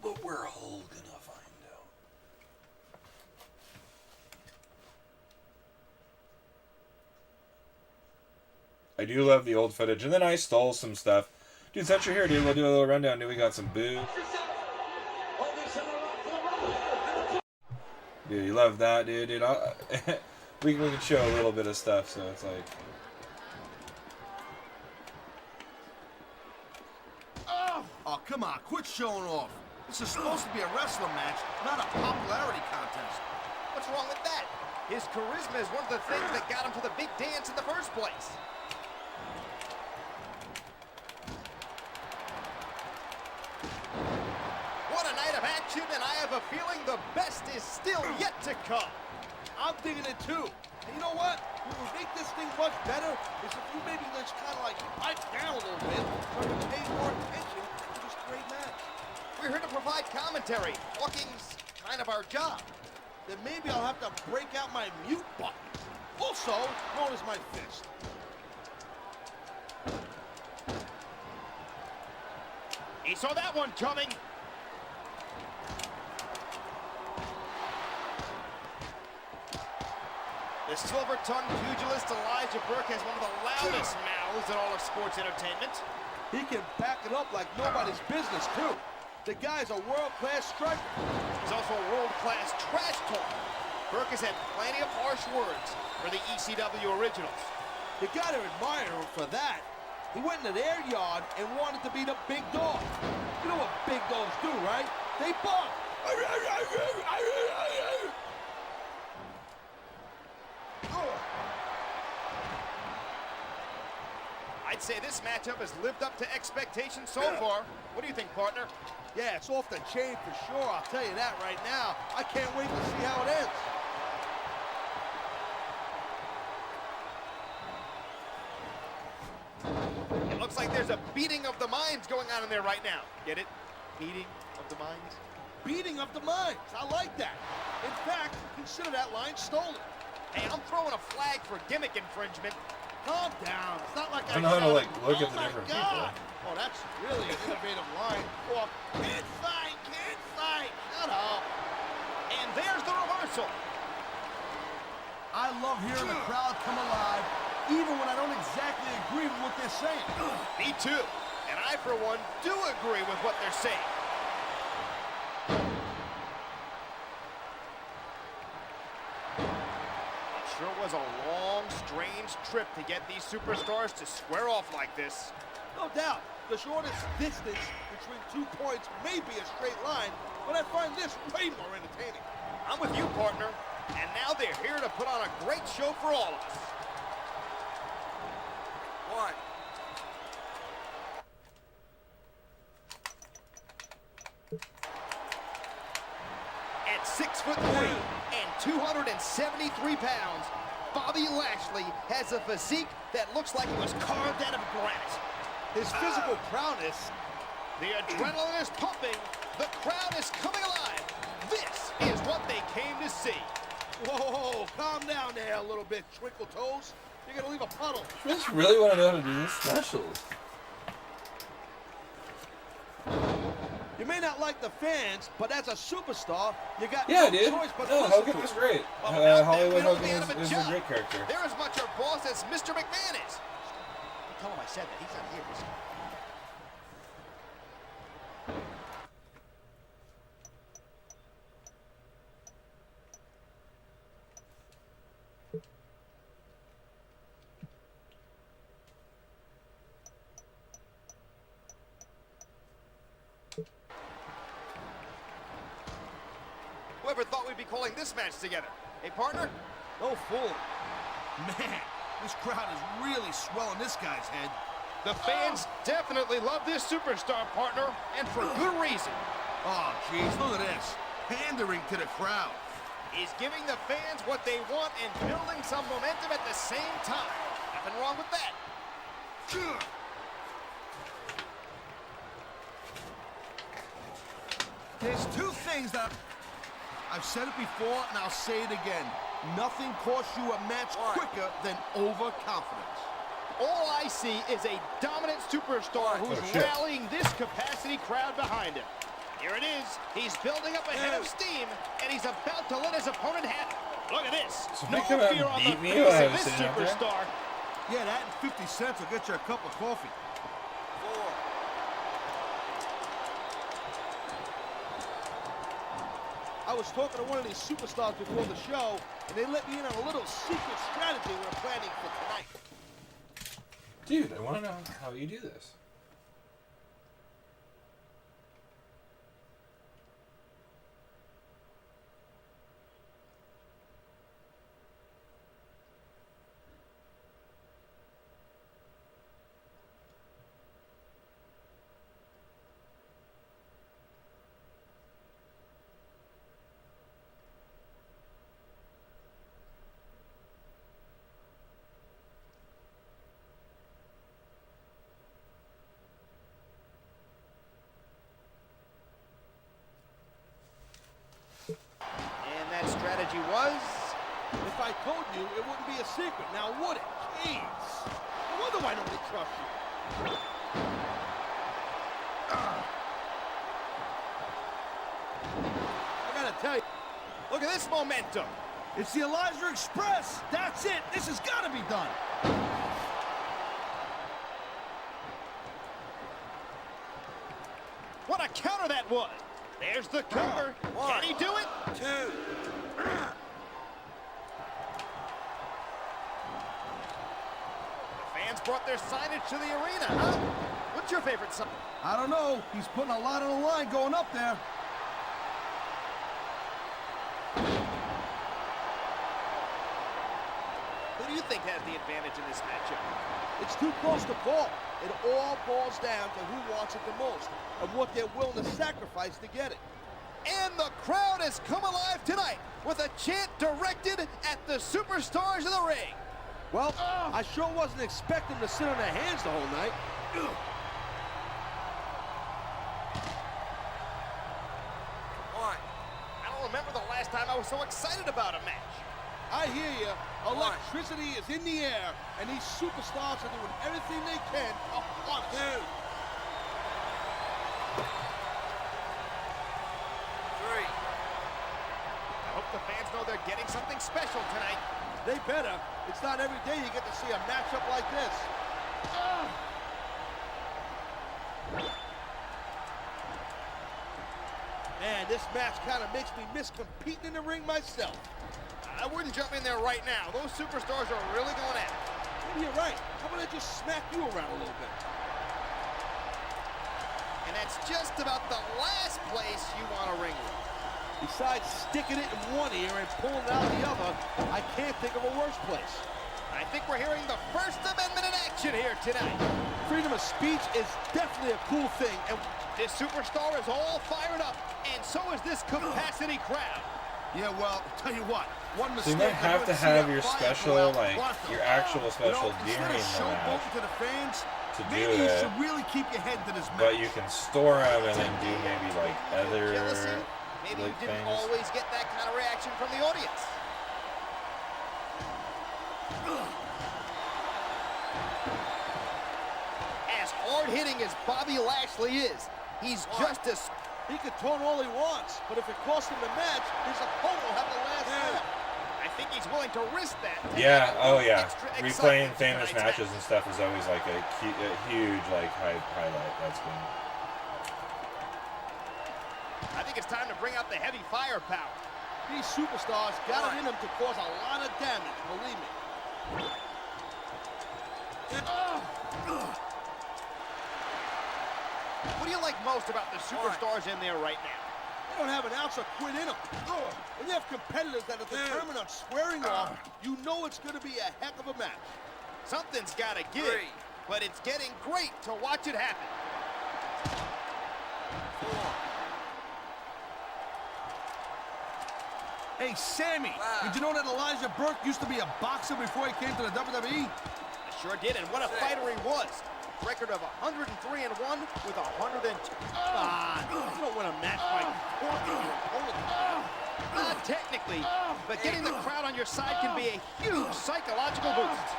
But we're all gonna find out. I do love the old footage. And then I stole some stuff. Dude, since you're here, dude, we'll do a little rundown. Dude, we got some booze. Dude, you love that, dude. We can show a little bit of stuff, so it's like... Oh, come on, quit showing off. This is supposed to be a wrestling match, not a popularity contest. What's wrong with that? His charisma is one of the things that got him to the big dance in the first place. What a night of action, and I have a feeling the best is still yet to come. I'm digging it too. And you know what? What will make this thing much better is if you maybe just kind of like pipe down a little bit so we pay more attention to this great match. We're here to provide commentary. Talking's kind of our job. Then maybe I'll have to break out my mute button, also known as my fist. He saw that one coming. The silver-tongued pugilist Elijah Burke has one of the loudest mouths in all of sports entertainment. He can back it up like nobody's business, too. The guy's a world-class striker. He's also a world-class trash talker. Burke has had plenty of harsh words for the ECW originals. You gotta admire him for that. He went into their yard and wanted to be the big dog. You know what big dogs do, right? They bark. I'd say this matchup has lived up to expectations so far. What do you think, partner? Yeah, it's off the chain for sure. I'll tell you that right now. I can't wait to see how it ends. It Looks like there's a beating of the minds going on in there right now. Get it? Beating of the minds? Beating of the minds. I like that. In fact, consider that line stolen. Hey, I'm throwing a flag for gimmick infringement. Calm down. It's not like I don't know how to like look at the my different God. people. Oh, that's really an innovative line. Oh, can't fight, can't fight. Shut up. And there's the reversal. I love hearing the crowd come alive, even when I don't exactly agree with what they're saying. Me too. And I, for one, do agree with what they're saying. It sure was a long, strange trip to get these superstars to square off like this. No doubt, the shortest distance between 2 points may be a straight line, but I find this way more entertaining. I'm with you, partner. And now they're here to put on a great show for all of us. 1. At 6'3" and 273 pounds, Bobby Lashley has a physique that looks like it was carved out of granite. His physical prowess. The adrenaline is pumping. The crowd is coming alive. This is what they came to see. Whoa, calm down there a little bit, Twinkle Toes. You're gonna leave a puddle. I just really want to know how to do these specials. You may not like the fans, but as a superstar, you got Yeah, no dude. choice but No, to listen Hogan to was it. great. Well, Hollywood that Hogan out of is a job. great character. They're as much our boss as Mr. McMahon is. Tell him I said that. He's not here. Is he? Whoever thought we'd be calling this match together? Hey, partner? No fool. Man, this crowd is really swelling this guy's head. The fans definitely love this superstar, partner, and for good reason. Oh, jeez, look at this. Pandering to the crowd. He's giving the fans what they want and building some momentum at the same time. Nothing wrong with that. There's 2 things that I've said it before and I'll say it again. Nothing costs you a match quicker than overconfidence. All I see is a dominant superstar who's rallying this capacity crowd behind him. Here it is. He's building up a head of steam, and he's about to let his opponent have it. Look at this. So No come out fear and on the beat me face while I of was this sitting out there? superstar. Yeah, that and 50 cents will get you a cup of coffee. 4. I was talking to one of these superstars before the show, and they let me in on a little secret strategy we're planning for tonight. Dude, I want to know how you do this. And that strategy was... If I told you, it wouldn't be a secret, now would it? Jeez. No wonder why nobody trusts you. I gotta tell you, Look at this momentum. it's the Elijah Express. That's it. This has got to be done. What a counter that was. There's the cover. Can he do it? 2. The fans brought their signage to the arena, huh? What's your favorite sign? I don't know. He's putting a lot on the line going up there. Who do you think has the advantage in this matchup? It's too close to call. It all boils down to who wants it the most and what they're willing to sacrifice to get it. And the crowd has come alive tonight with a chant directed at the superstars of the ring. Well, I sure wasn't expecting to sit on their hands the whole night. I don't remember the last time I was so excited about a match. I hear you. Electricity is in the air, and these superstars are doing everything they can to harness it. 3. I hope the fans know they're getting something special tonight. They better. It's not every day you get to see a matchup like this. Man, this match kind of makes me miss competing in the ring myself. I wouldn't jump in there right now. Those superstars are really going at it. Maybe you're right. How about I just smack you around a little bit? And that's just about the last place you want to ring with. Besides sticking it in one ear and pulling it out the other, I can't think of a worse place. I think we're hearing the First Amendment in action here tonight. Freedom of speech is definitely a cool thing, and this superstar is all fired up, and so is this capacity crowd. Yeah, well, tell you what, one So mistake. you might have to have your special, like, your actual special gear in the match to the fans, to do maybe you it. should really keep your head to this match. But you can store them and then do maybe like other Jealousy? Maybe you like didn't things. always get that kind of reaction from the audience. As hard-hitting as Bobby Lashley is, he's just as... He can taunt all he wants, but if it costs him the match, his opponent will have the last word. I think he's willing to risk that. Yeah, oh yeah. Extra Replaying excitement famous tonight's matches and stuff is always like a huge like highlight. That's good. I think it's time to bring out the heavy firepower. These superstars got it in them to cause a lot of damage, believe me. What do you like most about the superstars in there right now? They don't have an ounce of quit in them. When you have competitors that are determined on squaring off, you know it's going to be a heck of a match. Something's got to give, but it's getting great to watch it happen. 4. Hey, Sammy, did you know that Elijah Burke used to be a boxer before he came to the WWE? I sure did, and what a fighter he was. Record of 103-1 with 102. You don't win a match by talking your opponent. Not technically, but getting the crowd on your side can be a huge psychological boost.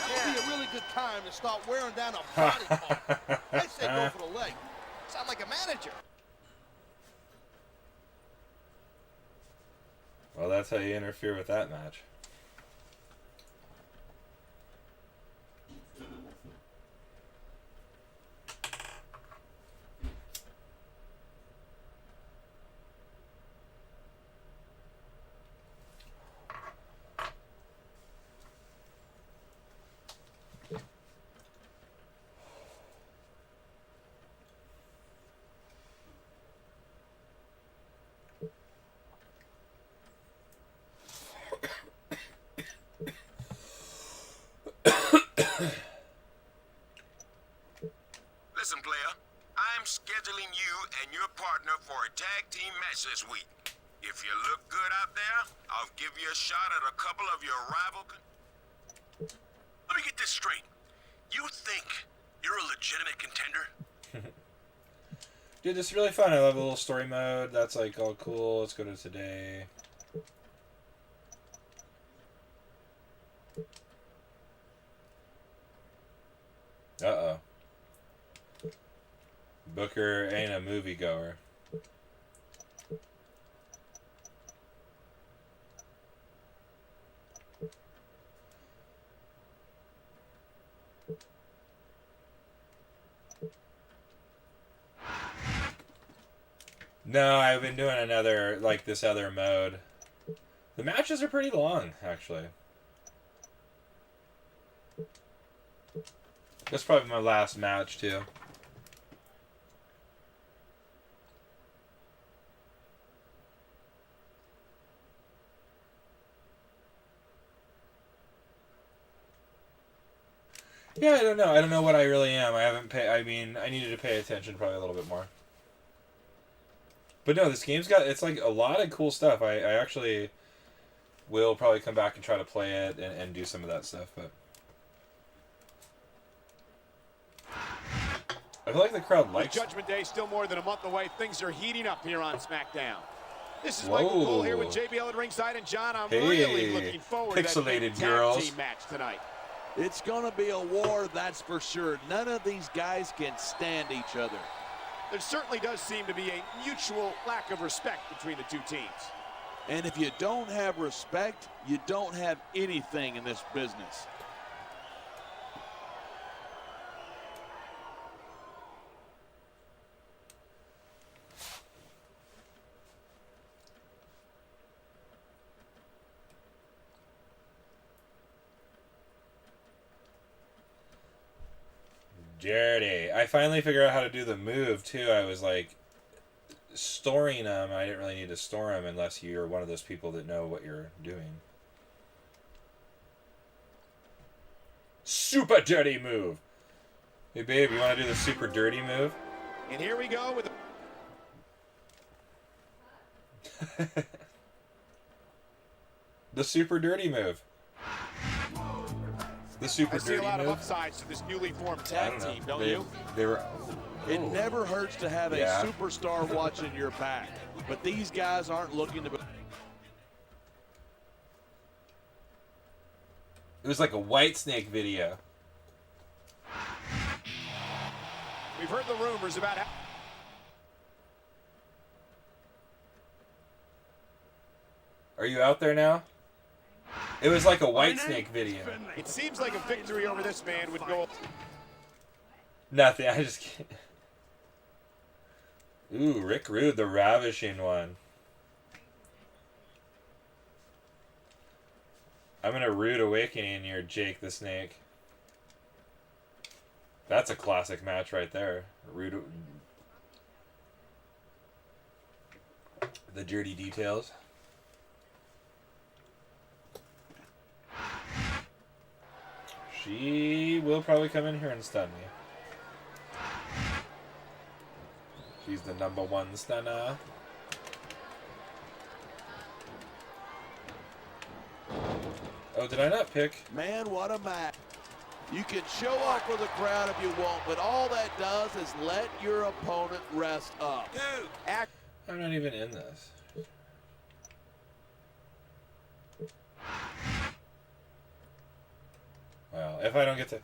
It'd be a really good time to start wearing down a body part. I say go for the leg. Sound like a manager. Well, that's how you interfere with that match. Listen, player, I'm scheduling you and your partner for a tag team match this week. If you look good out there, I'll give you a shot at a couple of your rival... Let me get this straight. You think you're a legitimate contender? Dude, this is really fun. I love a little story mode. That's like all cool. Let's go to today. Uh-oh. Booker ain't a moviegoer. No, I've been doing another, like this other mode. The matches are pretty long, actually. That's probably my last match, too. Yeah, I don't know. I don't know what I really am. I haven't paid... I mean, I needed to pay attention probably a little bit more. But no, this game's got... It's like a lot of cool stuff. I actually... we'll probably come back and try to play it and do some of that stuff. But I feel like the crowd likes Judgment Day still more than a month away. Things are heating up here on SmackDown. This is Whoa. Michael Cole here with JBL at ringside, and John, I'm really looking forward to that Pixelated tag girls. team match tonight. It's going to be a war, that's for sure. None of these guys can stand each other. There certainly does seem to be a mutual lack of respect between the two teams. And if you don't have respect, you don't have anything in this business. Dirty. I finally figured out how to do the move, too. I was like, storing them. I didn't really need to store them unless you're one of those people that know what you're doing. Super dirty move. Hey, babe, you want to do the super dirty move? And here we go with the super dirty move. The super I see dirty a lot move. of upsides to this newly formed tag team, don't you? They were. It never hurts to have a superstar watching your back, but these guys aren't looking to be. It was like a Whitesnake video. We've heard the rumors about how Are you out there now? It was like a Whitesnake video. it seems like a victory over this man would go. Nothing. I just can't. Ooh, Rick Rude, the ravishing one. I'm in a rude awakening here, Jake the Snake. That's a classic match right there. Rude. The dirty details. She will probably come in here and stun me. She's the #1 stunner. Oh, did I not pick? Man, what a match. You can show off for the crowd if you want, but all that does is let your opponent rest up. I'm not even in this. Well, if I don't get to...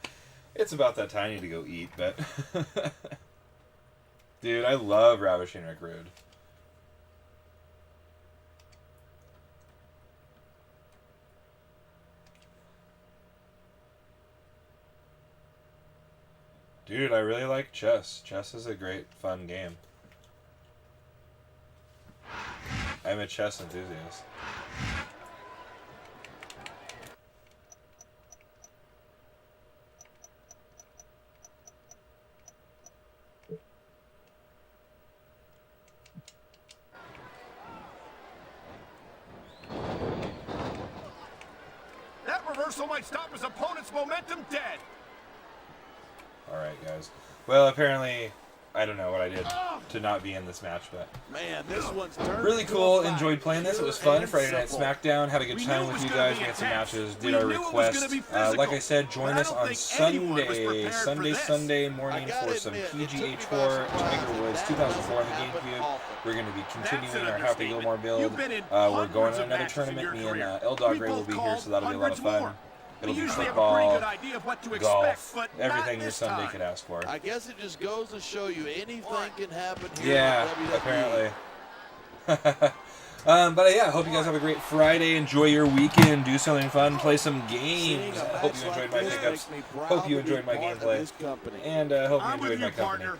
It's about that time I need to go eat, but... Dude, I love Ravishing Rick Rude. Dude, I really like chess. Chess is a great, fun game. I'm a chess enthusiast. That reversal might stop his opponent's momentum dead. Alright, guys. Well, apparently, I don't know what I did to not be in this match, but... Man, this one's turned really cool. Enjoyed playing this. It was fun. Friday Night SmackDown. Had a good time with you guys. We had some matches. Did our request. Like I said, join us on Sunday morning for some PGA Tour Tiger Woods 2004 on the GameCube. We're going to be continuing our Happy Gilmore build. We're going to another tournament. Me and L-Dog Ray will be here, so that'll be a lot of fun. It'll be football, golf, everything your Sunday could ask for. I guess it just goes to show you anything can happen here. Yeah, apparently. But yeah, I hope you guys have a great Friday. Enjoy your weekend. Do something fun. Play some games. Hope you enjoyed my pickups. Hope you enjoyed my gameplay. And hope you enjoyed my company.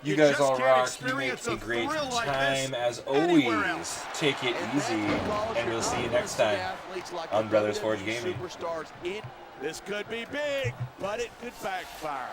You guys all rock. You make a great time as always. Take it easy. And we'll see you next time on Brothers Forge Gaming. This could be big, but it could backfire.